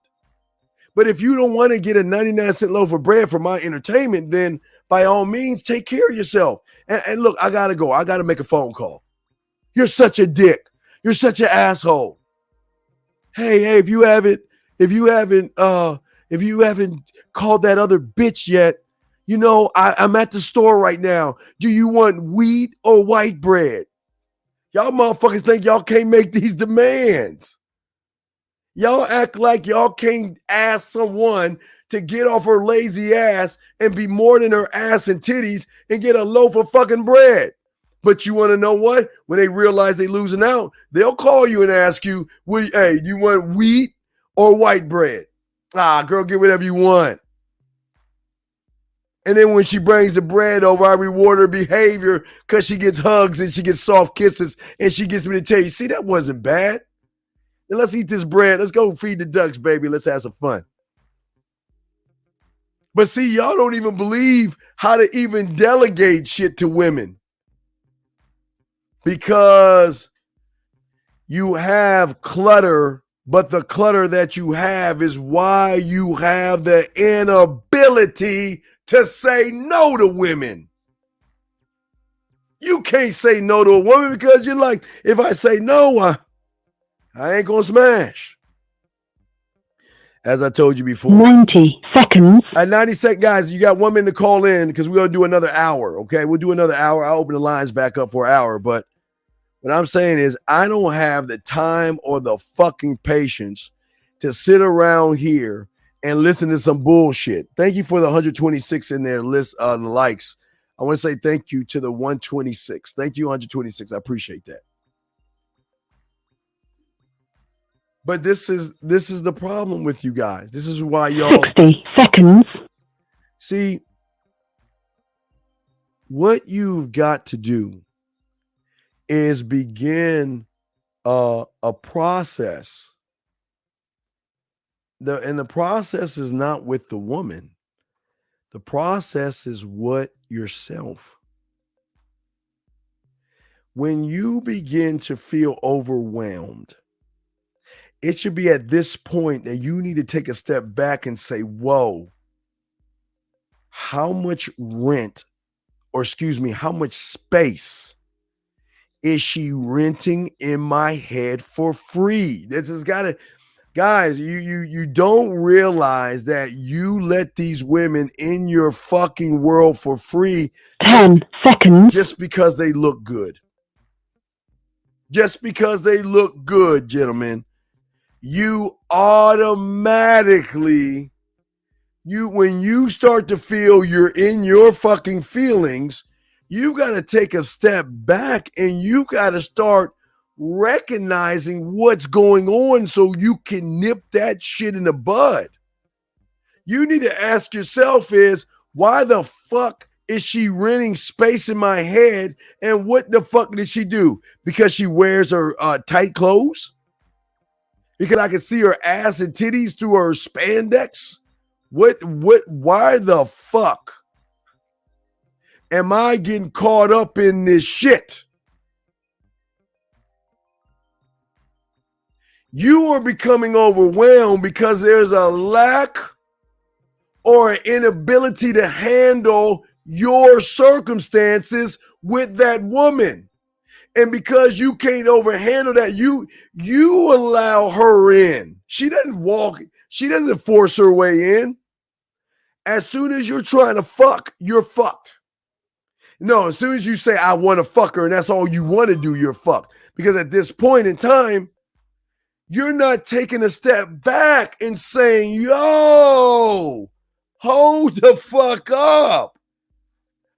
But if you don't want to get a 99-cent loaf of bread for my entertainment, then by all means, take care of yourself. And look, I got to go. I got to make a phone call. You're such a dick. You're such an asshole. Hey, if you haven't called that other bitch yet, you know, I'm at the store right now. Do you want wheat or white bread? Y'all motherfuckers think y'all can't make these demands. Y'all act like y'all can't ask someone to get off her lazy ass and be more than her ass and titties and get a loaf of fucking bread. But you want to know what? When they realize they losing out, they'll call you and ask you, hey, do you want wheat or white bread? Girl, get whatever you want. And then when she brings the bread over, I reward her behavior because she gets hugs and she gets soft kisses and she gets me to tell you, see, that wasn't bad. And let's eat this bread. Let's go feed the ducks, baby. Let's have some fun. But see, y'all don't even believe how to even delegate shit to women. because you have clutter, but the clutter that you have is why you have the inability to say no to women. You can't say no to a woman because you're like, if I say no, I ain't gonna smash. As I told you before. 90 seconds. At 90 seconds, guys, you got 1 minute to call in because we're going to do another hour, okay? We'll do another hour. I'll open the lines back up for an hour. But what I'm saying is I don't have the time or the fucking patience to sit around here and listen to some bullshit. Thank you for the 126 in there list, the likes. I want to say thank you to the 126. Thank you, 126. I appreciate that. But this is the problem with you guys. This is why y'all 60 seconds. See, what you've got to do is begin a process. And the process is not with the woman. The process is with yourself. When you begin to feel overwhelmed, it should be at this point that you need to take a step back and say, whoa, how much rent, or excuse me, how much space is she renting in my head for free? This has got to, guys, you don't realize that you let these women in your fucking world for free. 10 seconds. Just because they look good. Just because they look good, gentlemen. You automatically, when you start to feel you're in your fucking feelings, you got to take a step back and you got to start recognizing what's going on so you can nip that shit in the bud. You need to ask yourself is, why the fuck is she renting space in my head? And what the fuck did she do? Because she wears her tight clothes? Because I can see her ass and titties through her spandex? Why the fuck am I getting caught up in this shit? You are becoming overwhelmed because there's a lack or an inability to handle your circumstances with that woman. And because you can't overhandle that, you allow her in. She doesn't force her way in. As soon as you're trying to fuck, you're fucked. No, as soon as you say, I want to fuck her, and that's all you want to do, you're fucked. Because at this point in time, you're not taking a step back and saying, yo, hold the fuck up.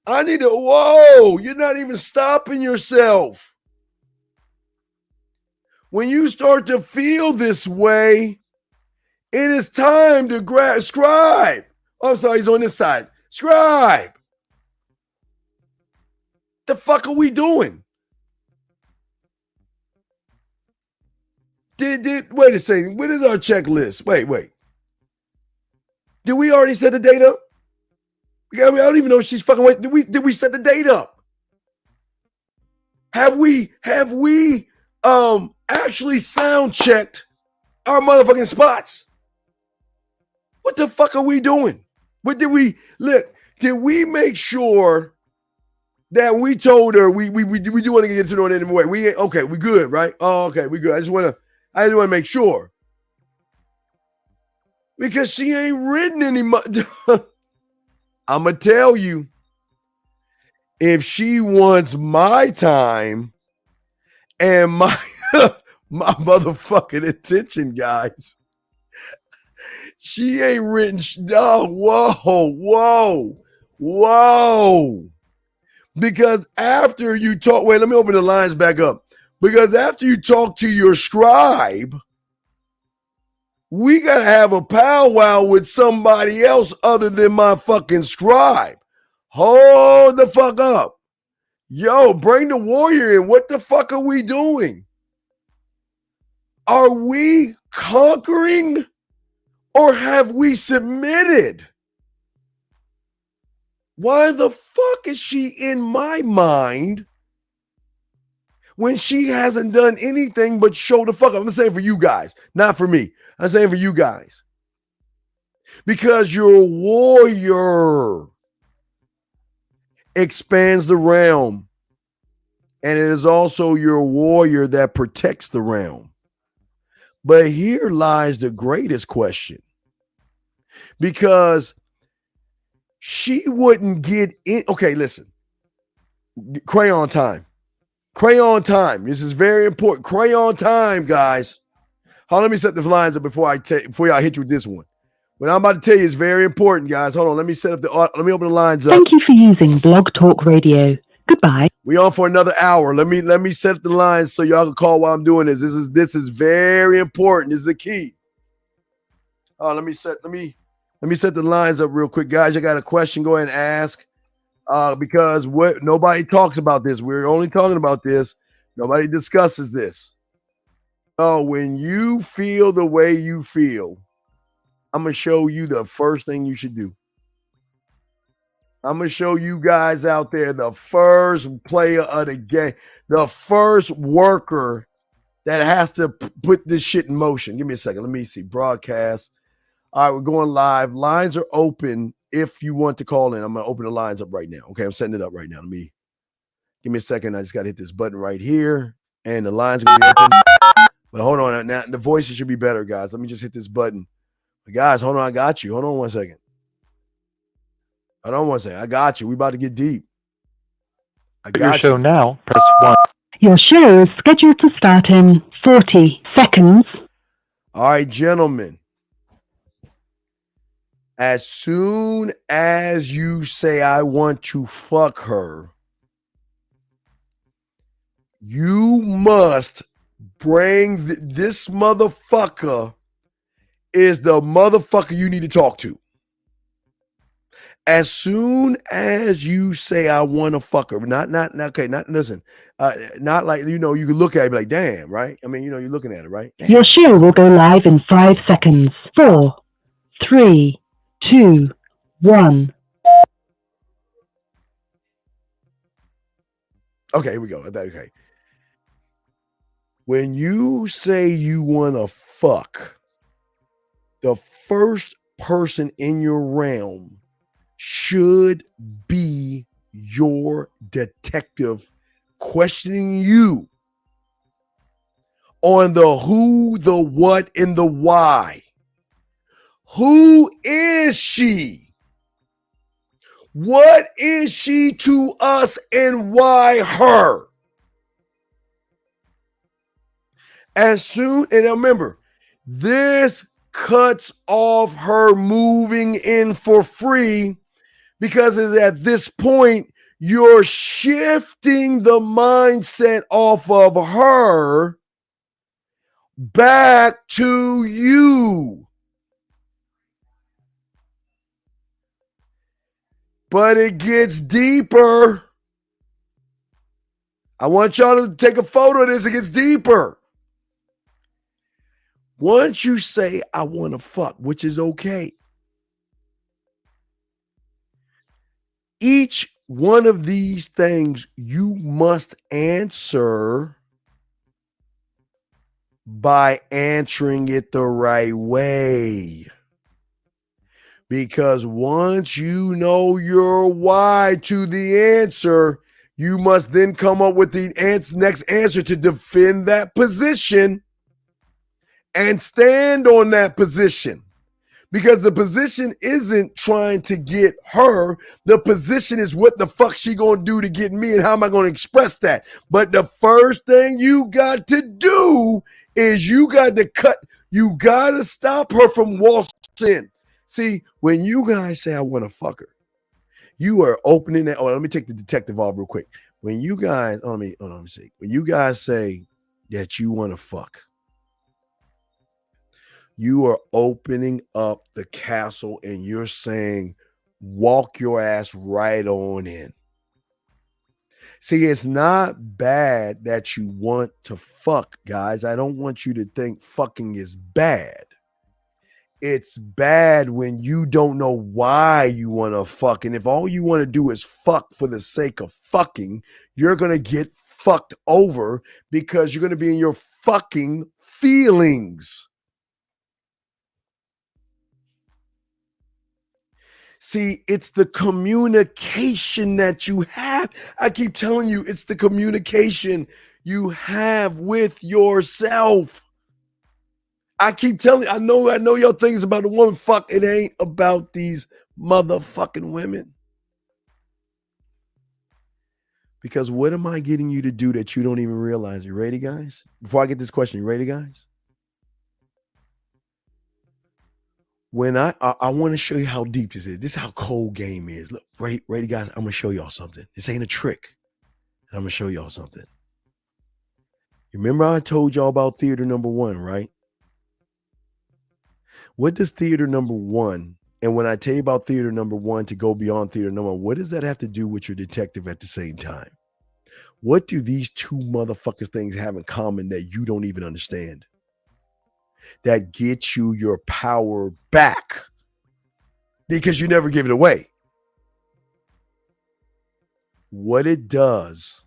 You're not even stopping yourself. When you start to feel this way, it is time to scribe. Oh, I'm sorry, he's on this side. Scribe. The fuck are we doing? Wait a second. What is our checklist? Wait. Did we already set the date up? I don't even know if she's fucking wait. Did we set the date up? Have we actually sound checked our motherfucking spots? What the fuck are we doing? Did we make sure that we told her we do want to get to know it anymore? We good, right? Oh, okay, we good. I just want to make sure. Because she ain't written any money. I'm going to tell you, if she wants my time and my motherfucking attention, guys, she ain't written. Whoa. Because after you talk, wait, let me open the lines back up. Because after you talk to your scribe, we got to have a powwow with somebody else other than my fucking scribe. Hold the fuck up. Yo, bring the warrior in. What the fuck are we doing? Are we conquering or have we submitted? Why the fuck is she in my mind when she hasn't done anything but show the fuck up? I'm saying for you guys, not for me. I'm saying for you guys. Because your warrior expands the realm. And it is also your warrior that protects the realm. But here lies the greatest question. Because she wouldn't get in. Okay, listen. Crayon time. Crayon time. This is very important. Crayon time, guys. Hold on, let me set the lines up before I hit you with this one. What I'm about to tell you is very important, guys. Hold on, let me let me open the lines up. Thank you for using Blog Talk Radio. Goodbye. We on for another hour. Let me set the lines so y'all can call while I'm doing this. This is very important. This is the key. Let me set the lines up real quick, guys. I got a question. Go ahead and ask. Because nobody talks about this. We're only talking about this. Nobody discusses this. Oh, when you feel the way you feel, I'm going to show you the first thing you should do. I'm going to show you guys out there the first player of the game, the first worker that has to put this shit in motion. Give me a second. Let me see. Broadcast. All right, we're going live. Lines are open if you want to call in. I'm going to open the lines up right now. Okay, I'm setting it up right now. Give me a second. I just got to hit this button right here, and the lines are going to be open. But hold on. Now, the voices should be better, guys. Let me just hit this button. But guys, hold on. I got you. Hold on one second. I got you. We about to get deep. I got your show you. now. Press 1. Your show is scheduled to start in 40 seconds. All right, gentlemen. As soon as you say, I want to fuck her, you must bring this motherfucker is the motherfucker you need to talk to. As soon as you say, I want to fuck her, not like, you can look at it and be like, damn, right? I mean, you're looking at it, right? Damn. Your show will go live in 5 seconds. 4, 3, 2, 1. Okay, here we go. Okay. When you say you want to fuck, the first person in your realm should be your detective questioning you on the who, the what, and the why. Who is she? What is she to us and why her? And remember, this cuts off her moving in for free because it's at this point, you're shifting the mindset off of her back to you. But it gets deeper. I want y'all to take a photo of this. It gets deeper. Once you say, I want to fuck, which is okay. Each one of these things you must answer by answering it the right way. Because once you know your why to the answer, you must then come up with the next answer to defend that position and stand on that position. Because the position isn't trying to get her. The position is what the fuck she gonna do to get me and how am I gonna express that? But the first thing you got to do is you got to stop her from waltzing in. See, when you guys say I want to fuck her, you are opening that. Oh, let me take the detective off real quick. When you guys, let me see. When you guys say that you want to fuck, you are opening up the castle and you're saying, walk your ass right on in. See, it's not bad that you want to fuck, guys. I don't want you to think fucking is bad. It's bad when you don't know why you want to fuck. And if all you want to do is fuck for the sake of fucking, you're going to get fucked over because you're going to be in your fucking feelings. See, it's the communication that you have. I keep telling you, it's the communication you have with yourself. I keep telling you, I know your things about the woman. Fuck, it ain't about these motherfucking women. Because what am I getting you to do that you don't even realize? You ready, guys? Before I get this question, you ready, guys? When I want to show you how deep this is. This is how cold game is. Look, ready, guys? I'm going to show y'all something. This ain't a trick. I'm going to show y'all something. You remember I told y'all about theater number 1, right? What does theater number 1, and when I tell you about theater number 1 to go beyond theater number 1, what does that have to do with your detective at the same time? What do these two motherfuckers things have in common that you don't even understand? That gets you your power back because you never give it away. What it does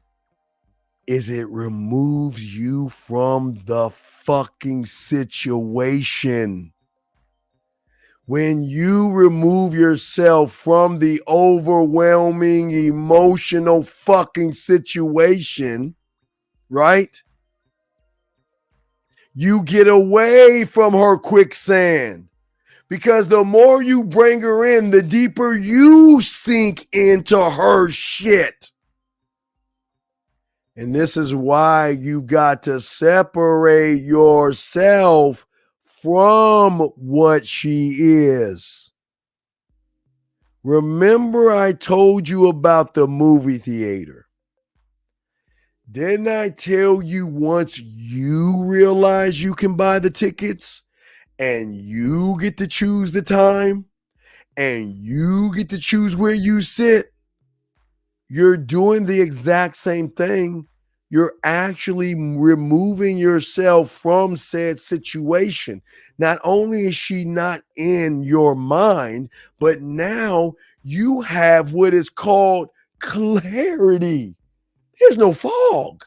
is it removes you from the fucking situation. When you remove yourself from the overwhelming emotional fucking situation, right? You get away from her quicksand, because the more you bring her in, the deeper you sink into her shit. And this is why you got to separate yourself from what she is. Remember, I told you about the movie theater. Didn't I tell you once you realize you can buy the tickets and you get to choose the time and you get to choose where you sit, you're doing the exact same thing. You're actually removing yourself from said situation. Not only is she not in your mind, but now you have what is called clarity. There's no fog.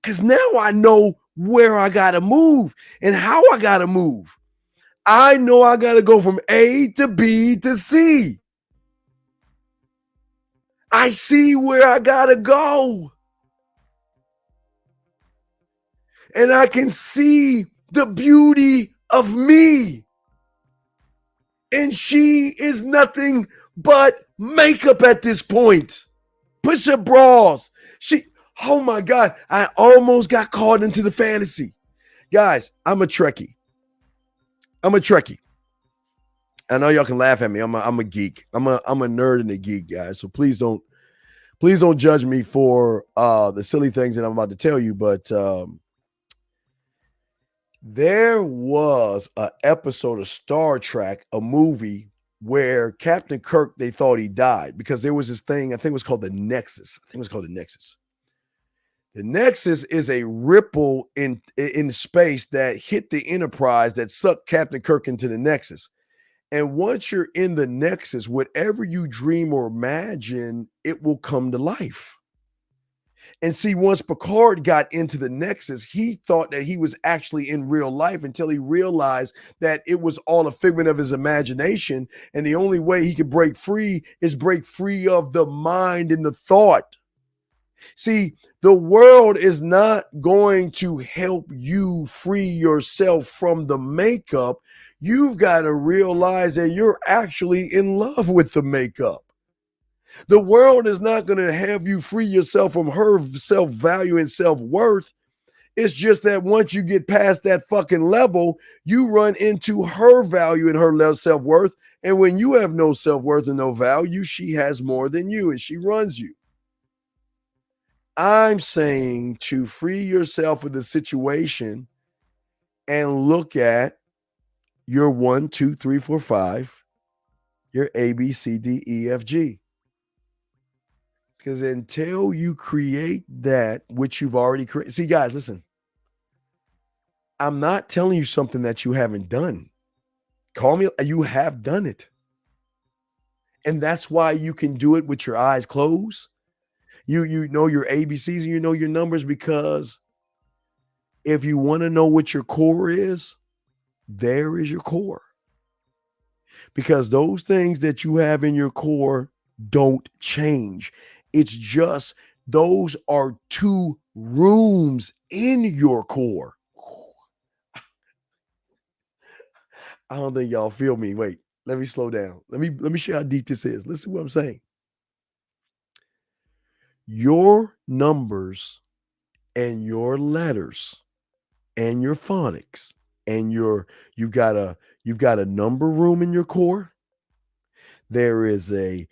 Because now I know where I got to move and how I got to move. I know I got to go from A to B to C. I see where I got to go. And I can see the beauty of me. And she is nothing but makeup at this point. Push-up bras. Oh my God, I almost got caught into the fantasy. Guys, I'm a Trekkie. I know y'all can laugh at me. I'm a geek. I'm a nerd and a geek, guys. So please don't judge me for the silly things that I'm about to tell you. But there was an episode of Star Trek, a movie, where Captain Kirk, they thought he died because there was this thing, I think it was called the Nexus. The Nexus is a ripple in space that hit the Enterprise that sucked Captain Kirk into the Nexus. And once you're in the Nexus, whatever you dream or imagine, it will come to life. And see, once Picard got into the Nexus, he thought that he was actually in real life until he realized that it was all a figment of his imagination. And the only way he could break free is break free of the mind and the thought. See, the world is not going to help you free yourself from the makeup. You've got to realize that you're actually in love with the makeup. The world is not going to have you free yourself from her self-value and self-worth. It's just that once you get past that fucking level, you run into her value and her self-worth. And when you have no self-worth and no value, she has more than you and she runs you. I'm saying to free yourself of the situation and look at your 1, 2, 3, 4, 5, your A, B, C, D, E, F, G. Because until you create that which you've already created. See, guys, listen. I'm not telling you something that you haven't done. Call me, you have done it. And that's why you can do it with your eyes closed. You know your ABCs and you know your numbers, because if you want to know what your core is, there is your core. Because those things that you have in your core don't change. It's just those are 2 rooms in your core. I don't think y'all feel me. Wait, let me slow down. Let me show you how deep this is. Listen to what I'm saying. Your numbers and your letters and your phonics and you've got a number room in your core. There is a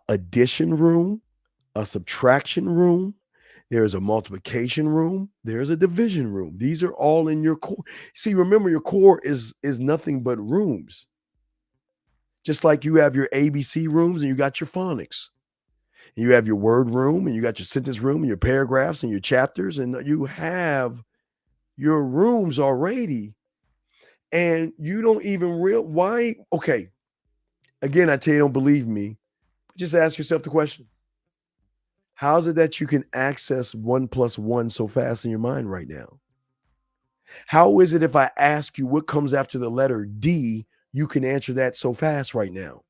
addition room, a subtraction room, there's a multiplication room, there's a division room. These are all in your core. See, remember, your core is nothing but rooms. Just like you have your ABC rooms and you got your phonics. You have your word room and you got your sentence room and your paragraphs and your chapters, and you have your rooms already. And you don't even why. Okay. Again, I tell you, don't believe me. Just ask yourself the question. How is it that you can access 1 + 1 so fast in your mind right now? How is it if I ask you what comes after the letter D, you can answer that so fast right now?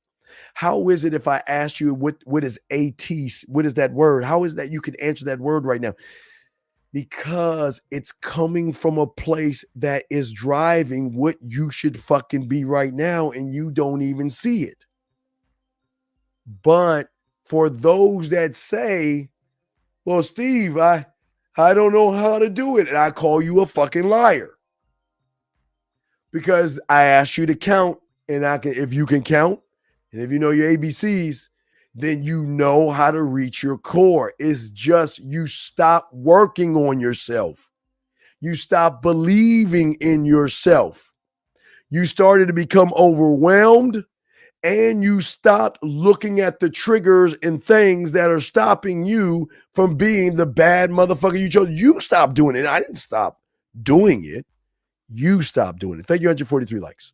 How is it if I ask you what is AT, what is that word? How is that you can answer that word right now? Because it's coming from a place that is driving what you should fucking be right now, and you don't even see it. But for those that say, well, Steve, I don't know how to do it, and I call you a fucking liar. Because I asked you to count, and if you can count, and if you know your ABCs, then you know how to reach your core. It's just you stop working on yourself. You stop believing in yourself. You started to become overwhelmed, and you stopped looking at the triggers and things that are stopping you from being the bad motherfucker you chose. You stopped doing it. I didn't stop doing it. You stopped doing it. Thank you, 143 likes.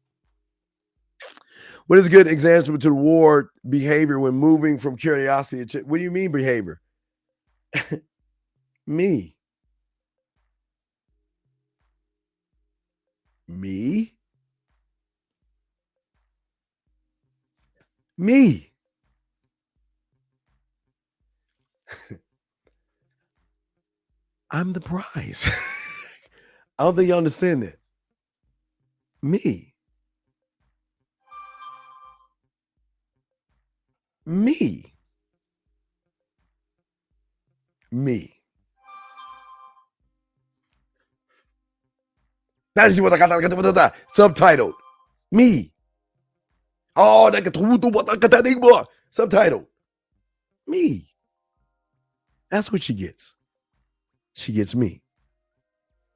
What is a good example to the ward behavior when moving from curiosity to, what do you mean behavior? Me. Me? Me. I'm the prize. I don't think you understand that. Me. Me. Me. Subtitled. Me. Oh, subtitled. Me. That's what she gets. She gets me.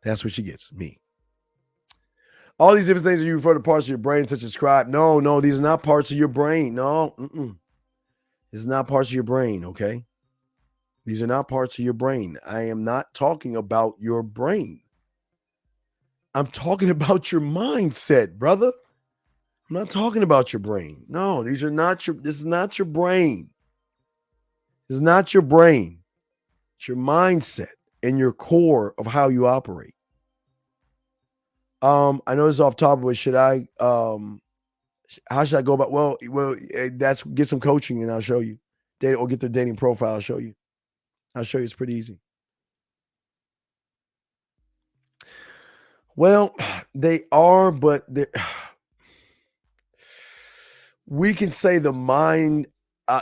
That's what she gets. Me. All these different things that you refer to parts of your brain, such as scribe. No, these are not parts of your brain. No. This is not parts of your brain, okay? These are not parts of your brain. I am not talking about your brain. I'm talking about your mindset, brother. I'm not talking about your brain. No, this is not your brain. This is not your brain. It's your mindset and your core of how you operate. I know this is off topic, but should I how should I go about? Well, that's get some coaching and I'll show you. Or get their dating profile. I'll show you. It's pretty easy. Well, they are, but we can say the mind,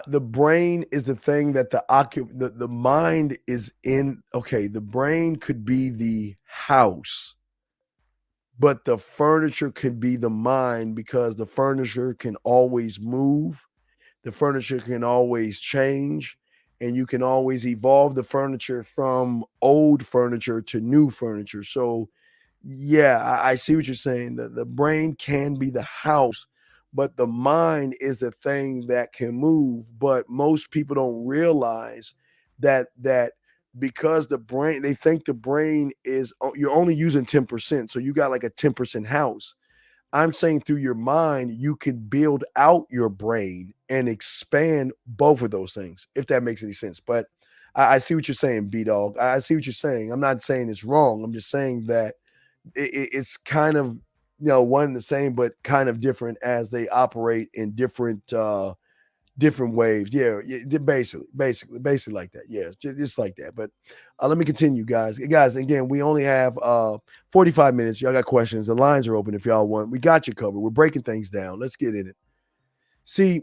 the brain is the thing that the mind is in. Okay, the brain could be the house, but the furniture could be the mind, because the furniture can always move. The furniture can always change, and you can always evolve the furniture from old furniture to new furniture. So, yeah, I see what you're saying. The brain can be the house, but the mind is the thing that can move. But most people don't realize that because the brain, they think the brain is, you're only using 10%. So you got like a 10% house. I'm saying through your mind, you can build out your brain and expand both of those things, if that makes any sense. But I see what you're saying, B-Dog. I see what you're saying. I'm not saying it's wrong. I'm just saying that it's kind of, one and the same, but kind of different as they operate in different waves. Yeah, basically like that. Yeah, just like that. But let me continue, guys. Guys, again, we only have 45 minutes. Y'all got questions. The lines are open if y'all want. We got you covered. We're breaking things down. Let's get in it. See,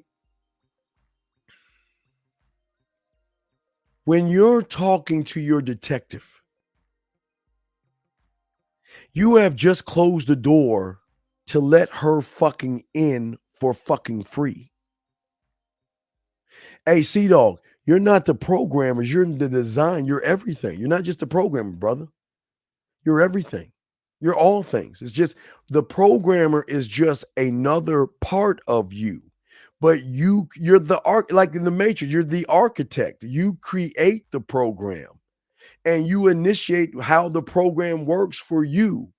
when you're talking to your detective, you have just closed the door to let her fucking in for fucking free. Hey, C-Dog, you're not the programmers. You're the design. You're everything. You're not just a programmer, brother. You're everything. You're all things. It's just the programmer is just another part of you. But you're the like in the Matrix, you're the architect. You create the program and you initiate how the program works for you.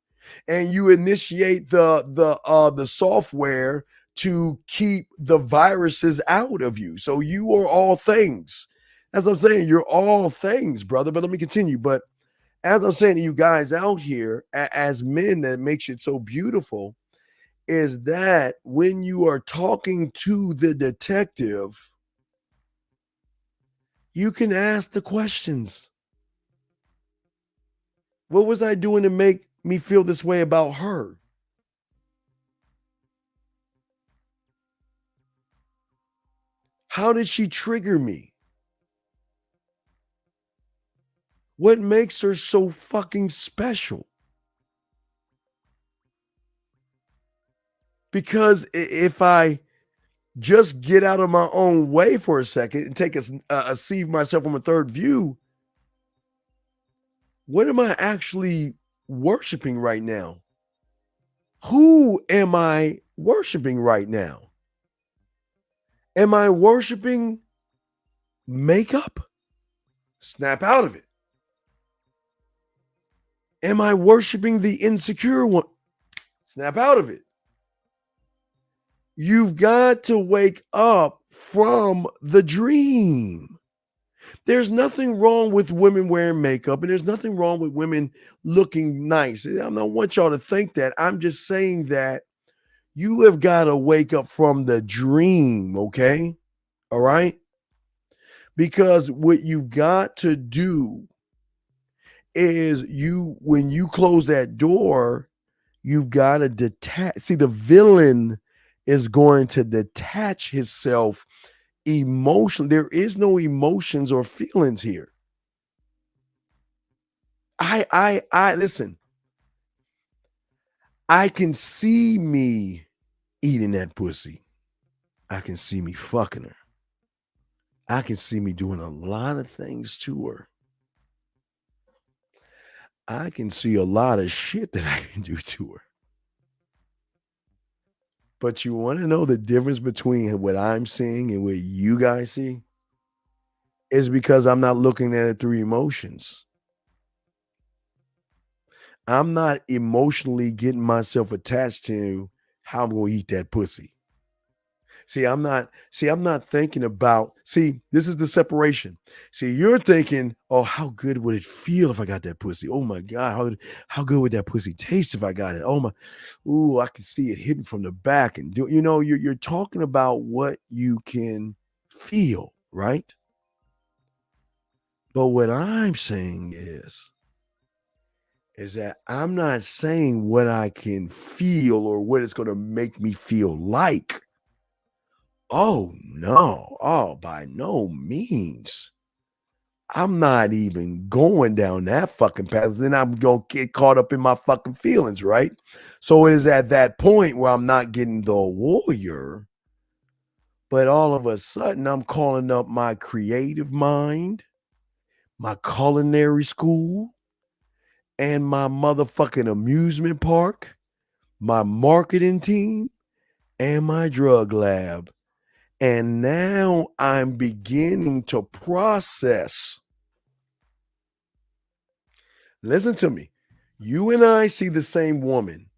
And you initiate the software to keep the viruses out of you. So you are all things. As I'm saying, you're all things, brother. But let me continue. But as I'm saying to you guys out here, as men, that makes it so beautiful is that when you are talking to the detective, you can ask the questions. What was I doing to make me feel this way about her? How did she trigger me? What makes her so fucking special? Because if I just get out of my own way for a second and take see myself from a third view, what am I actually worshiping right now? Who am I worshiping right now? Am I worshiping makeup? Snap out of it. Am I worshiping the insecure one? Snap out of it. You've got to wake up from the dream. There's nothing wrong with women wearing makeup, and there's nothing wrong with women looking nice. I don't want y'all to think that. I'm just saying that you have got to wake up from the dream, okay? All right? Because what you've got to do is when you close that door, you've got to detach. See, the villain is going to detach himself emotionally. There is no emotions or feelings here. I listen. I can see me eating that pussy. I can see me fucking her. I can see me doing a lot of things to her. I can see a lot of shit that I can do to her. But you want to know the difference between what I'm seeing and what you guys see? Is because I'm not looking at it through emotions. I'm not emotionally getting myself attached to how I'm going to eat that pussy. I'm not thinking about, this is the separation. You're thinking, oh, how good would it feel if I got that pussy? Oh my God, how good would that pussy taste if I got it? Oh my, ooh, I can see it hidden from the back. And you're talking about what you can feel, right? But what I'm saying is that I'm not saying what I can feel or what it's going to make me feel like. Oh, no. Oh, by no means. I'm not even going down that fucking path. Then I'm going to get caught up in my fucking feelings, right? So it is at that point where I'm not getting the warrior, but all of a sudden I'm calling up my creative mind, my culinary school, and my motherfucking amusement park, my marketing team, and my drug lab. And now I'm beginning to process. Listen to me. You and I see the same woman.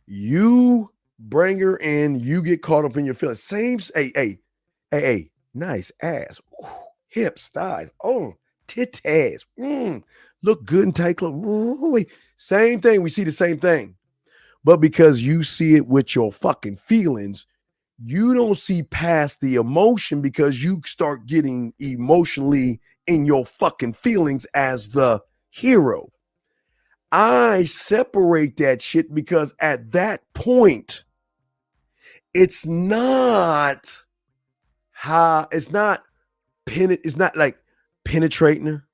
You bring her in, you get caught up in your feelings. Hey, nice ass. Ooh, hips, thighs. Oh, titties. Look good in tight clothes. Ooh, same thing. We see the same thing. But because you see it with your fucking feelings, you don't see past the emotion because you start getting emotionally in your fucking feelings as the hero. I separate that shit because at that point, it's not like penetrating her.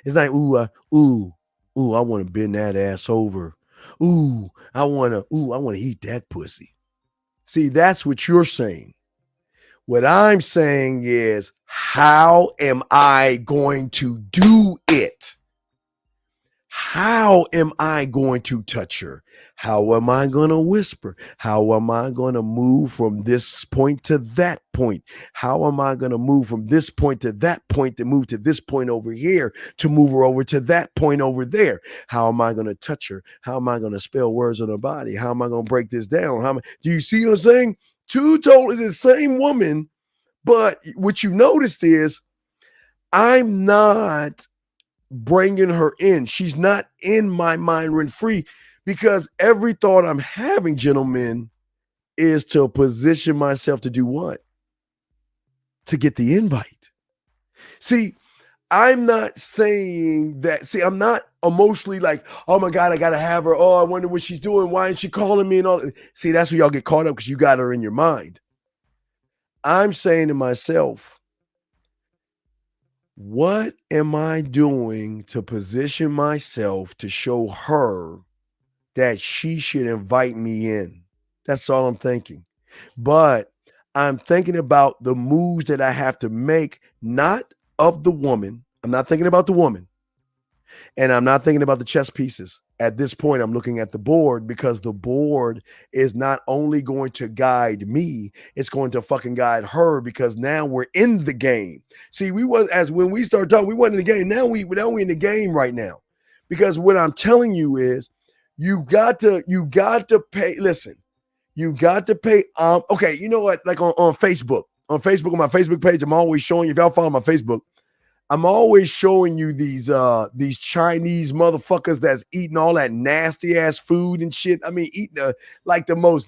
It's like, I want to bend that ass over. I want to eat that pussy. See, that's what you're saying. What I'm saying is, how am I going to do it? How am I going to touch her? How am I going to whisper? How am I going to move from this point to that point? How am I going to move from this point to that point to move to this point over here to move her over to that point over there? How am I going to touch her? How am I going to spell words on her body? How am I going to break this down? Do you see what I'm saying? Two totally the same woman, but what you noticed is I'm not bringing her in. She's not in my mind rent free because every thought I'm having, gentlemen, is to position myself to do what? To get the invite. See, I'm not saying that. See, I'm not emotionally like, oh my God, I got to have her. Oh, I wonder what she's doing. Why isn't she calling me? And all. See, that's where y'all get caught up because you got her in your mind. I'm saying to myself, what am I doing to position myself to show her that she should invite me in? That's all I'm thinking. But I'm thinking about the moves that I have to make, not of the woman. I'm not thinking about the woman. And I'm not thinking about the chess pieces. At this point, I'm looking at the board because the board is not only going to guide me, it's going to fucking guide her because now we're in the game. See, when we started talking, we weren't in the game. Now we in the game right now. Because what I'm telling you is you got to pay. Listen, you got to pay. Okay, you know what? Like on Facebook, on my Facebook page, I'm always showing you, if y'all follow my Facebook, I'm always showing you these Chinese motherfuckers that's eating all that nasty ass food and shit. I mean, eating the most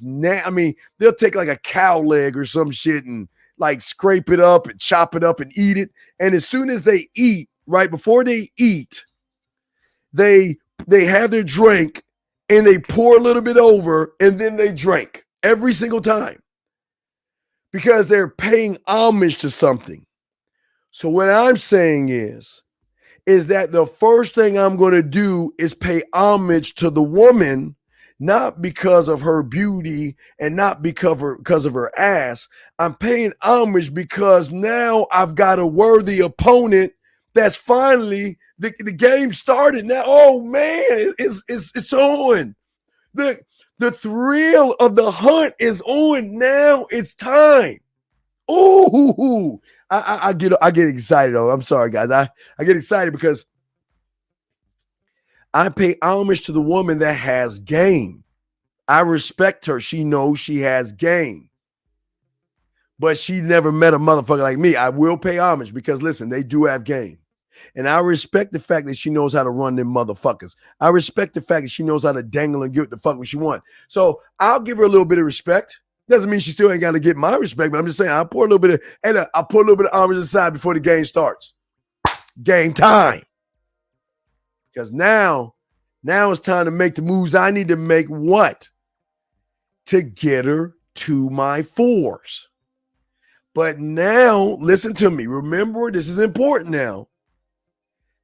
they'll take like a cow leg or some shit and like scrape it up and chop it up and eat it. And as soon as they eat, right before they eat, they have their drink and they pour a little bit over and then they drink every single time because they're paying homage to something. So what I'm saying is that the first thing I'm going to do is pay homage to the woman, not because of her beauty and not because of her ass. I'm paying homage because now I've got a worthy opponent that's finally the game started now. Oh man, it's on. The thrill of the hunt is on now. It's time. Ooh. I get excited though. I'm sorry, guys. I get excited because I pay homage to the woman that has game. I respect her. She knows she has game. But she never met a motherfucker like me. I will pay homage because listen, they do have game. And I respect the fact that she knows how to run them motherfuckers. I respect the fact that she knows how to dangle and get what the fuck what she wants. So I'll give her a little bit of respect. Doesn't mean she still ain't got to get my respect, but I'm just saying I pour a little bit of homage aside before the game starts. Game time. Because now it's time to make the moves I need to make. What? To get her to my fours. But now, listen to me. Remember, this is important now.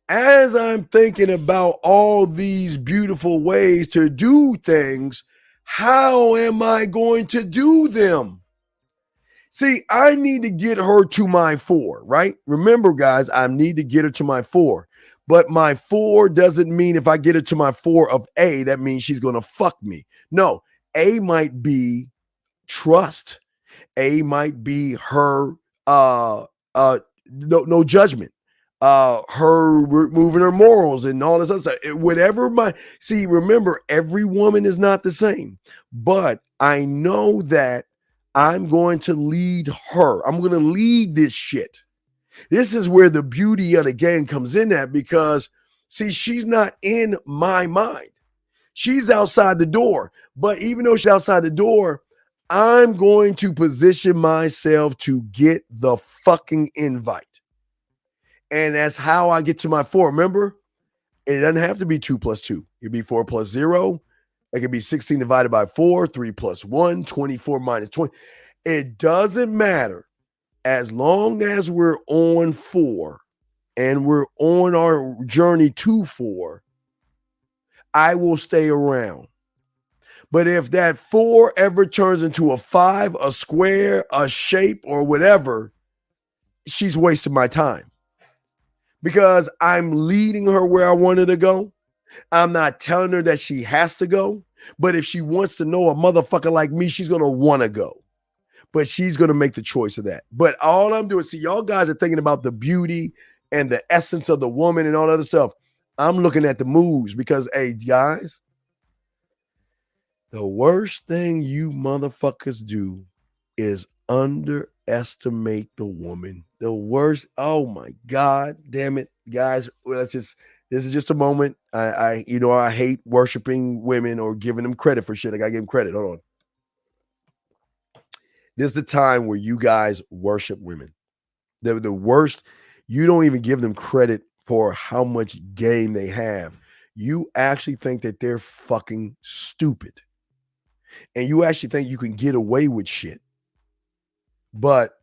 As I'm thinking about all these beautiful ways to do things, how am I going to do them? See, I need to get her to my four, right? Remember, guys, I need to get her to my four. But my four doesn't mean if I get her to my four of A, that means she's going to fuck me. No, A might be trust. A might be her no judgment. Her removing her morals and all this other stuff. Remember, every woman is not the same, but I know that I'm going to lead her. I'm going to lead this shit. This is where the beauty of the game comes in at, because, see, she's not in my mind. She's outside the door. But even though she's outside the door, I'm going to position myself to get the fucking invite. And that's how I get to my 4. Remember, it doesn't have to be 2 plus 2. It could be 4 plus 0. It could be 16 divided by 4, 3 plus 1, 24 minus 20. It doesn't matter. As long as we're on 4 and we're on our journey to 4, I will stay around. But if that 4 ever turns into a 5, a square, a shape, or whatever, she's wasting my time. Because I'm leading her where I want her to go. I'm not telling her that she has to go. But if she wants to know a motherfucker like me, she's going to want to go. But she's going to make the choice of that. But all I'm doing, see, y'all guys are thinking about the beauty and the essence of the woman and all that other stuff. I'm looking at the moves because, hey, guys, the worst thing you motherfuckers do is underestimate the woman. The worst. Oh my God, damn it, guys. This is just a moment. I hate worshiping women or giving them credit for shit. I gotta give them credit. Hold on. This is the time where you guys worship women. They're the worst. You don't even give them credit for how much game they have. You actually think that they're fucking stupid. And you actually think you can get away with shit. But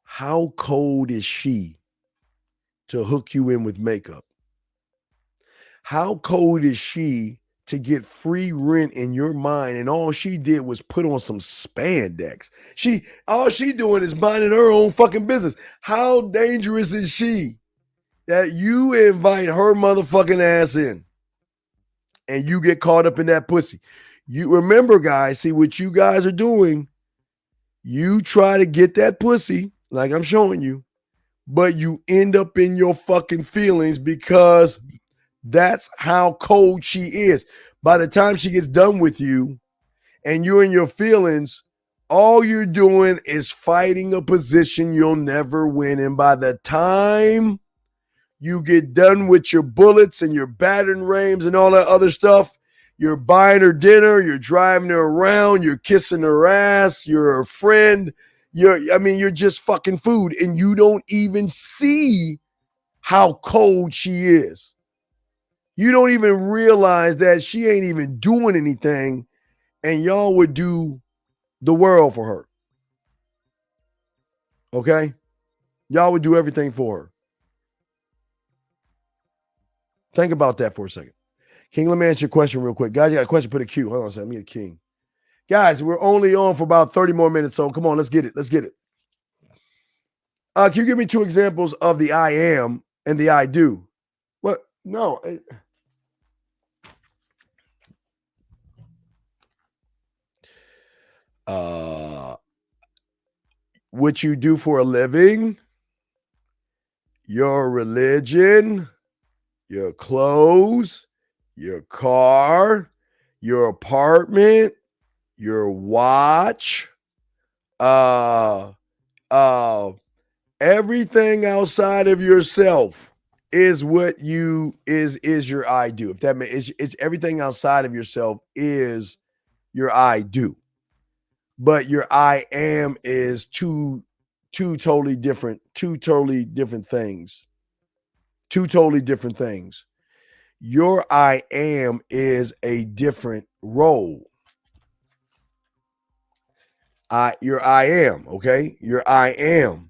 how cold is she to hook you in with makeup? How cold is she to get free rent in your mind, and all she did was put on some spandex? All she doing is minding her own fucking business. How dangerous is she that you invite her motherfucking ass in and you get caught up in that pussy? You remember, guys, see what you guys are doing. You try to get that pussy, like I'm showing you, but you end up in your fucking feelings because that's how cold she is. By the time she gets done with you and you're in your feelings, all you're doing is fighting a position you'll never win. And by the time you get done with your bullets and your battering rams and all that other stuff, you're buying her dinner, you're driving her around, you're kissing her ass, you're a friend, you're just fucking food, and you don't even see how cold she is. You don't even realize that she ain't even doing anything, and y'all would do the world for her. Okay? Y'all would do everything for her. Think about that for a second. King, let me answer your question real quick. Guys, you got a question, put a Q. Hold on a second. Let me get King. Guys, we're only on for about 30 more minutes, so come on, let's get it. Let's get it. Can you give me 2 examples of the I am and the I do? What? No. What you do for a living, your religion, your clothes, your car, your apartment, your watch, everything outside of yourself is what is your I do. If that makes it's everything outside of yourself is your I do. But your I am is two totally different things. 2 totally different things. Your I am is a different role. Your I am, okay? Your I am.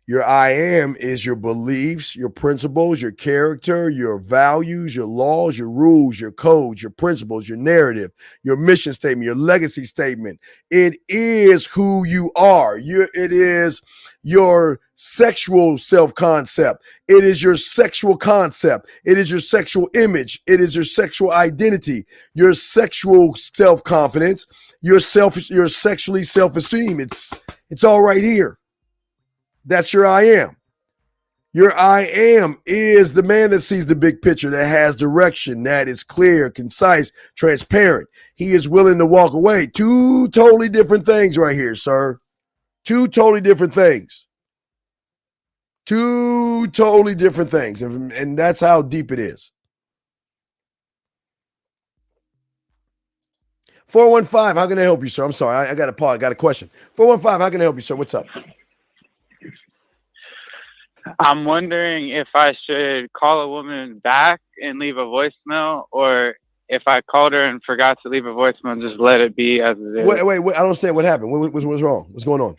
Your I am is your beliefs, your principles, your character, your values, your laws, your rules, your codes, your principles, your narrative, your mission statement, your legacy statement. It is who you are. It is your sexual self-concept. It is your sexual concept. It is your sexual image. It is your sexual identity, your sexual self-confidence, your sexually self-esteem. It's all right here. That's your I am. Your I am is the man that sees the big picture, that has direction, that is clear, concise, transparent. He is willing to walk away. 2 totally different things right here, sir. Two totally different things. Two totally different things. And that's how deep it is. 415, how can I help you, sir? I'm sorry. I got a pause. I got a question. 415, how can I help you, sir? What's up? I'm wondering if I should call a woman back and leave a voicemail, or if I called her and forgot to leave a voicemail, just let it be as it is. Wait. I don't understand what happened. What's wrong? What's going on?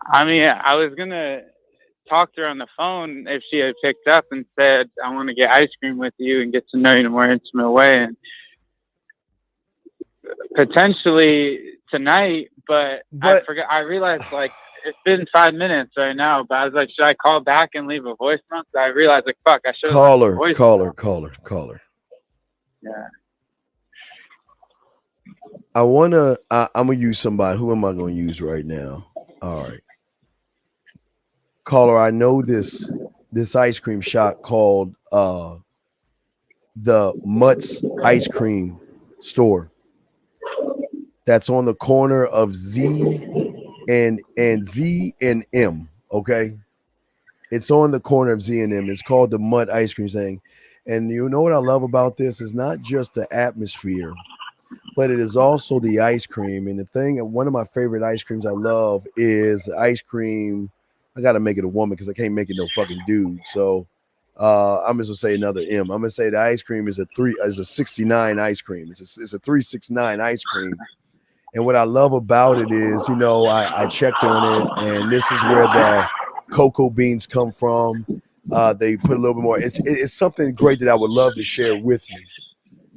I mean, I was going to talk to her on the phone if she had picked up and said, I want to get ice cream with you and get to know you in a more intimate way. And potentially tonight, but I forgot. I realized, like, it's been 5 minutes right now, but I was like, should I call back and leave a voicemail? So I realized, like, fuck, I should have Call left a voicemail. Call her. Yeah. I'm gonna use somebody. Who am I gonna use right now? All right. Caller, I know this ice cream shop called the Mutt's Ice Cream Store. That's on the corner of Z and M. Okay, it's on the corner of Z and M. It's called the Mutt Ice Cream thing. And you know what I love about this is not just the atmosphere, but it is also the ice cream. And the thing, one of my favorite ice creams I love is ice cream. I got to make it a woman because I can't make it no fucking dude. So I'm just gonna say another M. I'm gonna say the ice cream is a 69 ice cream. It's a 369 ice cream. And what I love about it is, you know, I checked on it, and this is where the cocoa beans come from. They put a little bit more. It's something great that I would love to share with you.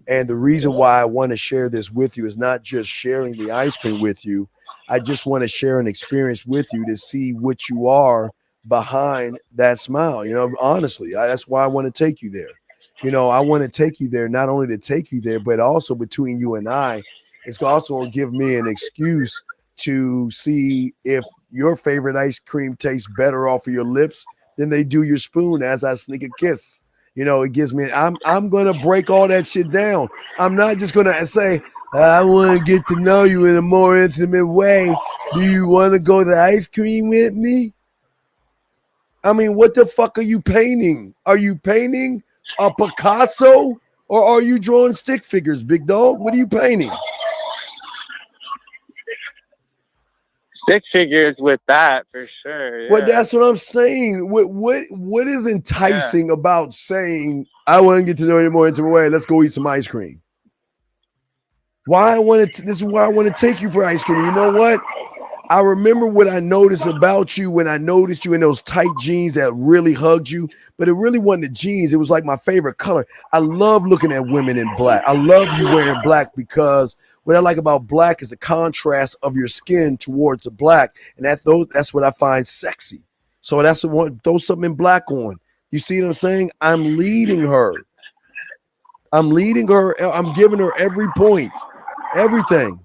And the reason why I want to share this with you is not just sharing the ice cream with you. I just want to share an experience with you to see what you are behind that smile. You know, honestly, that's why I want to take you there. You know, I want to take you there, not only to take you there, but also between you and I, it's also going to give me an excuse to see if your favorite ice cream tastes better off of your lips than they do your spoon as I sneak a kiss. You know, it gives me, I'm going to break all that shit down. I'm not just going to say, I want to get to know you in a more intimate way. Do you want to go to ice cream with me? I mean, what the fuck are you painting? Are you painting a Picasso or are you drawing stick figures, big dog? What are you painting? Stick figures with that for sure. Yeah. Well, that's what I'm saying. What is enticing about saying I want to get to know you in a more intimate way? Let's go eat some ice cream. This is why I want to take you for ice cream. You know what? I remember what I noticed about you when I noticed you in those tight jeans that really hugged you, but it really wasn't the jeans. It was like my favorite color. I love looking at women in black. I love you wearing black because what I like about black is the contrast of your skin towards the black, and that's what I find sexy. So that's the one. Throw something in black on. You see what I'm saying? I'm leading her. I'm giving her every point, everything.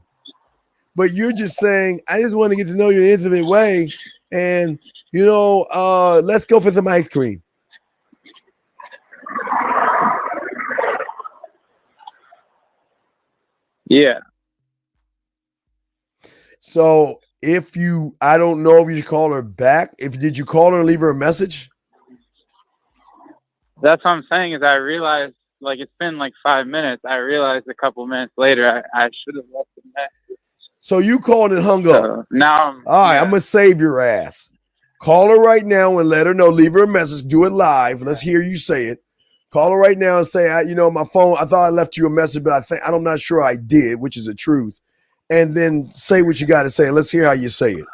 But you're just saying, I just want to get to know you in an intimate way. And, you know, let's go for some ice cream. Yeah. So I don't know if you should call her back. Did you call her and leave her a message? That's what I'm saying is I realized, like, it's been like 5 minutes. I realized a couple minutes later I should have left a message. So you called and hung up. Now all right, I'm gonna save your ass. Call her right now and let her know. Leave her a message. Do it live. Let's hear you say it. Call her right now and say, my phone. I thought I left you a message, but I'm not sure I did, which is the truth. And then say what you got to say. Let's hear how you say it.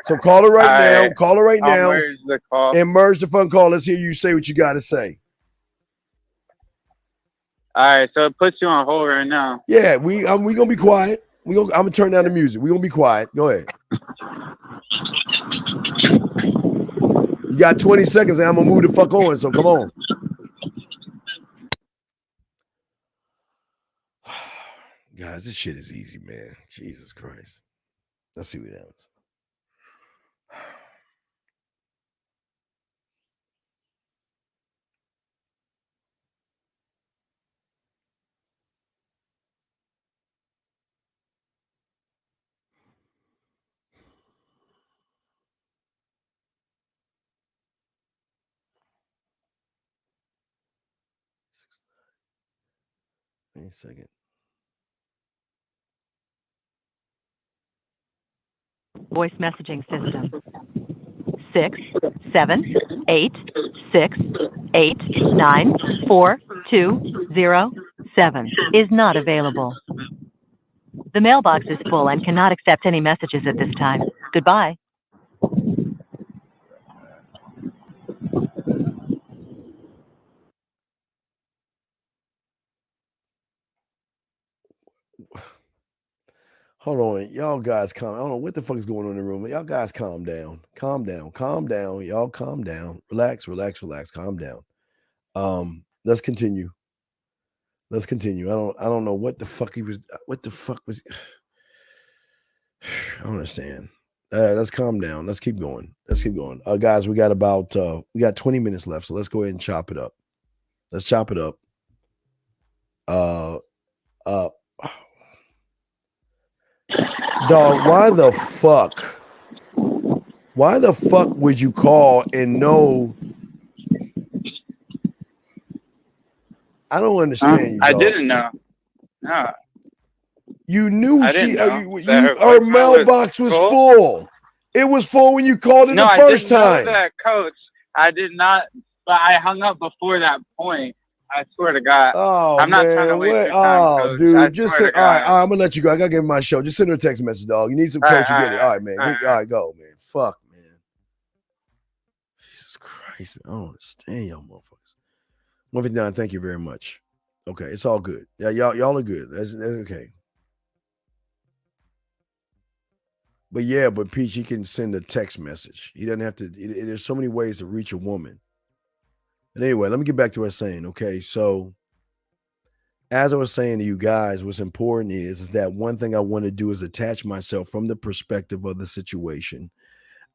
So call her right now. Call her right now. Merge the call. And merge the phone call. Let's hear you say what you got to say. All right, so it puts you on hold right now. Yeah, we gonna be quiet. I'm gonna turn down the music. We gonna be quiet. Go ahead. You got 20 seconds, and I'm gonna move the fuck on. So come on. Guys, this shit is easy, man. Jesus Christ. Let's see what happens. Wait a second. Voice messaging system. 6 7 8 6 8 9 4 2 0 7 is not available. The mailbox is full and cannot accept any messages at this time. Goodbye. Hold on, y'all guys calm. I don't know what the fuck is going on in the room. Y'all guys calm down. Calm down. Calm down. Y'all calm down. Relax, relax, relax. Calm down. Let's continue. Let's continue. I don't know what the fuck was. I don't understand. Let's calm down. Let's keep going. Let's keep going. Guys, we got 20 minutes left, so let's go ahead and chop it up. Let's chop it up. Dog, why the fuck would you call and know? I don't understand you. I didn't know. No. You knew her mailbox was full. It was full when you called it the first time. I didn't know that, Coach. I did not, but I hung up before that point. I swear to God. Oh, I'm not trying to waste your time, Coach. Dude, just say, all right, I'm gonna let you go. I gotta give him my show. Just send her a text message, dog. You need some coach, you get it. All right, man. All right, go, man. Fuck, man. Jesus Christ, man. I don't understand y'all motherfuckers. 159, thank you very much. Okay, it's all good. Yeah, y'all are good. That's okay. But Peach, he can send a text message. He doesn't have to. There's so many ways to reach a woman. But anyway, let me get back to what I was saying. Okay, so as I was saying to you guys, what's important is that one thing I want to do is attach myself from the perspective of the situation.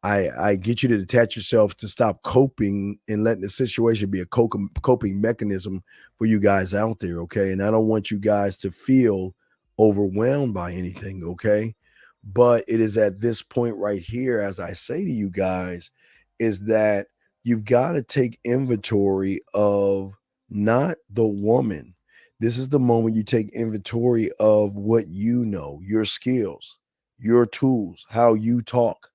I get you to detach yourself to stop coping and letting the situation be a coping mechanism for you guys out there, okay? And I don't want you guys to feel overwhelmed by anything, okay? But it is at this point right here, as I say to you guys, is that you've got to take inventory of not the woman. This is the moment you take inventory of what you know, your skills, your tools, how you talk,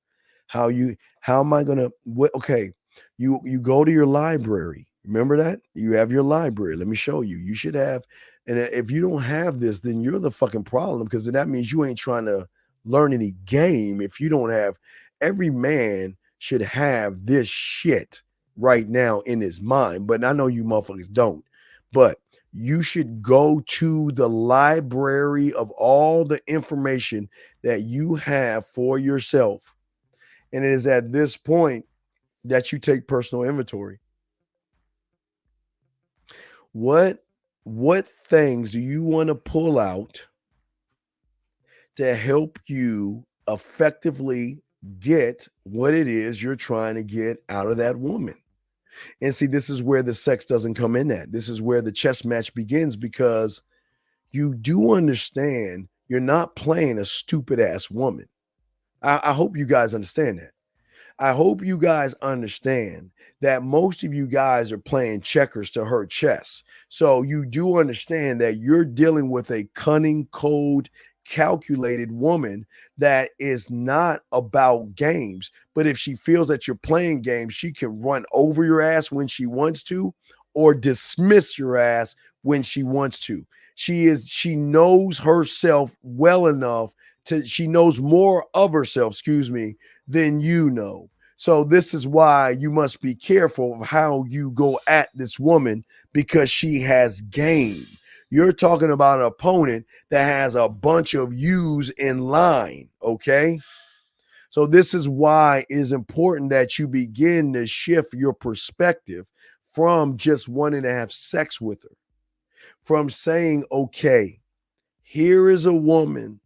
how am I gonna okay, you go to your library. Remember that? You have your library. Let me show you. You should have, and if you don't have this, then you're the fucking problem, because then that means you ain't trying to learn any game. If you don't have, every man should have this shit right now in his mind, but I know you motherfuckers don't. But you should go to the library of all the information that you have for yourself. And it is at this point that you take personal inventory. What things do you want to pull out to help you effectively get what it is you're trying to get out of that woman? And see, this is where the sex doesn't come in at. This is where the chess match begins, because you do understand you're not playing a stupid ass woman. I hope you guys understand that. I hope you guys understand that most of you guys are playing checkers to her chess. So you do understand that you're dealing with a cunning, cold, calculated woman that is not about games. But if she feels that you're playing games, she can run over your ass when she wants to, or dismiss your ass when she wants to. She knows herself well enough she knows more of herself, than you know. So this is why you must be careful of how you go at this woman, because she has game. You're talking about an opponent that has a bunch of yous in line, okay? So this is why it is important that you begin to shift your perspective from just wanting to have sex with her, from saying, okay, here is a woman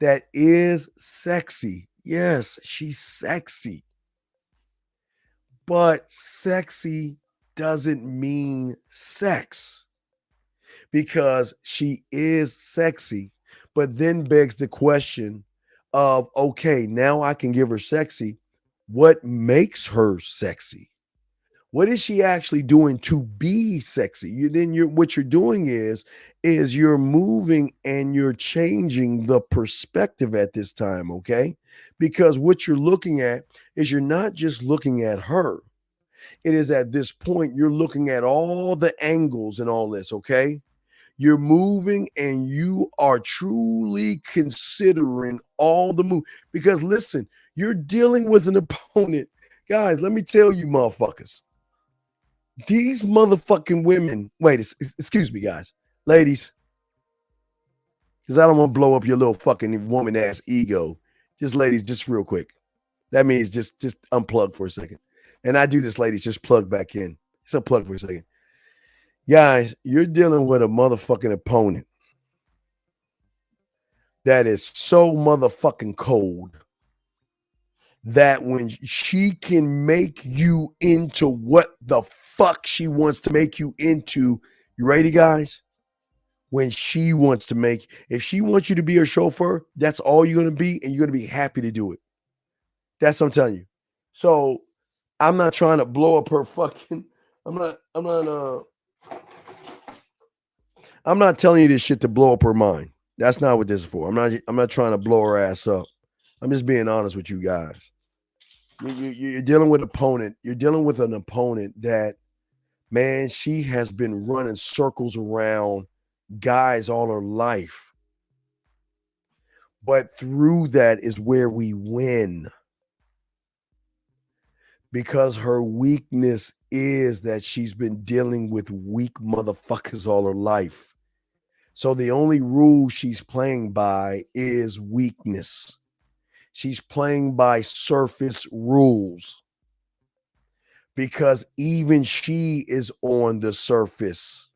that is sexy. Yes, she's sexy. But sexy doesn't mean sex, because she is sexy, but then begs the question of, okay, now I can give her sexy. What makes her sexy? What is she actually doing to be sexy? What you're doing is you're moving and you're changing the perspective at this time, okay? Because what you're looking at is you're not just looking at her. It is at this point you're looking at all the angles and all this, okay? You're moving and you are truly considering all the move. Because listen, you're dealing with an opponent. Guys, let me tell you, motherfuckers. These motherfucking women, excuse me, guys, ladies, because I don't want to blow up your little fucking woman ass ego. Just ladies, just real quick. That means just unplug for a second. And I do this, ladies, just plug back in. Just unplug for a second. Guys, you're dealing with a motherfucking opponent that is so motherfucking cold that when she can make you into what the fuck she wants to make you into, you ready, guys? When she wants to if she wants you to be her chauffeur, that's all you're going to be, and you're going to be happy to do it. That's what I'm telling you. So I'm not trying to blow up her fucking, I'm not telling you this shit to blow up her mind. That's not what this is for. I'm not trying to blow her ass up. I'm just being honest with you guys. You're dealing with an opponent. You're dealing with an opponent that, man, she has been running circles around guys all her life. But through that is where we win. Because her weakness is that she's been dealing with weak motherfuckers all her life. So the only rule she's playing by is weakness. She's playing by surface rules because even she is on the surface,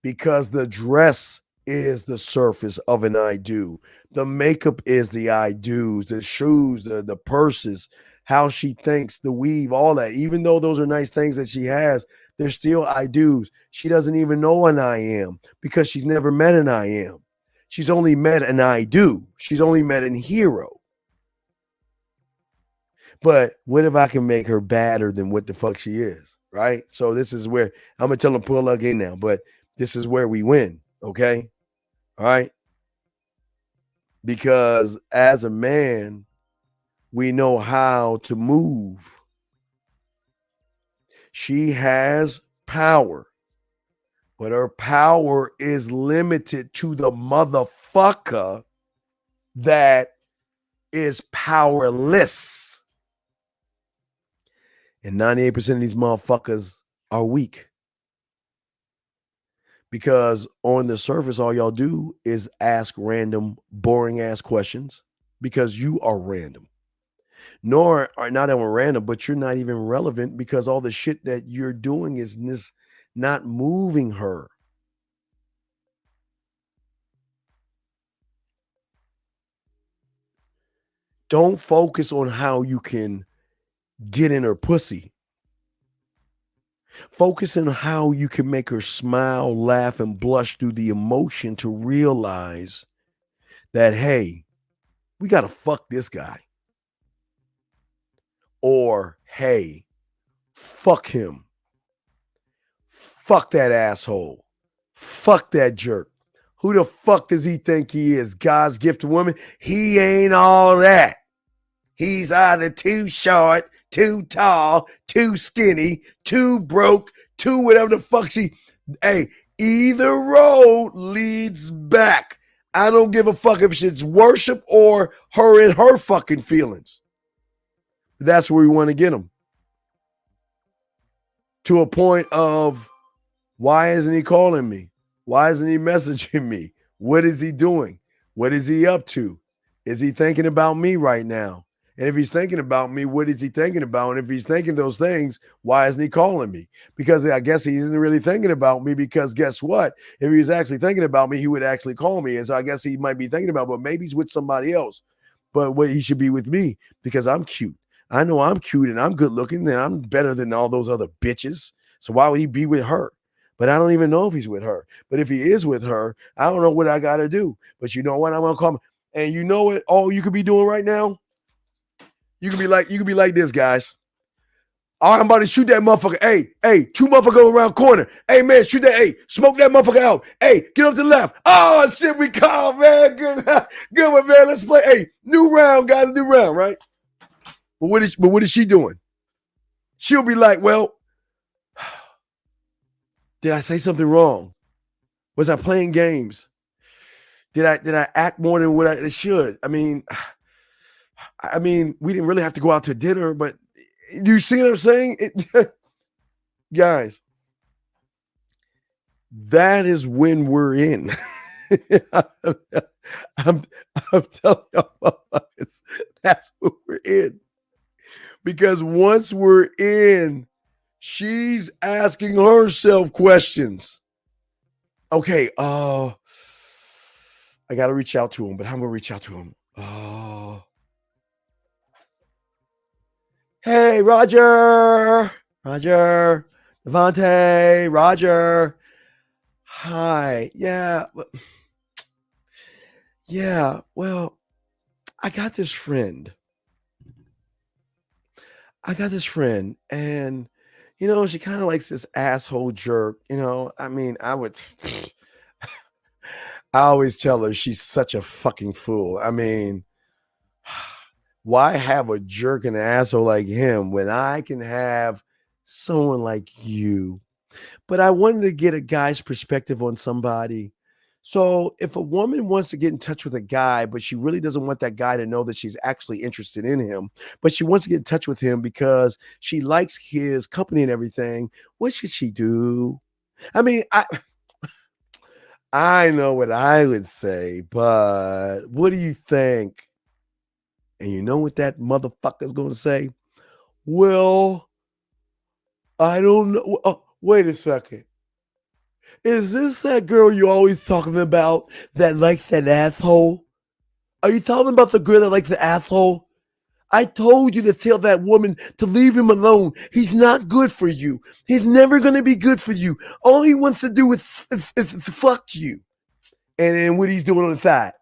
because the dress is the surface of an I do. The makeup is the I do's, the shoes, the purses, how she thinks, the weave, all that. Even though those are nice things that she has, they're still I do's. She doesn't even know an I am because she's never met an I am. She's only met an I do. She's only met an hero. But what if I can make her badder than what the fuck she is, right? So this is where I'm going to tell them pull up in now, but this is where we win, okay? All right? Because as a man, we know how to move. She has power, but her power is limited to the motherfucker that is powerless. And 98% of these motherfuckers are weak. Because on the surface, all y'all do is ask random, boring ass questions because you are random. Nor are not even random, but you're not even relevant because all the shit that you're doing is not moving her. Don't focus on how you can get in her pussy. Focus on how you can make her smile, laugh, and blush through the emotion to realize that, hey, we got to fuck this guy. Or, hey, fuck him. Fuck that asshole. Fuck that jerk. Who the fuck does he think he is? God's gift to woman? He ain't all that. He's either too short, too tall, too skinny, too broke, too whatever the fuck hey, either road leads back. I don't give a fuck if it's worship or her and her fucking feelings. That's where we want to get them. To a point of, why isn't he calling me? Why isn't he messaging me? What is he doing? What is he up to? Is he thinking about me right now? And if he's thinking about me, what is he thinking about? And if he's thinking those things, why isn't he calling me? Because I guess he isn't really thinking about me, because guess what? If he was actually thinking about me, he would actually call me. And so I guess he might be thinking about, but maybe he's with somebody else. But what he should be with me because I'm cute. I know I'm cute and I'm good looking and I'm better than all those other bitches. So why would he be with her? But I don't even know if he's with her. But if he is with her, I don't know what I got to do. But you know what? I'm going to call him. And you know what? All you could be doing right now? You could be like this, guys. I'm about to shoot that motherfucker. Hey, two motherfucker go around corner. Hey, man, shoot that. Hey, smoke that motherfucker out. Hey, get off to the left. Oh, shit, we called, man. Good one, man. Let's play. Hey, new round, guys. New round, right? But what is she doing? She'll be like, well, did I say something wrong? Was I playing games? Did I act more than what I should? I mean, we didn't really have to go out to dinner, but you see what I'm saying? Guys, that is when we're in. I'm telling y'all, that's what we're in. Because once we're in, she's asking herself questions. Okay, I got to reach out to him, but how am I going to reach out to him? Hey, Roger, Devontae, Roger. Hi. Yeah. Well, I got this friend. And, she kind of likes this asshole jerk. I always tell her she's such a fucking fool. Why have a jerk and asshole like him when I can have someone like you? But I wanted to get a guy's perspective on somebody. So if a woman wants to get in touch with a guy, but she really doesn't want that guy to know that she's actually interested in him, but she wants to get in touch with him because she likes his company and everything, what should she do? I know what I would say, but what do you think? And you know what that motherfucker's going to say? Well, I don't know. Oh, wait a second. Is this that girl you're always talking about that likes that asshole? Are you talking about the girl that likes the asshole? I told you to tell that woman to leave him alone. He's not good for you. He's never going to be good for you. All he wants to do is fuck you. And then what he's doing on the side.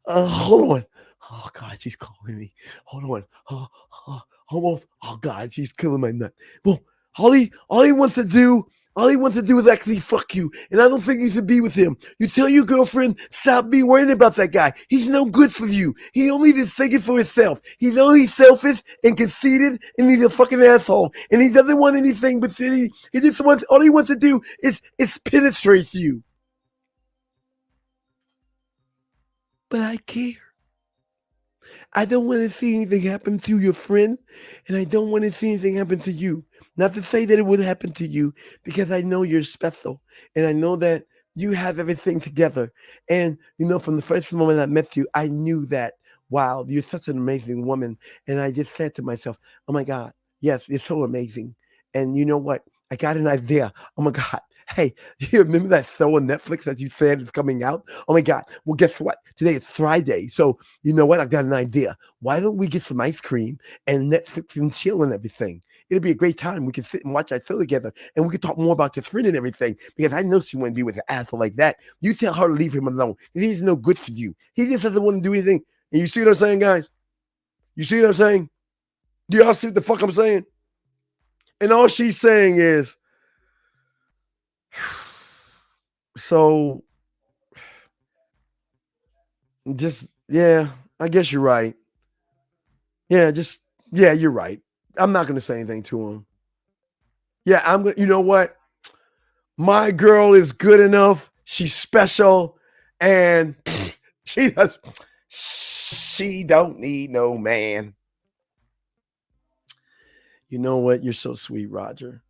Hold on. Oh, God, she's calling me. Hold on. Almost. Oh, God, she's killing my nut. Well, all he wants to do is actually fuck you. And I don't think you should be with him. You tell your girlfriend, stop be worrying about that guy. He's no good for you. He only just thinking for himself. He knows he's selfish and conceited and he's a fucking asshole. And he doesn't want anything but he just wants, all he wants to do is penetrate you. But I care. I don't want to see anything happen to your friend, and I don't want to see anything happen to you. Not to say that it would happen to you, because I know you're special, and I know that you have everything together. And, from the first moment I met you, I knew that, wow, you're such an amazing woman. And I just said to myself, oh, my God, yes, you're so amazing. And you know what? I got an idea. Oh, my God. Hey, you remember that show on Netflix that you said is coming out? Oh, my God. Well, guess what? Today is Friday. So, you know what? I've got an idea. Why don't we get some ice cream and Netflix and chill and everything? It'll be a great time. We can sit and watch that show together, and we can talk more about your friend and everything, because I know she wouldn't be with an asshole like that. You tell her to leave him alone. He's no good for you. He just doesn't want to do anything. And you see what I'm saying, guys? You see what I'm saying? Do y'all see what the fuck I'm saying? And all she's saying is, so, I guess you're right. You're right. I'm not going to say anything to him. You know what? My girl is good enough. She's special. And she don't need no man. You know what? You're so sweet, Roger.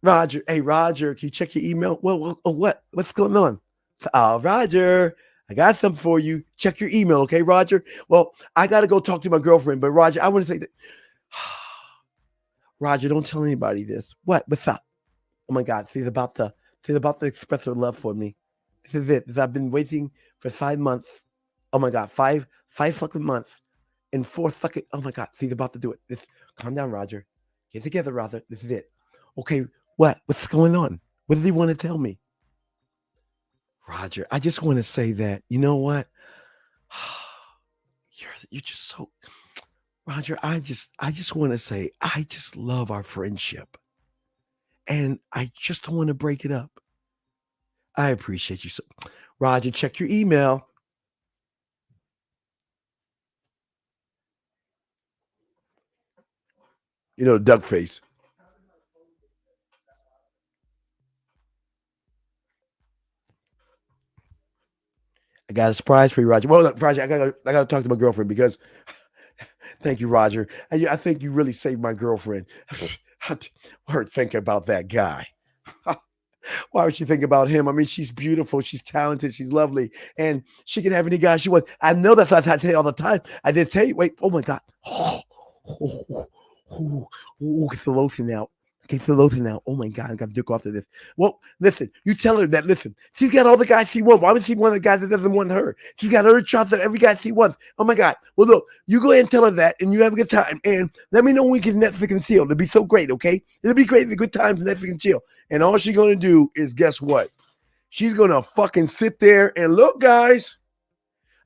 Hey, Roger, can you check your email? Well, what's going on? Roger, I got something for you. Check your email, okay, Roger? Well, I got to go talk to my girlfriend, but Roger, I want to say that. Roger, don't tell anybody this. What's up? Oh my God, she's about to express her love for me. This is it. I've been waiting for 5 months. Oh my God, five fucking months. And 4 fucking, oh my God, she's about to do it. Calm down, Roger. Get together, Roger. This is it. Okay, what's going on? What did he want to tell me? Roger, I just want to say that, you know what? You're just so, Roger, I just want to say, I just love our friendship. And I just don't want to break it up. I appreciate you. So, Roger, check your email. You know, duck face. I got a surprise for you, Roger. Well, look, Roger, I gotta talk to my girlfriend because thank you, Roger. I think you really saved my girlfriend. Her thinking about that guy. Why would she think about him? I mean, she's beautiful, she's talented, she's lovely, and she can have any guy she wants. I know that's what I tell you all the time. I did tell you. Wait, oh my God. Get the lotion out. Okay, feel lotion now. Oh my God, I got to dick off to this. Well, listen, you tell her that, listen, she's got all the guys she wants. Why would she want a guy that doesn't want her? She's got her shots at every guy she wants. Oh my God. Well, look, you go ahead and tell her that, and you have a good time. And let me know when we can Netflix and chill. It'll be so great, okay? It'll be great. The good times Netflix and chill. And all she's going to do is, guess what? She's going to fucking sit there and look, guys,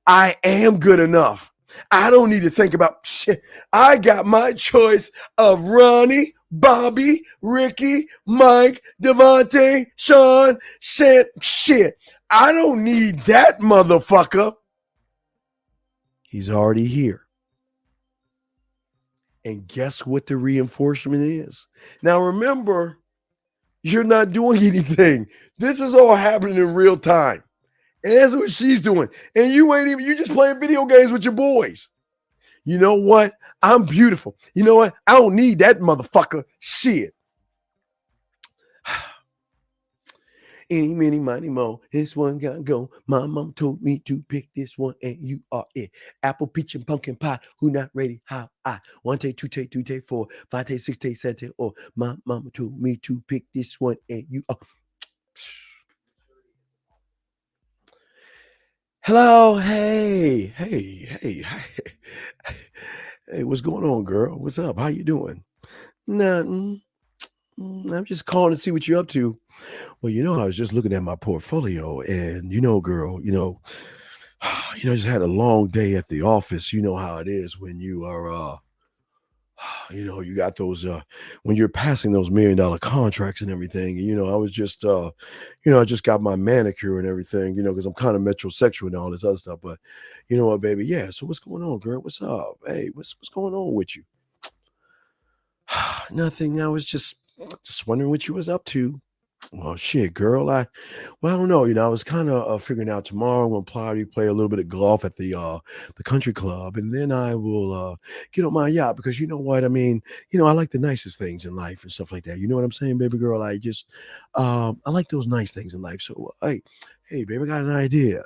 I am good enough. I don't need to think about shit. I got my choice of Ronnie, Bobby, Ricky, Mike, Devontae, Sean, shit. I don't need that motherfucker. He's already here. And guess what the reinforcement is? Now remember, you're not doing anything. This is all happening in real time. And that's what she's doing. And you just playing video games with your boys. You know what? I'm beautiful. You know what? I don't need that motherfucker. Shit. Any, many, money, mo. This one gotta go. My mom told me to pick this one, and you are it. Apple, peach, and pumpkin pie. Who not ready? How I? 1 take, 2 take, 3 take, 4, 5 take, 6 take, 7 take. Oh, my mama told me to pick this one, and you are. Hello, hey, what's going on, girl? What's up? How you doing? Nothing. I'm just calling to see what you're up to. Well, I was just looking at my portfolio, and girl, I just had a long day at the office. You know how it is when you are you got those when you're passing those $1 million contracts and everything. And, I was just I just got my manicure and everything, because I'm kind of metrosexual and all this other stuff. But you know what, baby? Yeah. So what's going on, girl? What's up? Hey, what's going on with you? Nothing. I was just wondering what you was up to. Well, shit, girl. I don't know. I was kind of figuring out tomorrow I'm gonna probably play a little bit of golf at the country club, and then I will get on my yacht because you know what I mean. I like the nicest things in life and stuff like that. You know what I'm saying, baby girl? I just I like those nice things in life. So hey, baby, I got an idea.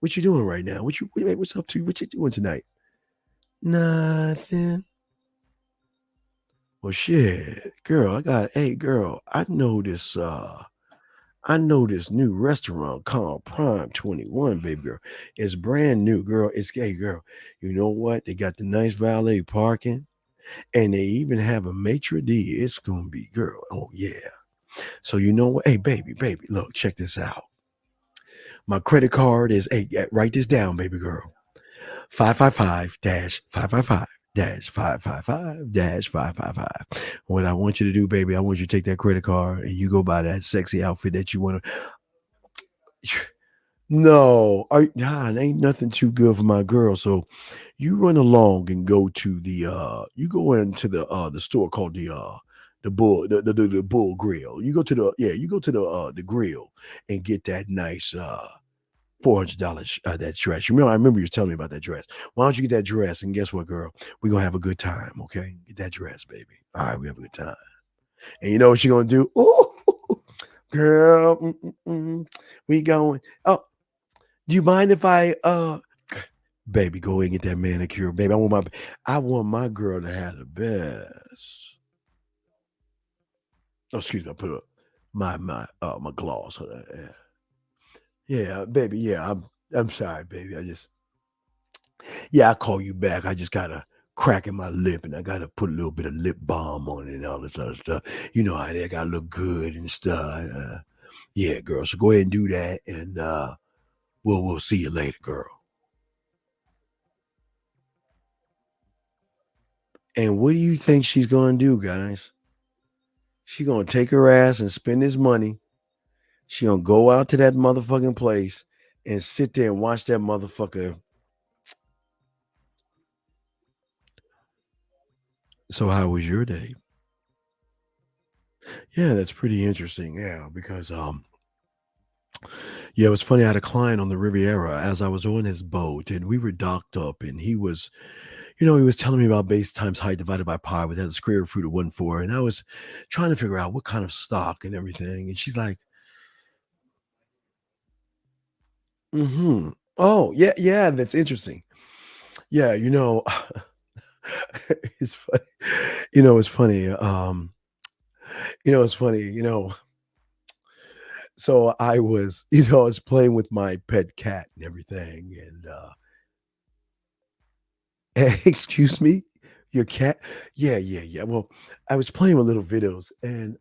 What you doing right now? What's up to? What you doing tonight? Nothing. Well, shit, girl, girl, I know this new restaurant called Prime 21, baby girl. It's brand new, girl. It's gay, girl. You know what? They got the nice valet parking, and they even have a maitre d'. It's gonna be, girl. Oh yeah. So you know what? Hey, baby, look, check this out. My credit card is, write this down, baby girl. 555-555. -555-555. What I want you to do, baby, I want you to take that credit card and you go buy that sexy outfit that you want to. No, it ain't nothing too good for my girl. So you run along and go to you go into the store called the Bull Grill. You go to the grill and get that nice $400 that dress. I remember you telling me about that dress. Why don't you get that dress? And guess what, girl? We're gonna have a good time, okay? Get that dress, baby. All right, we have a good time. And you know what she's gonna do? Oh, girl, we going. Oh, do you mind if I baby, go and get that manicure, baby? I want my girl to have the best. Oh, excuse me, I put up my gloss. Yeah, baby. Yeah, I'm sorry, baby. I'll call you back. I just got a crack in my lip and I got to put a little bit of lip balm on it and all this other stuff. You know how they got to look good and stuff. Yeah, girl. So go ahead and do that, and we'll see you later, girl. And what do you think she's going to do, guys? She's going to take her ass and spend his money. She's going to go out to that motherfucking place and sit there and watch that motherfucker. So how was your day? Yeah, that's pretty interesting. Yeah, because yeah, it was funny. I had a client on the Riviera as I was on his boat, and we were docked up, and he was, he was telling me about base times height divided by pi, with that square root of 1/4, and I was trying to figure out what kind of stock and everything, and she's like, oh yeah, that's interesting. Yeah, it's funny. It's funny. It's funny. So I was, I was playing with my pet cat and everything, and excuse me, your cat? Yeah. Well, I was playing with little Fidos, and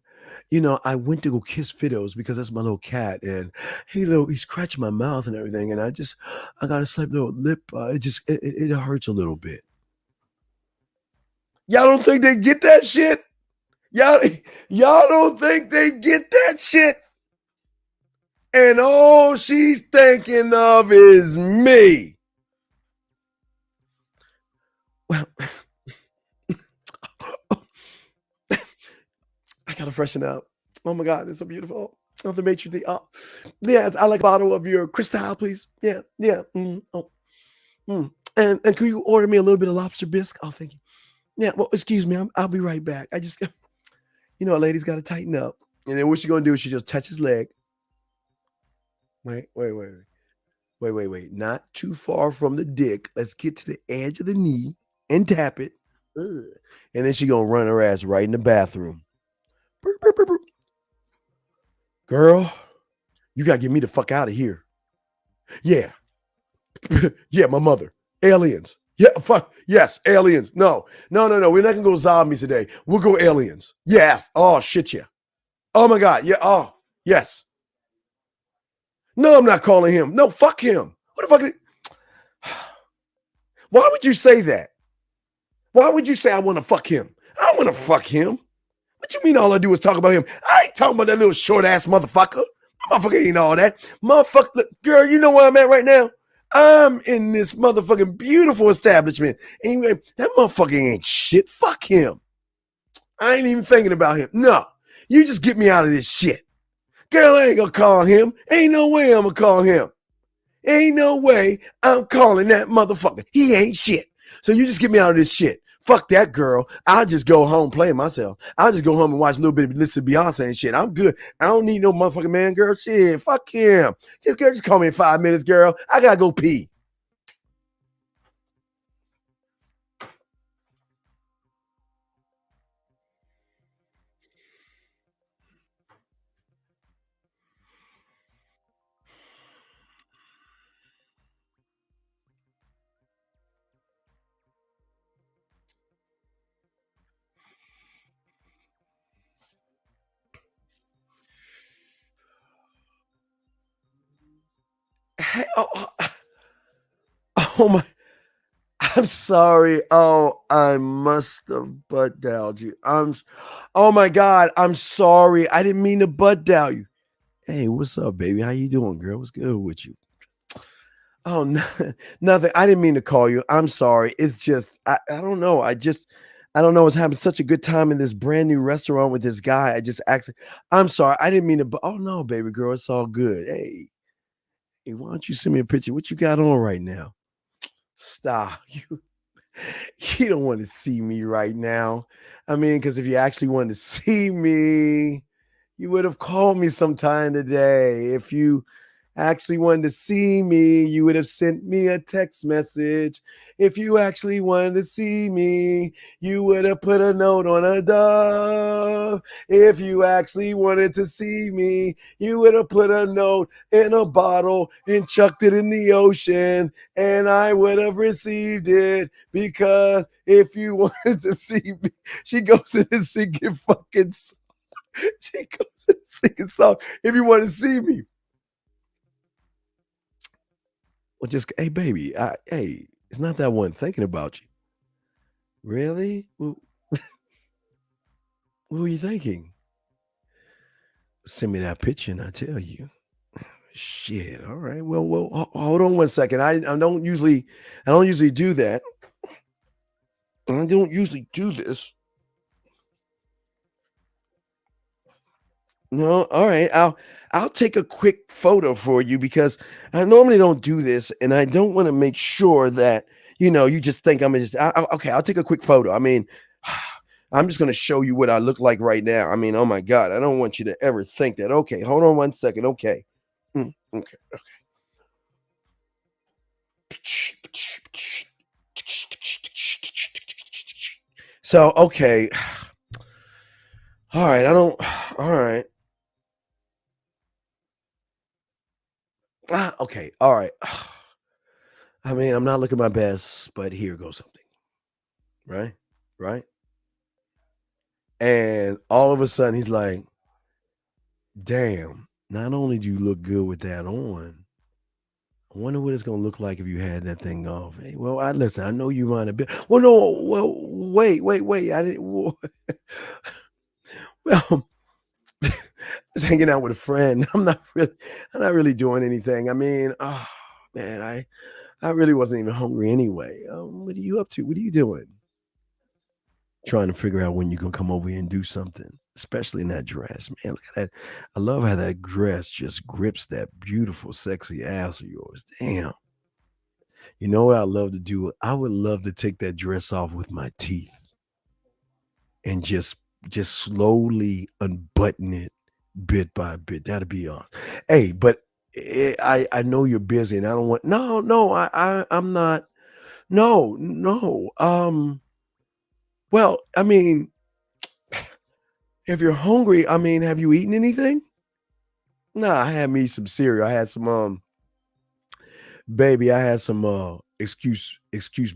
I went to go kiss Fidos because that's my little cat, and he scratched my mouth and everything, and I got a slight little lip. It hurts a little bit. Y'all don't think they get that shit? Y'all don't think they get that shit? And all she's thinking of is me. Well, I gotta freshen up. Oh my God, it's so beautiful. Oh, the matron. Yeah, I like a bottle of your Cristal, please. Yeah. And can you order me a little bit of lobster bisque? Oh, thank you. Yeah, well, excuse me, I'll be right back. I just, a lady's got to tighten up. And then what she gonna do is she just touch his leg. Wait. Not too far from the dick. Let's get to the edge of the knee and tap it. Ugh. And then she gonna run her ass right in the bathroom. Burp, burp, burp, burp. Girl, you gotta get me the fuck out of here. Yeah. Yeah, my mother. Aliens. Yeah, fuck. Yes, aliens. No. We're not gonna go zombies today. We'll go aliens. Yeah. Oh, shit, yeah. Oh my God. Yeah. Oh, yes. No, I'm not calling him. No, fuck him. What the fuck? Why would you say that? Why would you say I want to fuck him? I don't want to fuck him. What you mean all I do is talk about him? I ain't talking about that little short-ass motherfucker. Motherfucker ain't all that. Motherfucker, look, girl, you know where I'm at right now? I'm in this motherfucking beautiful establishment. Anyway, that motherfucker ain't shit. Fuck him. I ain't even thinking about him. No, you just get me out of this shit. Girl, I ain't gonna call him. Ain't no way I'm gonna call him. Ain't no way I'm calling that motherfucker. He ain't shit. So you just get me out of this shit. Fuck that girl. I'll just go home playing myself. I'll just go home and watch a little bit of listen to Beyonce and shit. I'm good. I don't need no motherfucking man, girl. Shit, fuck him. Just call me in 5 minutes, girl. I gotta go pee. Hey, oh my. I'm sorry. Oh, I must have butt dialed you. Oh my God. I'm sorry. I didn't mean to butt dial you. Hey, what's up, baby? How you doing, girl? What's good with you? Oh, nothing. I didn't mean to call you. I'm sorry. It's just, I don't know. I don't know. I was having such a good time in this brand new restaurant with this guy. I just actually, I'm sorry. I didn't mean to, oh no, baby girl. It's all good. Hey, why don't you send me a picture? What you got on right now? Stop. You don't want to see me right now. I mean, because if you actually wanted to see me, you would have called me sometime today. If you actually wanted to see me, you would have sent me a text message. If you actually wanted to see me, you would have put a note on a dove. If you actually wanted to see me, you would have put a note in a bottle and chucked it in the ocean, and I would have received it, because if you wanted to see me, she goes in and singing fucking song. She goes in and singing song. If you want to see me. Well, just, hey, baby, hey, it's not that one thinking about you. Really? What were you thinking? Send me that picture and I tell you. Shit. All right. Well. Hold on one second. I don't usually do that. I don't usually do this. No. All right. I'll take a quick photo for you because I normally don't do this, and I don't want to make sure that you just think I'm just okay. I'll take a quick photo. I mean, I'm just going to show you what I look like right now. I mean, oh my God, I don't want you to ever think that. Okay, hold on one second. Okay. Okay. So, okay. All right. All right. Okay. All right. I mean, I'm not looking my best, but here goes something. Right. And all of a sudden he's like, damn, not only do you look good with that on, I wonder what it's going to look like if you had that thing off. Hey, well, listen, I know you mind a bit. Well, no, well, wait. I didn't. Well, I was hanging out with a friend. I'm not really doing anything. I mean, oh man, I really wasn't even hungry anyway. What are you up to? What are you doing? Trying to figure out when you're going to come over here and do something, especially in that dress, man. Look at that. I love how that dress just grips that beautiful, sexy ass of yours. Damn. You know what I love to do? I would love to take that dress off with my teeth and just slowly unbutton it bit by bit. That'd be awesome. Hey, but I know you're busy and I don't want, I'm not. No. Well, I mean, if you're hungry, I mean, have you eaten anything? Nah, I had me some cereal. I had some baby, I had some excuse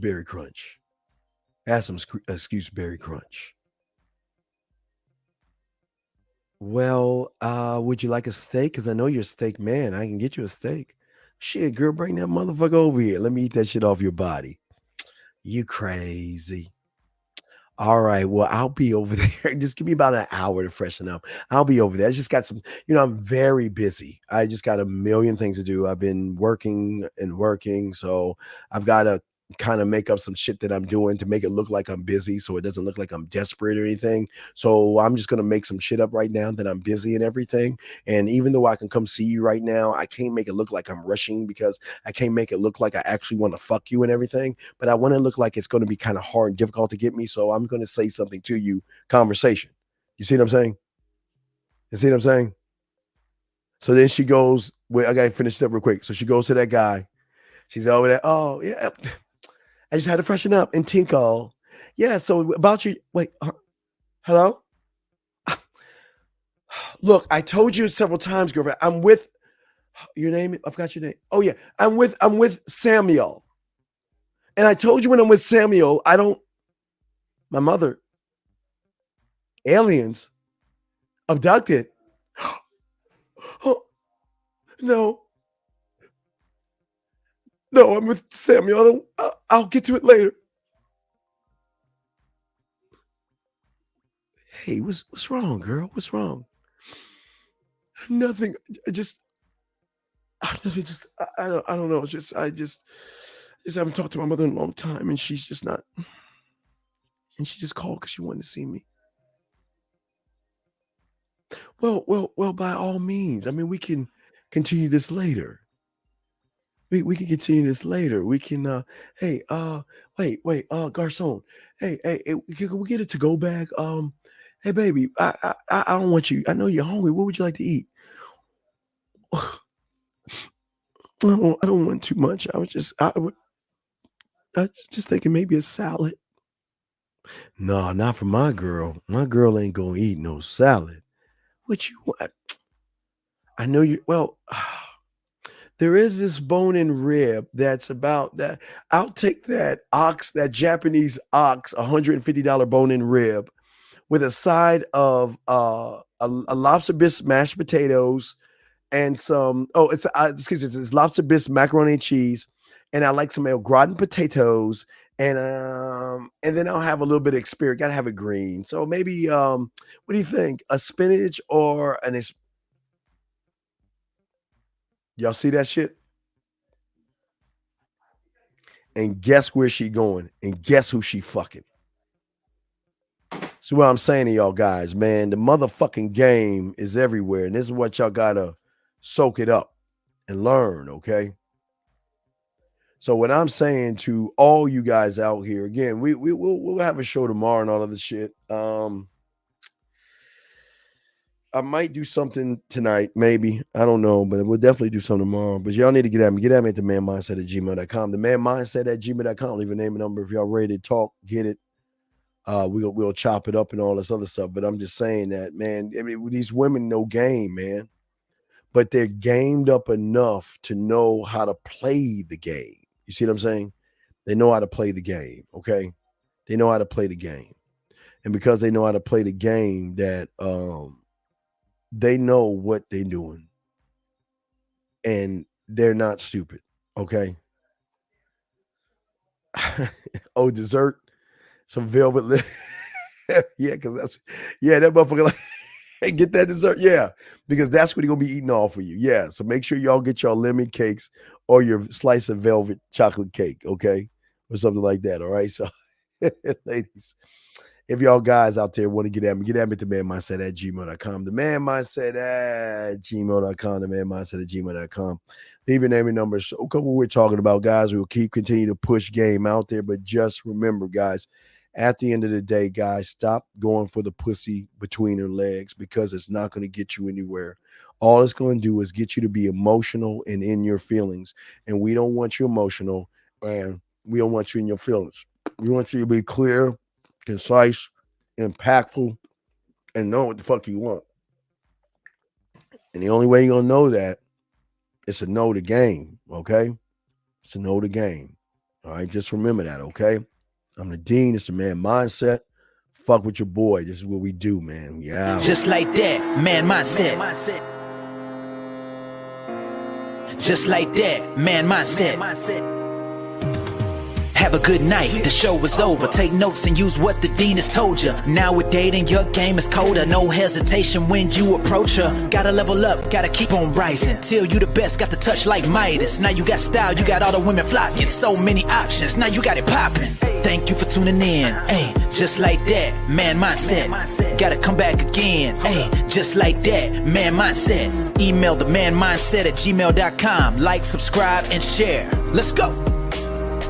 berry crunch. I had some excuse berry crunch. Well, would you like a steak? Because I know you're a steak man. I can get you a steak. Shit, girl, bring that motherfucker over here. Let me eat that shit off your body. You crazy. All right. Well, I'll be over there. Just give me about an hour to freshen up. I'll be over there. I just got some, I'm very busy. I just got a million things to do. I've been working. So I've got to kind of make up some shit that I'm doing to make it look like I'm busy. So it doesn't look like I'm desperate or anything. So I'm just going to make some shit up right now that I'm busy and everything. And even though I can come see you right now, I can't make it look like I'm rushing because I can't make it look like I actually want to fuck you and everything. But I want to look like it's going to be kind of hard and difficult to get me. So I'm going to say something to you, conversation. You see what I'm saying? So then she goes, wait, I got to finish that real quick. So she goes to that guy. She's over there. Oh, yeah. I just had to freshen up and tinkle. Yeah, so about you. Wait, hello? Look, I told you several times, girlfriend. I'm with your name. I forgot your name. Oh, yeah. I'm with Samuel. And I told you when I'm with Samuel, my mother, aliens, abducted. Oh, no. No, I'm with Samuel. I'll get to it later. Hey, what's wrong, girl? What's wrong? Nothing. I don't know. I just haven't talked to my mother in a long time, and she's just not. And she just called because she wanted to see me. Well. By all means. I mean, we can continue this later. We can continue this later. We can wait, garçon. Hey, can we get a to-go bag? Hey baby, I don't want you. I know you're hungry. What would you like to eat? I don't want too much. I was just thinking maybe a salad. No, not for my girl. My girl ain't gonna eat no salad. What you want? I know you well. There is this bone-in rib that's about that. I'll take that Japanese ox, $150 bone-in rib with a side of a lobster bisque mashed potatoes and some, it's lobster bisque macaroni and cheese. And I like some El Gratin potatoes And then I'll have a little bit of experience. Gotta have it green. So maybe what do you think? A spinach or an y'all see that shit? And guess where she going? And guess who she fucking? So what I'm saying to y'all guys, man, the motherfucking game is everywhere. And this is what y'all gotta soak it up and learn, okay? So what I'm saying to all you guys out here, again, we'll have a show tomorrow and all of this shit. I might do something tonight, maybe. I don't know, but we'll definitely do something tomorrow. But y'all need to get at me. Get at me at themanmindset@gmail.com. Themanmindset@gmail.com. Leave a name and number if y'all ready to talk. Get it. We'll chop it up and all this other stuff. But I'm just saying that, man. I mean, these women know game, man. But they're gamed up enough to know how to play the game. You see what I'm saying? They know how to play the game, okay? They know how to play the game. And because they know how to play the game, that they know what they're doing. And they're not stupid, okay? Oh, dessert? Some velvet yeah, because that motherfucker like, hey, get that dessert. Yeah, because that's what he's gonna be eating off of you. Yeah, so make sure y'all get your lemon cakes or your slice of velvet chocolate cake, okay? Or something like that. All right. So ladies, if y'all guys out there want to get at me at themanmindset@gmail.com. Themanmindset@gmail.com. Themanmindset@gmail.com. Leave your name and number. So a couple we're talking about, guys. We'll continue to push game out there. But just remember, guys, at the end of the day, guys, stop going for the pussy between her legs, because it's not going to get you anywhere. All it's going to do is get you to be emotional and in your feelings. And we don't want you emotional, and we don't want you in your feelings. We want you to be clear, concise, impactful, and know what the fuck you want. And the only way you're going to know that is to know the game, okay? It's to know the game. All right, just remember that, okay? I'm the Dean. It's the Man Mindset. Fuck with your boy. This is what we do, man. We out. Just like that, Man Mindset. Just like that, Man Mindset. Have a good night, the show is over. Take notes and use what the Dean has told you. Now with dating, your game is colder. No hesitation when you approach her. Gotta level up, gotta keep on rising. Till you the best, got the touch like Midas. Now you got style, you got all the women flocking. So many options, now you got it popping. Thank you for tuning in. Hey, just like that, Man Mindset. Gotta come back again. Hey, just like that, Man Mindset. Email themanmindset@gmail.com. Like, subscribe, and share. Let's go.